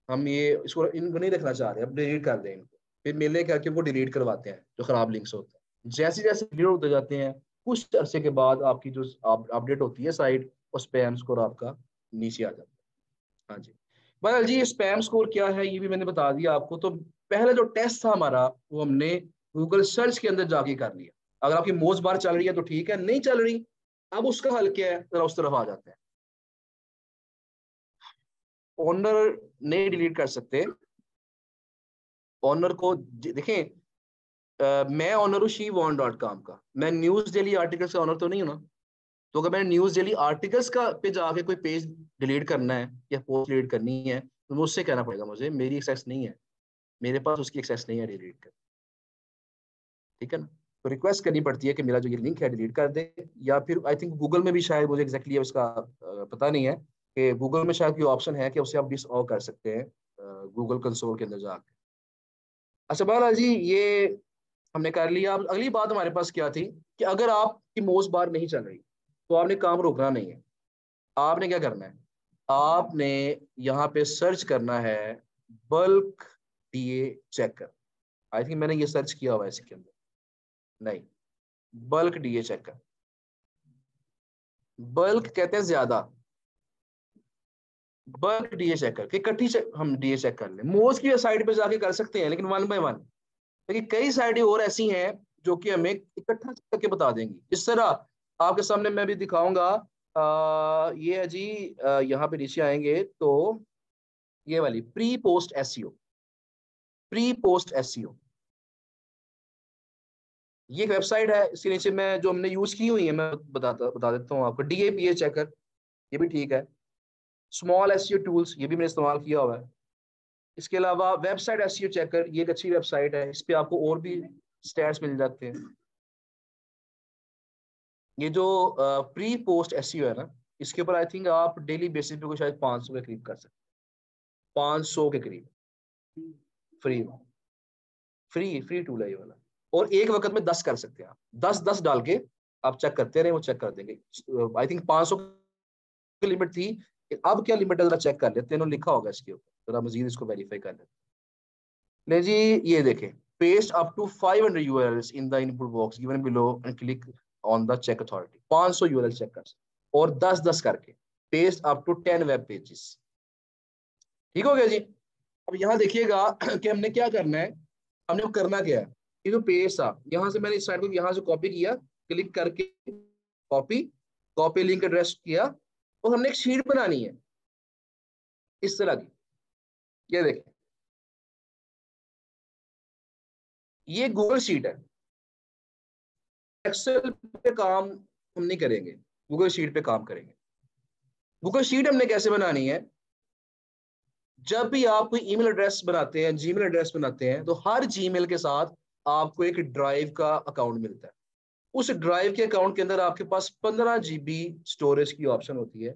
हम ये इसको इनको नहीं रखना चाह रहे, अब डिलीट कर दें इनको। फिर मेल करके वो डिलीट करवाते हैं जो खराब लिंक्स होते हैं। जैसे जैसे डिलीट होते जाते हैं, कुछ अरसे के बाद आपकी जो अपडेट होती है साइट, और स्पैम स्कोर आपका नीचे आ जाता है। हाँ जी। बहरहाल जी, स्पैम स्कोर क्या है ये भी मैंने बता दिया आपको। तो पहला जो टेस्ट था हमारा, वो हमने गूगल सर्च के अंदर जाके कर लिया। अगर आपकी मोज बार चल रही है तो ठीक है, नहीं चल रही, अब उसका हल क्या है, जरा उस तरफ आ जाते हैं। ओनर नहीं डिलीट कर सकते, ओनर को देखें, मैं ऑनर हूँ she1.com का, मैं न्यूज डेली आर्टिकल्स का ऑनर तो नहीं हूँ ना। तो अगर मैंने न्यूज डेली आर्टिकल्स का पे जाके कोई पेज डिलीट करना है या पोस्ट डिलीट करनी है, तो मुझसे कहना पड़ेगा, मुझे, मेरी एक्सेस नहीं है, मेरे पास उसकी एक्सेस नहीं है डिलीट कर। ठीक है ना। तो रिक्वेस्ट करनी पड़ती है कि मेरा जो ये लिंक है डिलीट कर दे, या फिर आई थिंक गूगल में भी शायद, मुझे एग्जैक्टली उसका पता नहीं है, कि गूगल में शायद कोई ऑप्शन है कि उसे आप डिसऑल कर सकते हैं गूगल कंसोल के अंदर जाकर। अच्छा बहरहाल जी, ये हमने कर लिया। अब अगली बात हमारे पास क्या थी कि अगर आपकी मोज बार नहीं चल रही, तो आपने काम रोकना नहीं है। आपने क्या करना है, आपने यहाँ पे सर्च करना है bulk DA checker. I think मैंने ये सर्च किया हुआ है इसके अंदर, नहीं, बल्क डीए चेकर, बल्क कहते हैं ज्यादा, बल्क डीए चेकर कि इकट्ठी हम डीए चेक कर लें। मोस्ट की साइड पे जाके कर सकते हैं लेकिन वन बाय वन, लेकिन कई साइडें और ऐसी हैं जो कि हमें इकट्ठा करके बता देंगी। इस तरह आपके सामने मैं भी दिखाऊंगा। ये है जी, यहाँ पे नीचे आएंगे तो ये वाली pre post SEO, pre post SEO, ये एक वेबसाइट है। इसके नीचे मैं जो हमने यूज की हुई है मैं बता देता हूँ आपको। डीएपीए चेकर, ये भी ठीक है। स्मॉल एसईओ टूल्स, ये भी मैंने इस्तेमाल किया हुआ है। इसके अलावा वेबसाइट एसईओ चेकर, ये एक अच्छी वेबसाइट है, इस पे आपको और भी स्टैट्स मिल जाते हैं। ये जो प्री पोस्ट एसईओ है ना, इसके ऊपर आई थिंक आप डेली बेसिस पे कोई शायद 500 के करीब कर सकते हैं, 500 के करीब, फ्री फ्री फ्री टूल है ये वाला। और एक वक्त में 10 कर सकते हैं आप, 10 डाल के आप चेक करते रहे, वो चेक कर देंगे। आई थिंक 500 की लिमिट थी, अब क्या लिमिट है जरा चेक कर लेते हैं, लिखा होगा इसके ऊपर, जरा मजीद इसको वेरीफाई कर लेते हैं। ले जी, ये देखें, paste up to 500 URLs in the input box given below and click on the check authority. 500 URL check कर सकते और 10 करके paste up to 10 web pages. ठीक हो गया जी। अब यहाँ देखिएगा कि हमने क्या करना है, हमने करना क्या है। ये जो पेज था, यहाँ से मैंने इस साइड को यहाँ से कॉपी किया, क्लिक करके कॉपी, कॉपी लिंक एड्रेस किया, और हमने एक शीट बनानी है इस तरह की। ये देखें, ये गूगल शीट है। एक्सेल पे काम हम नहीं करेंगे, गूगल शीट पे काम करेंगे। गूगल शीट हमने कैसे बनानी है, जब भी आप कोई ईमेल एड्रेस बनाते हैं, जीमेल एड्रेस बनाते हैं, तो हर जीमेल के साथ आपको एक ड्राइव का अकाउंट मिलता है। उस ड्राइव के अकाउंट के अंदर आपके पास 15 GB स्टोरेज की ऑप्शन होती है।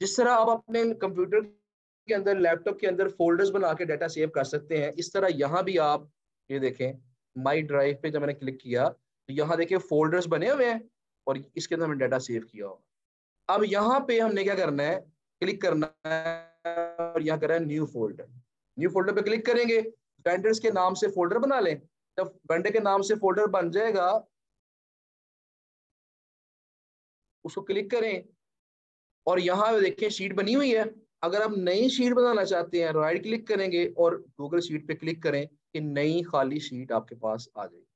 जिस तरह आप अपने कंप्यूटर के अंदर, लैपटॉप के अंदर फोल्डर्स बना के डाटा सेव कर सकते हैं, इस तरह यहाँ भी आप ये देखें, माई ड्राइव पे जब मैंने क्लिक किया तो यहाँ देखिए फोल्डर्स बने हुए हैं और इसके अंदर मैंने डाटा सेव किया होगा। अब यहाँ पे हमने क्या करना है, क्लिक करना है और यहाँ करना है न्यू फोल्डर। न्यू फोल्डर पे क्लिक करेंगे, वेंडर्स के नाम से फोल्डर बना लें। जब वेंडर के नाम से फोल्डर बन जाएगा उसको क्लिक करें और यहाँ देखिए शीट बनी हुई है। अगर आप नई शीट बनाना चाहते हैं, राइट क्लिक करेंगे और गूगल शीट पे क्लिक करें कि नई खाली शीट आपके पास आ जाएगी।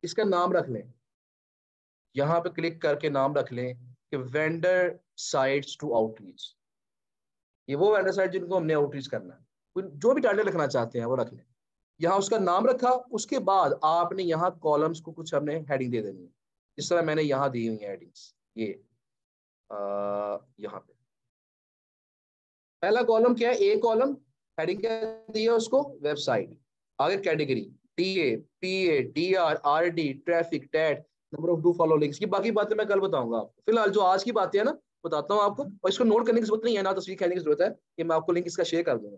इसका नाम रख लें, यहाँ पे क्लिक करके नाम रख लें कि वेंडर साइट्स टू आउटरीच। ये वो वेंडर साइट जिनको हमने आउटरीच करना है, जो भी टाइटल लिखना चाहते हैं वो रख लें। यहाँ उसका नाम रखा, उसके बाद आपने यहाँ कॉलम्स को कुछ हमने हेडिंग दे देनी है। जिस तरह मैंने यहाँ दी हुई है हेडिंग्स, ये यहाँ पे पहला कॉलम क्या है, ए कॉलम, हेडिंग क्या दी है उसको, वेबसाइट। आगे category TA, PA, DR, RD, traffic, टैट, number of do follow links की बाकी बातें मैं कल बताऊंगा आपको। फिलहाल जो आज की बातें है ना बताता हूँ आपको, और इसको नोट करने की जरूरत नहीं है, ना तस्वीर खींचने की जरूरत है, कि मैं आपको लिंक इसका शेयर कर दूंगा।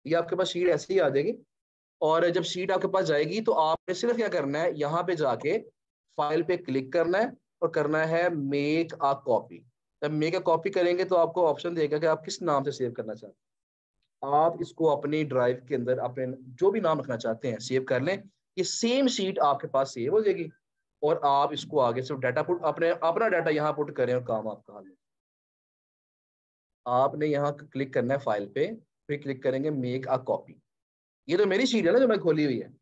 ये आपके पास शीट ऐसे ही आ जाएगी, और जब शीट आपके पास जाएगी तो आपने सिर्फ क्या करना है, यहाँ पे जाके फाइल पे क्लिक करना है और करना है मेक अ कॉपी। जब मेक अ कॉपी करेंगे तो आपको ऑप्शन देगा कि आप किस नाम से सेव करना चाहते हैं। आप इसको अपनी ड्राइव के अंदर अपने जो भी नाम रखना चाहते हैं सेव कर लें। ये सेम शीट आपके पास सेव हो जाएगी और आप इसको आगे से डाटा पुट, अपना डाटा यहाँ पुट करें और काम आपका हल। आपने यहाँ क्लिक करना है फाइल पे, फिर क्लिक करेंगे मेक अ कॉपी। ये तो मेरी शीट है ना जो मैं खोली हुई है,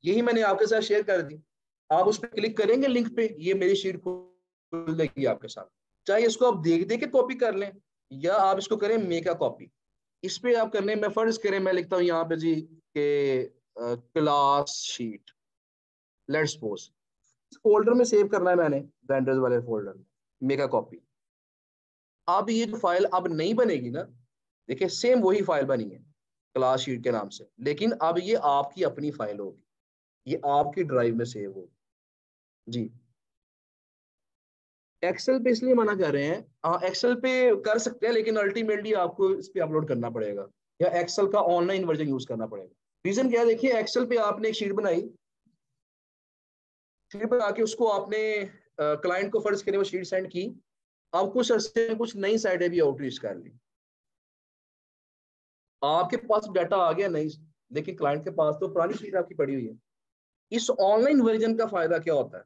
यही मैंने आपके साथ शेयर कर दी। आप उस पर क्लिक करेंगे लिंक पे, ये मेरी शीट खुल जाएगी आपके साथ। चाहे इसको आप देख देख के कॉपी कर लें या आप इसको करें मेक अ कॉपी। इस पे आप करने में फर्ज करें, मैं लिखता हूँ यहाँ पे जी के class sheet, let's suppose folder में सेव करना है मैंने, वेंडर्स वाले फोल्डर में, मेक अ कॉपी। अब ये जो फाइल अब नहीं बनेगी ना, देखिए सेम वही फाइल बनी है क्लास शीट के नाम से, लेकिन अब ये आपकी अपनी फाइल होगी, ये आपकी ड्राइव में सेव होगी जी। एक्सेल पे इसलिए मना कर रहे हैं, हाँ एक्सेल पे कर सकते हैं लेकिन अल्टीमेटली आपको इस पे अपलोड करना पड़ेगा या एक्सेल का ऑनलाइन वर्जन यूज करना पड़ेगा। रीजन क्या है, देखिए एक्सेल पे आपने एक शीट बनाई, शीट बना के उसको आपने क्लाइंट को फर्ज करें वो शीट सेंड की, अब कुछ अरसे में कुछ नई साइटें भी आउटरीच कर ली, आपके पास डाटा आ गया नहीं, लेकिन क्लाइंट के पास तो पुरानी शीट आपकी पड़ी हुई है। इस ऑनलाइन वर्जन का फायदा क्या होता है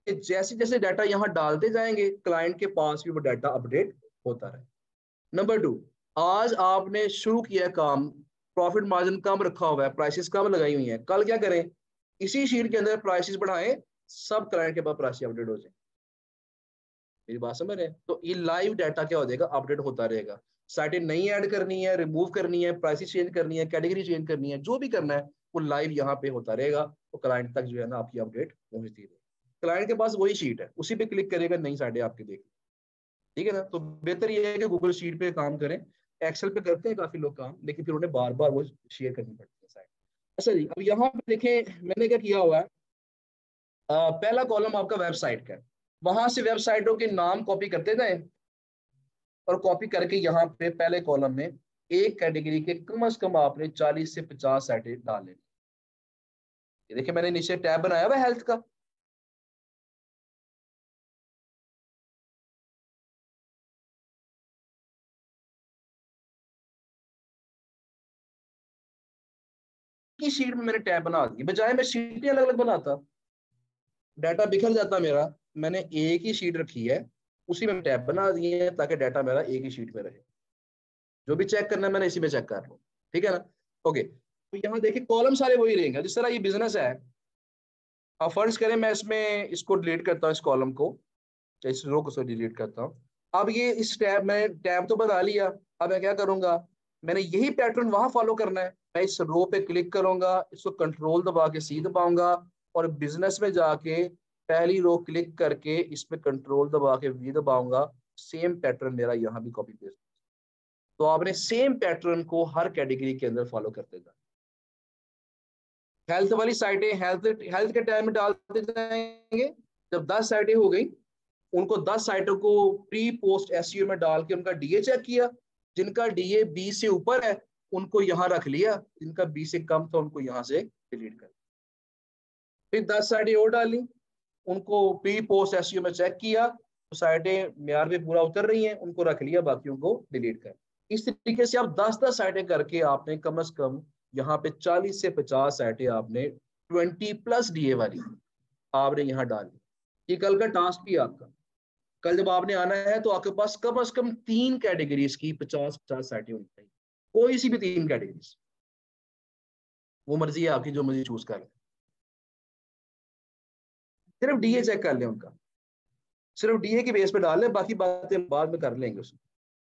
कि जैसे जैसे डाटा यहाँ डालते जाएंगे क्लाइंट के पास भी वो डाटा अपडेट होता रहे। नंबर 2, आज आपने शुरू किया काम, प्रॉफिट मार्जिन कम रखा हुआ है, प्राइसेस कम लगाई हुई हैं, कल क्या करें, इसी शीट के अंदर प्राइसेस बढ़ाएं, सब क्लाइंट के पास प्राइस अपडेट हो जाए। मेरी बात समझ रहे हैं? तो ये लाइव डाटा क्या हो जाएगा, अपडेट होता रहेगा। साइटें नई ऐड करनी है, रिमूव करनी है, प्राइसेस चेंज करनी है, कैटेगरी चेंज करनी है, जो भी करना है वो लाइव यहाँ पे होता रहेगा, तो क्लाइंट तक जो है ना आपकी अपडेट पहुंचती रहेगी। क्लाइंट के पास वही शीट है, उसी पे क्लिक करेगा, नई साइटें आपके देख, ठीक है ना। तो बेहतर ये है कि गूगल शीट पे काम करें। एक्सेल पे करते हैं काफी लोग काम, लेकिन फिर उन्हें बार बार वो शेयर करनी पड़ती है साइट। अच्छा जी, अब यहाँ पे देखें मैंने क्या किया हुआ है, पहला कॉलम आपका वेबसाइट का है, वहां से वेबसाइटों के नाम कॉपी करते जाए और कॉपी करके यहाँ पे पहले कॉलम में एक कैटेगरी के कम से कम आपने 40 से 50 साइटें डाल लेनी। ये देखिए मैंने नीचे टैब बनाया हुआ हेल्थ का, की शीट में मैंने टैब बना दी, बजाय मैं शीटें अलग अलग बनाता, डाटा बिखर जाता मेरा। मैंने एक ही शीट रखी है, उसी में टैब बना दिए हैं ताकि डाटा मेरा एक ही शीट में रहे, जो भी चेक करना है मैंने इसी में चेक कर लूँ, ठीक है ना। ओके, तो यहाँ देखिए कॉलम सारे वही रहेंगे। जिस तरह ये बिजनेस है, अब फर्ज करें मैं इसमें इसको डिलीट करता हूँ, इस कॉलम को, इस रो को डिलीट करता हूँ। अब ये इस टैब में टैब तो बना लिया, अब मैं क्या करूंगा, मैंने यही पैटर्न वहां फॉलो करना है। मैं इस रो पे क्लिक करूंगा, इसको कंट्रोल दबा के सी दबाऊंगा, और बिजनेस में जाके पहली रो क्लिक करके इस पे कंट्रोल दबा के वी दबाऊंगा, सेम पैटर्न मेरा यहाँ भी कॉपी पेस्ट। तो आपने सेम पैटर्न को हर कैटेगरी के अंदर फॉलो करते जाए। हेल्थ वाली साइटें हेल्थ हेल्थ के टाइम में डालते जाएंगे, जब 10 साइटें हो गई, उनको 10 साइटों को प्री पोस्ट एसईओ में डाल के उनका डीए चेक किया, जिनका डीए 20 से ऊपर है उनको यहाँ रख लिया, जिनका 20 से कम था उनको यहाँ से डिलीट कर, फिर 10 साइटें और डाली, उनको प्री पोस्ट एसईओ में चेक किया, तो साइटें म्यार पे पूरा उतर रही हैं, उनको रख लिया, बाकियों को डिलीट कर। इस तरीके से आप 10-10 साइटें करके आपने कम से कम यहाँ पे 40 से 50 साइटें आपने 20+ डीए वाली आपने यहाँ डाली। ये कल का टास्क भी आपका, कल जब आपने आना है तो आपके पास कम से कम 3 कैटेगरीज की 50-50 साइटें होनी चाहिए, कोई सी भी 3 कैटेगरीज, वो मर्जी है आपकी, जो मर्जी चूज कर ले, सिर्फ डीए चेक कर ले उनका, सिर्फ डीए के बेस पे डाल ले, बाकी बातें बाद में कर लेंगे उसमें,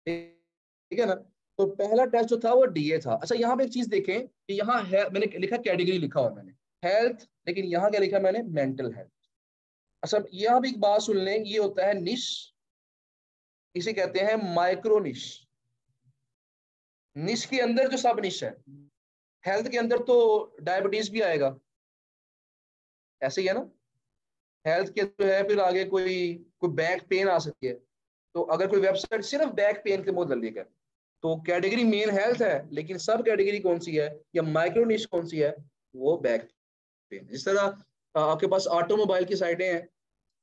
ठीक है ना। तो पहला टेस्ट जो था वो डीए था। अच्छा यहाँ पे एक चीज देखें कि यहाँ है, मैंने लिखा कैटेगरी लिखा हुआ मैंने हेल्थ, लेकिन यहाँ क्या लिखा मैंने, मेंटल हेल्थ। अच्छा यहाँ भी एक बात सुन लें, ये होता है निश, इसे कहते हैं माइक्रो निश। निश के अंदर जो सब निश है, हेल्थ के अंदर तो डायबिटीज भी आएगा, ऐसे ही है ना। हेल्थ के जो है फिर आगे कोई कोई बैक पेन आ सकती है, तो अगर कोई वेबसाइट सिर्फ बैक पेन के मुंह दल है, तो कैटेगरी मेन हेल्थ है, लेकिन सब कैटेगरी कौन सी है या माइक्रो निश कौन सी है, वो बैक पेन। जिस तरह आपके पास ऑटोमोबाइल की साइटें हैं,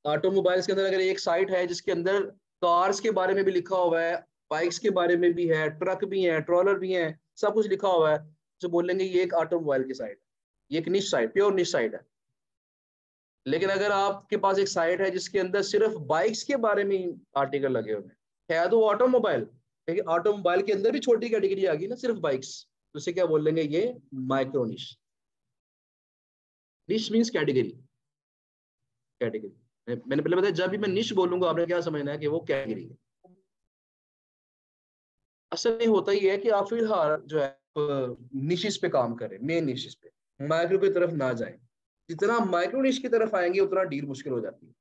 ऑटोमोबाइल्स के अंदर अगर एक साइट है जिसके अंदर कार्स के बारे में भी लिखा हुआ है, बाइक्स के बारे में भी है, ट्रक भी है, ट्रॉलर भी है, सब कुछ लिखा हुआ है, तो बोलेंगे ये एक ऑटोमोबाइल की साइट है, ये एक निश साइट, प्योर निश साइट है। लेकिन अगर आपके पास एक साइट है जिसके अंदर सिर्फ बाइक्स के बारे में आर्टिकल लगे हुए हैं, तो ऑटोमोबाइल, लेकिन ऑटोमोबाइल के अंदर भी छोटी कैटेगरी आ गई ना सिर्फ बाइक्स, तो उसे क्या बोलेंगे, ये माइक्रो निश। निश मीन्स कैटेगरी, कैटेगरी। मैंने पहले बताया जब भी मैं निश बोलूंगा आपने क्या समझना है कि वो कैटेगरी है। असल में होता ही है कि आप फिलहाल जो है निशिस पे काम करें, मेन निशिस पे, माइक्रो की तरफ ना जाएं। जितना माइक्रो निश की तरफ आएंगे उतना डील मुश्किल हो जाती है।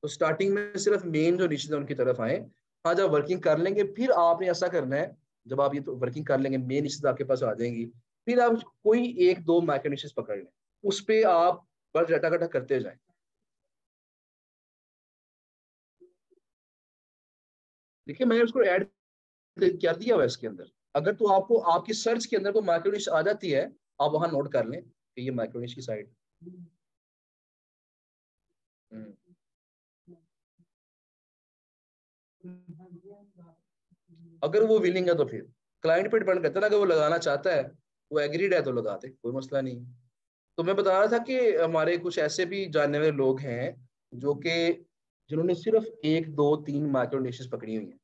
तो स्टार्टिंग में सिर्फ मेन जो निशिस है उनकी तरफ आए। हाँ जब वर्किंग कर लेंगे फिर आपने ऐसा करना है, जब आप ये तो वर्किंग कर लेंगे, मेन निशिस आपके पास आ जाएंगी, फिर आप कोई एक दो माइक्रो निशिस पकड़ लें, उस पर आप बस डाटा इकट्ठा करते जाएं। देखिए मैंने उसको ऐड कर दिया हुआ है इसके अंदर, अगर तो आपको आपकी सर्च के अंदर को माइक्रोनिश आ जाती है, आप वहां नोट कर लें कि ये माइक्रोनिश की साइट। हम्म अगर वो विलिंग है तो फिर क्लाइंट पे डिपेंड करता है ना, अगर वो लगाना चाहता है, वो एग्रीड है तो लगा दे, कोई मसला नहीं। तो मैं बता रहा था कि हमारे कुछ ऐसे भी जानने वाले लोग हैं जो कि जिन्होंने सिर्फ एक दो तीन माइक्रो निशेस पकड़ी हुई है।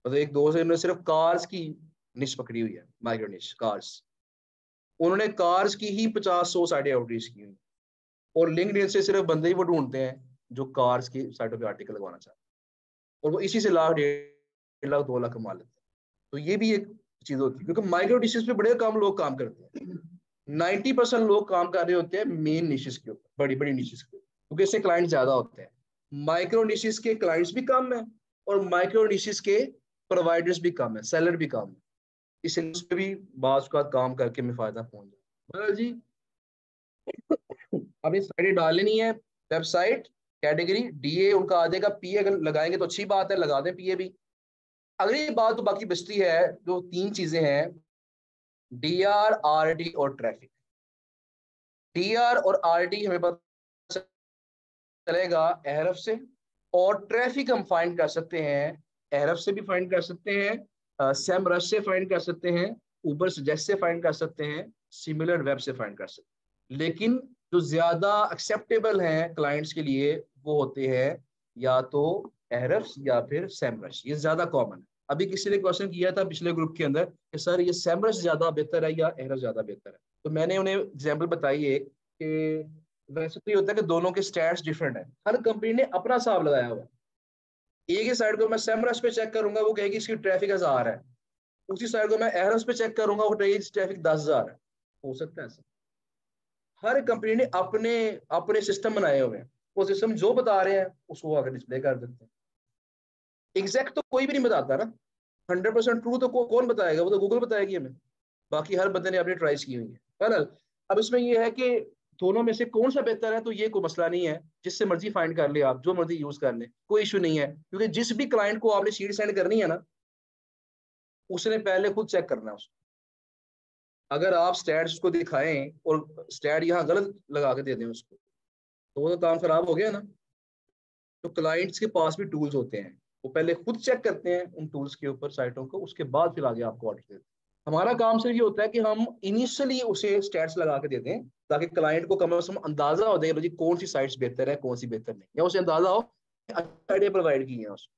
मतलब एक दो से उन्होंने सिर्फ कार्स की निश पकड़ी हुई है, माइक्रो निश कार्स। उन्होंने कार्स की ही 50-100 साइटें आउटरीच की हुई, और लिंक्डइन से सिर्फ बंदे ही वो ढूंढते हैं जो कार्स की साइटों पे आर्टिकल लगवाना चाहते हैं, और वो इसी से लाख 1.5 लाख 2 लाख कमा लेते हैं। तो ये भी एक चीज होती है, क्योंकि माइक्रो निशेस पे बड़े कम लोग काम करते हैं। 90% लोग काम कर रहे होते हैं मेन निशेस के ऊपर, बड़ी बड़ी निशेस के ऊपर, क्योंकि इससे क्लाइंट ज्यादा होते हैं। माइक्रो निशेस के क्लाइंट्स भी कम है, और माइक्रो निशेस के प्रोवाइडर्स भी कम है, सेलर भी कम है। इसलिए उस पर भी बाज का काम करके मैं फायदा पहुंच जाए जी। अपनी साइड डाल लेनी है, वेबसाइट, कैटेगरी, डीए उनका आ जाएगा, पीए अगर लगाएंगे तो अच्छी बात है, लगा दें पीए भी। अगली बात तो बाकी बचती है, जो तीन चीजें हैं, डीआर, आरडी और ट्रैफिक। डीआर और आरडी हमें पता चलेगा एहरफ से, और ट्रैफिक हम फाइंड कर सकते हैं, एहरफ से भी फाइंड कर सकते हैं, सेमरश से फाइंड कर सकते हैं, ऊबर सजेस्ट से फाइंड कर सकते हैं, सिमिलर वेब से फाइंड कर सकते हैं। लेकिन जो ज्यादा एक्सेप्टेबल हैं क्लाइंट्स के लिए वो होते हैं या तो एहरफ या फिर सेमरश, ये ज्यादा कॉमन है। अभी किसी ने क्वेश्चन किया था पिछले ग्रुप के अंदर कि सर ये सेमरश ज्यादा बेहतर है या एहरफ ज्यादा बेहतर है, तो मैंने उन्हें एग्जाम्पल बताई एक कि वैसे तो ये होता है कि दोनों के स्टैट्स डिफरेंट है, हर कंपनी ने अपना हिसाब लगाया हुआ है। एक ही साइड को मैं सेमरस पे चेक करूंगा, वो कहेगी इसकी ट्रैफिक 1000 है, उसी साइड को मैं एहरस पे चेक करूंगा, वो कहेगी ट्रैफिक 10,000 है। हो सकता है ऐसा, हर कंपनी ने अपने अपने सिस्टम बनाए हुए हैं, वो सिस्टम जो बता रहे हैं उसको आगे डिस्प्ले कर देते हैं। एग्जैक्ट तो कोई भी नहीं बताता ना, 100% ट्रू तो कौन बताएगा, वो तो गूगल बताएगी हमें। बाकी हर बंदे ने अपनी ट्राइज की हुई है फाइनल। अब इसमें ये है कि दोनों में से कौन सा बेहतर है, तो ये कोई मसला नहीं है, जिससे मर्जी फाइंड कर ले आप, जो मर्जी यूज कर ले, कोई इशू नहीं है। क्योंकि जिस भी क्लाइंट को आपने शीट सेंड करनी है ना, उसने पहले खुद चेक करना है उसको। अगर आप स्टैट्स को दिखाएं और स्टैट यहाँ गलत लगा के दे दें उसको, तो वो तो काम खराब हो गया ना। तो क्लाइंट्स के पास भी टूल्स होते हैं, वो पहले खुद चेक करते हैं उन टूल्स के ऊपर साइटों को, उसके बाद फिर आगे आपको ऑर्डर देते हैं। हमारा काम सिर्फ ये होता है कि हम इनिशियली उसे स्टैट्स लगा के देते हैं, ताकि क्लाइंट को कम से कम अंदाजा हो जाए जी कौन सी साइट्स बेहतर है कौन सी बेहतर नहीं, या उसे अंदाजा हो अच्छी आइडिया प्रोवाइड की है उसको।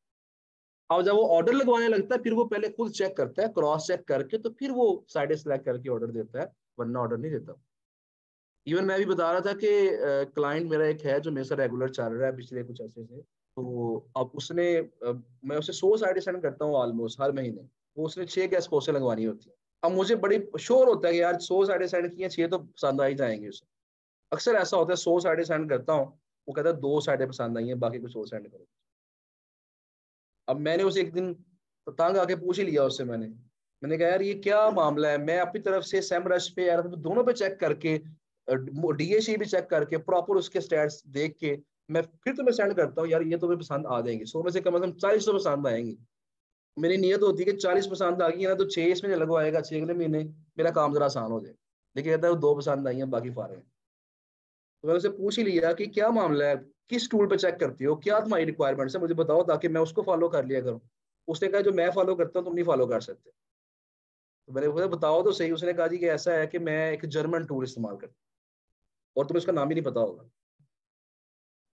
अब जब वो ऑर्डर लगवाने लगता है, फिर वो पहले खुद चेक करता है, क्रॉस चेक करके, तो फिर वो साइडें सेलेक्ट करके ऑर्डर देता है, वरना ऑर्डर नहीं देता। इवन मैं भी बता रहा था कि क्लाइंट मेरा एक है जो मेरे साथ रेगुलर चल रहा है पिछले कुछ अर्से से। तो अब उसने मैं उसे 100 साइडें सेंड करता हूँ ऑलमोस्ट हर महीने, वो उसने 6 गेस्ट पोस्टें लगवानी होती है। अब मुझे बड़ी श्योर होता है कि यार 100 साइडें सेंड की हैं, 6 तो पसंद आ ही जाएंगे उसे। अक्सर ऐसा होता है 100 साइडें सेंड करता हूँ, वो कहता है 2 साइडें पसंद आई हैं, बाकी कुछ और सेंड करो। अब मैंने उसे एक दिन तंग आके पूछ ही लिया उससे, मैंने कहा यार ये क्या मामला है, मैं अपनी तरफ से सेमरश पे यार दोनों पे चेक करके, डीएसी भी चेक करके, प्रॉपर उसके स्टैट्स देख के मैं फिर तुम्हें सेंड करता हूँ, यार ये तुम्हें पसंद आ जाएंगे, 100 में से कम 40 तो पसंद आएंगी। मेरी नीयत होती है कि 40 पसंद आ गई है ना, तो 6 इसमें लगवाएगा, 6 अगले महीने मेरा काम जरा आसान हो जाए। लेकिन कहता है वो 2 पसंद आई है, बाकी फारे हैं। तो मैंने उसे पूछ ही लिया कि क्या मामला है, किस टूल पे चेक करती हो, क्या तुम्हारी रिक्वायरमेंट्स है, मुझे बताओ ताकि मैं उसको फॉलो कर लिया करूँ। उसने कहा जो मैं फॉलो करता हूँ तुम नहीं फॉलो कर सकते। तो मैंने बोला बताओ तो सही। उसने कहा जी कि ऐसा है कि मैं एक जर्मन टूल इस्तेमाल करता हूँ और तुम्हें उसका नाम ही नहीं पता होगा।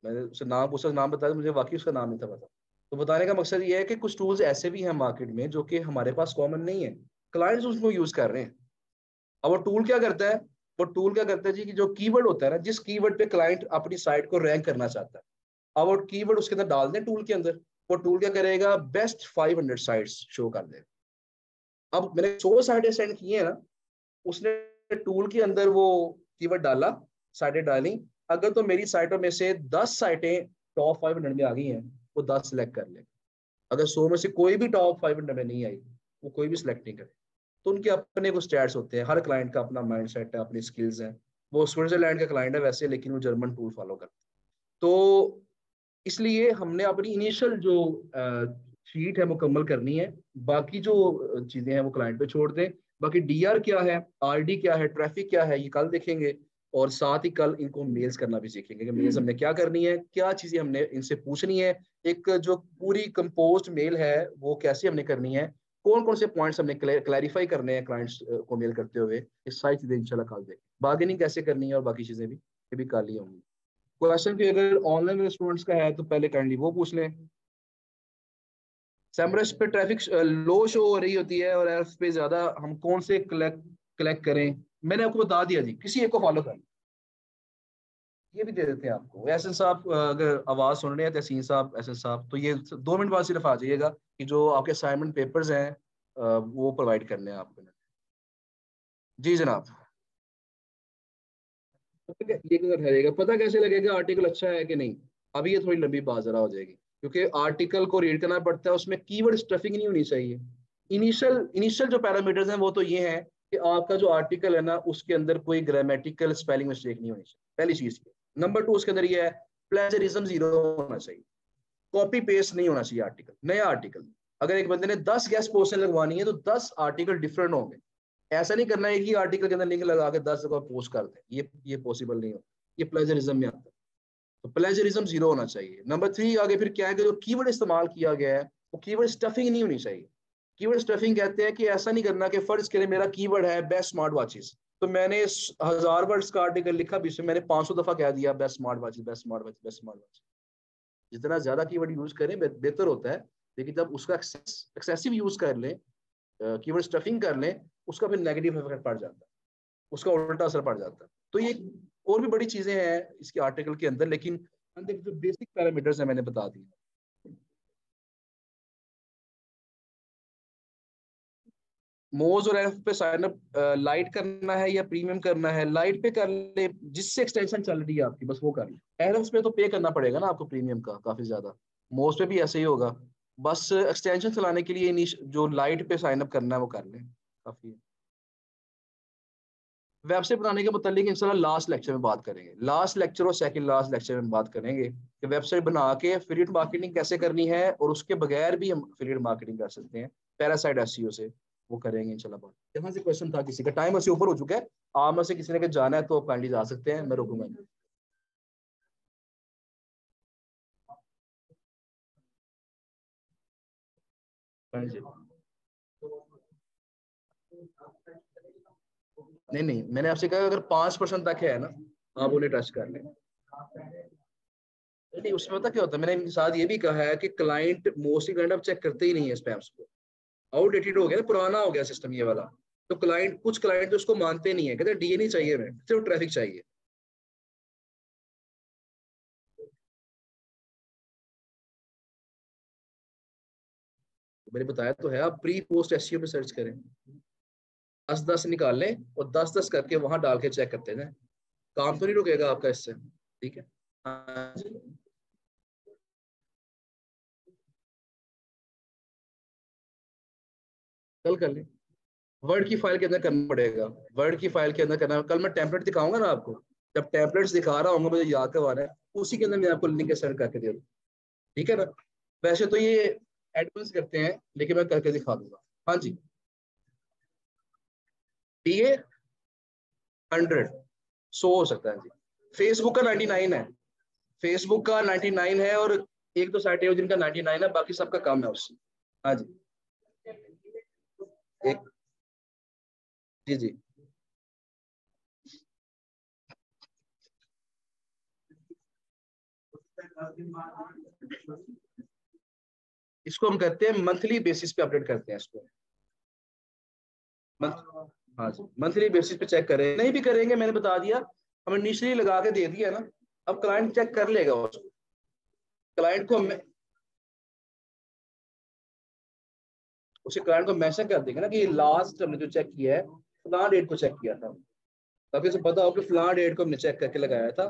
मैंने उससे नाम पूछा, नाम बताया, मुझे वाकई उसका नाम नहीं था पता। तो बताने का मकसद ये है कि कुछ टूल्स ऐसे भी हैं मार्केट में जो कि हमारे पास कॉमन नहीं है, क्लाइंट्स उसको यूज कर रहे हैं। अब वो टूल क्या करता है, वो टूल क्या करता है जी कि जो कीवर्ड होता है ना, जिस कीवर्ड पे क्लाइंट अपनी साइट को रैंक करना चाहता है, अब वो कीवर्ड उसके अंदर डाल दें टूल के अंदर, वो टूल क्या करेगा, बेस्ट 500 साइट्स शो कर देगा। अब मैंने 100 साइटें सेंड की है ना, उसने टूल के अंदर वो कीवर्ड डाला, साइटें डाली, अगर तो मेरी साइटों में से 10 साइटें टॉप 500 में आ गई हैं, वो 10 सिलेक्ट कर ले। अगर 100 में से कोई भी टॉप 500 में नहीं आई, वो कोई भी सिलेक्ट नहीं करे। तो उनके अपने कुछ स्टैट्स होते हैं, हर क्लाइंट का अपना माइंड सेट है, अपनी स्किल्स हैं। वो स्विट्जरलैंड का क्लाइंट है वैसे, लेकिन वो जर्मन टूल फॉलो करते हैं। तो इसलिए हमने अपनी इनिशियल जो शीट है मुकम्मल करनी है, बाकी जो चीजें हैं वो क्लाइंट पे छोड़ दें। बाकी डीआर क्या है, आरडी क्या है, ट्रैफिक क्या है, ये कल देखेंगे। और साथ ही कल इनको मेल्स करना भी सीखेंगे कि मेल्स हमने क्या करनी है, क्या चीजें हमने इनसे पूछनी है, एक जो पूरी कंपोज्ड मेल है वो कैसे हमने करनी है, कौन कौन से पॉइंट्स हमने क्लैरिफाई करने हैं क्लाइंट्स को मेल करते हुए, ये सारी चीजें इंशाल्लाह कल देखें। बार्गेनिंग कैसे करनी है और बाकी चीजें भी ये भी कल ही होंगी। क्वेश्चन भी अगर ऑनलाइन स्टूडेंट्स का है तो पहले काइंडली वो पूछ लें। सैमरस पे ट्रैफिक लो शो हो रही होती है और एफ पे ज्यादा, हम कौन से कलेक्ट करें? मैंने आपको बता दिया जी, किसी एक को फॉलो कर, ये भी दे देते हैं आपको। एहसन साहब अगर आवाज सुन रहे हैं, तहसीन साहब, एहसन साहब, तो ये 2 मिनट बाद सिर्फ आ जाइएगा कि जो आपके असाइनमेंट पेपर्स हैं वो प्रोवाइड करने हैं आपको। जी जनाब। ये किधर ठहरेगा, पता कैसे लगेगा आर्टिकल अच्छा है कि नहीं? अभी ये थोड़ी लंबी बात जरा हो जाएगी, क्योंकि आर्टिकल को रीड करना पड़ता है, उसमें कीवर्ड स्टफिंग नहीं होनी चाहिए। इनिशियल इनिशियल जो पैरामीटर्स हैं वो तो ये हैं कि आपका जो आर्टिकल है ना उसके अंदर कोई ग्रामेटिकल स्पेलिंग मिस्टेक नहीं होनी चाहिए, पहली चीज ये। नंबर 2 उसके अंदर ये है, प्लेजरिज्म 0 होना चाहिए, कॉपी पेस्ट नहीं होना चाहिए आर्टिकल। नया आर्टिकल अगर एक बंदे ने 10 गेस्ट पोस्ट लगवानी है तो 10 आर्टिकल डिफरेंट होंगे। ऐसा नहीं करना है कि आर्टिकल के अंदर लिंक लगा के 10 जगह पोस्ट कर दे, ये पॉसिबल नहीं हो, ये प्लेजरिज्म में आता है। तो प्लेजरिज्म 0 होना चाहिए। नंबर 3 आगे फिर क्या है कि जो कीवर्ड इस्तेमाल किया गया है वो कीवर्ड स्टफिंग नहीं होनी चाहिए। कीवर्ड स्टफिंग कहते हैं कि ऐसा नहीं करना कि फर्ज के लिए मेरा कीवर्ड है बेस्ट स्मार्ट वॉचेस, तो मैंने 1000 वर्ड्स का आर्टिकल लिखा भी मैंने 500 दफा कह दिया best smart watches, best smart watches, best smart watches. जितना ज्यादा कीवर्ड यूज करें बेहतर होता है, लेकिन जब उसका एक्सेसिव यूज कर लें, कीवर्ड स्टफिंग कर लें, उसका फिर नेगेटिव इफेक्ट पड़ जाता है, उसका उल्टा असर पड़ जाता है। तो ये और भी बड़ी चीजें हैं इसके आर्टिकल के अंदर, लेकिन जो बेसिक पैरामीटर्स है मैंने बता दिए। मोज और एफ पे साइन अप लाइट करना है या प्रीमियम करना है? लाइट पे कर ले, जिससे एक्सटेंशन चल रही है आपकी बस वो कर ले। एफ पे तो पे करना पड़ेगा ना आपको प्रीमियम का काफी ज्यादा। मोज पे भी ऐसे ही होगा, बस एक्सटेंशन चलाने के लिए जो लाइट पे साइन अप करना है वो कर ले, काफी है। वेबसाइट बनाने के मुतालिक इंशाल्लाह लास्ट लेक्चर में बात करेंगे, लास्ट लेक्चर और सेकंड लास्ट लेक्चर में बात करेंगे कि वेबसाइट बना के एफिलिएट मार्केटिंग कैसे करनी है, और उसके बगैर भी हम एफिलिएट मार्केटिंग कर सकते हैं पैरासाइट एसईओ से, वो करेंगे इंशाल्लाह बात। यहाँ से क्वेश्चन था किसी का, टाइम से ऊपर हो चुका है, आप में से किसी ने जाना है तो काइंडली जा सकते हैं, मैं रुकूंगा। नहीं नहीं, मैंने आपसे कहा अगर 5% तक है ना आप उन्हें टच कर लें। नहीं उसमें पता क्या होता है, मैंने इनके साथ ये भी कहा है कि क्लाइंट मोस्टली क्लाइंट अब चेक करते ही नहीं है स्पैम्स को, आउटडेटेड हो गया, पुराना हो गया सिस्टम ये वाला। तो क्लाइंट, कुछ क्लाइंट तो उसको मानते नहीं है, कहते डीए नहीं चाहिए, हमें सिर्फ ट्रैफिक चाहिए। मैंने बताया तो है, आप प्री पोस्ट एसईओ में सर्च करें, 10-10 निकाल लें और 10-10 करके वहां डाल के चेक करते हैं, काम तो नहीं रुकेगा आपका इससे। ठीक है, हाँ जी। कल कर लें, वर्ड की फाइल के अंदर करना पड़ेगा, वर्ड की फाइल के अंदर करना। कल मैं टेम्पलेट दिखाऊंगा ना आपको, जब टेम्पलेट्स दिखा रहा हूँ मुझे याद करवाना है, उसी के अंदर मैं आपको लिंक सेंड करके दे दूँ, ठीक है ना? वैसे तो ये एडवांस करते हैं, लेकिन मैं करके दिखा दूंगा। हाँ जी, डीए 100 हो सकता है जी। फेसबुक का 99 है, फेसबुक का 99 है, और एक दो साइट है जिनका 99 है, बाकी सबका कम है उससे। हाँ जी, एक, जी जी। इसको हम करते हैं मंथली बेसिस पे अपडेट करते हैं इसको। हाँ जी, मंथली बेसिस पे चेक करें, नहीं भी करेंगे मैंने बता दिया, हमने इनिशियली लगा के दे दिया ना, अब क्लाइंट चेक कर लेगा उसको। क्लाइंट को उसे क्लाइंट को मैसेज कर देंगे ना कि लास्ट हमने जो चेक किया है फलां डेट को चेक किया था, ताकि उसे पता हो कि फलां डेट को हमने चेक करके लगाया था।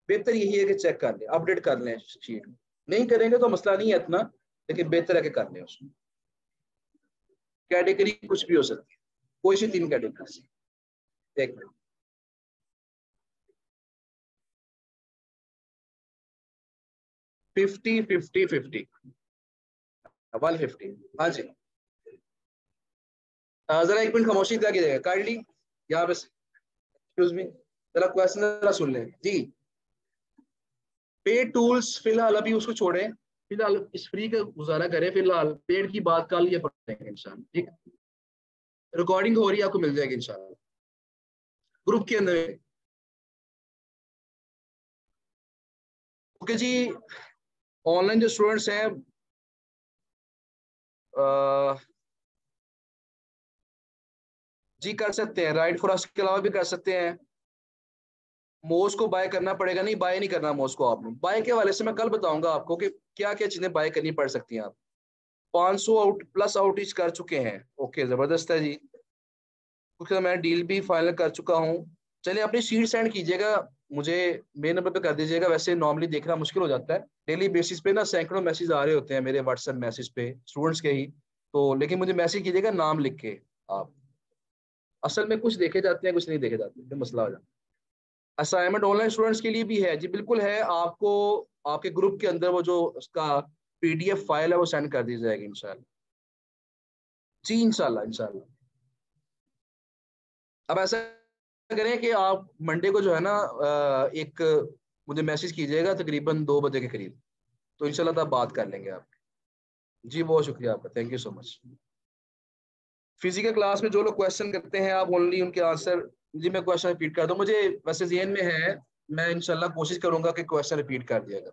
बेहतर यही है कि चेक कर लें, अपडेट कर लें शीट। नहीं करेंगे तो मसला नहीं है इतना, लेकिन बेहतर है कि कर लें उसमें। कैटेगरी कुछ भी हो सकती है, कोई सी 3 कैटेगरी से। देख 50-50-50 150। हाँ जी, जरा 1 मिनट खामोशी क्या कीजिएगा काइंडली यहाँ पे। एक्सक्यूज मी, जरा क्वेश्चन जरा सुन लें जी। पेड टूल्स फिलहाल अभी उसको छोड़ें, फिलहाल इस फ्री का गुजारा करें, फिलहाल पेड की बात कल ये पढ़ेंगे इंशाल्लाह। ठीक, रिकॉर्डिंग हो रही है, आपको मिल जाएगी इंशाल्लाह ग्रुप के अंदर। ओके जी, ऑनलाइन जो स्टूडेंट्स हैं जी कर सकते हैं, राइट फॉर अस के अलावा भी कर सकते हैं। मोज को बाय करना पड़ेगा, नहीं बाय नहीं करना मोज को आपने। बाय के हवाले से मैं कल बताऊंगा आपको कि क्या क्या चीजें बाय करनी पड़ सकती हैं। आप 500 आउट प्लस आउटरीच कर चुके हैं, ओके जबरदस्त है जी। क्योंकि मैं डील भी फाइनल कर चुका हूँ। चलिए अपनी शीट सेंड कीजिएगा मुझे, मेरे नंबर पे कर दीजिएगा। वैसे नॉर्मली देखना मुश्किल हो जाता है, डेली बेसिस पे ना सैकड़ों मैसेज आ रहे होते हैं मेरे व्हाट्सएप मैसेज पे स्टूडेंट्स के ही, तो लेकिन मुझे मैसेज कीजिएगा नाम लिख के आप। असल में कुछ देखे जाते हैं कुछ नहीं देखे जाते, फिर मसला हो जाता है। असाइनमेंट ऑनलाइन स्टूडेंट्स के लिए भी है जी, बिल्कुल है। आपको आपके ग्रुप के अंदर वो जो उसका पीडीएफ फाइल है वो सेंड कर दी जाएगी इंशाल्लाह जी, इंशाल्लाह इंशाल्लाह। अब ऐसा करें कि आप मंडे को जो है ना एक मुझे मैसेज कीजिएगा तकरीबन 2 बजे के करीब, तो इंशाल्लाह तब बात कर लेंगे आप। जी बहुत शुक्रिया आपका, thank you so much. Physical class में जो लोग क्वेश्चन करते हैं आप ओनली उनके आंसर, जी मैं क्वेश्चन रिपीट कर दूं, मुझे वैसे ज़हन में है, मैं इंशाल्लाह कोशिश करूंगा कि क्वेश्चन रिपीट कर दिया जाए।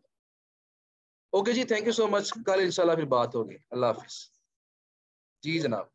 ओके जी, थैंक यू सो मच, कल इंशाल्लाह फिर बात होगी। अल्लाह हाफिज। जी जनाब।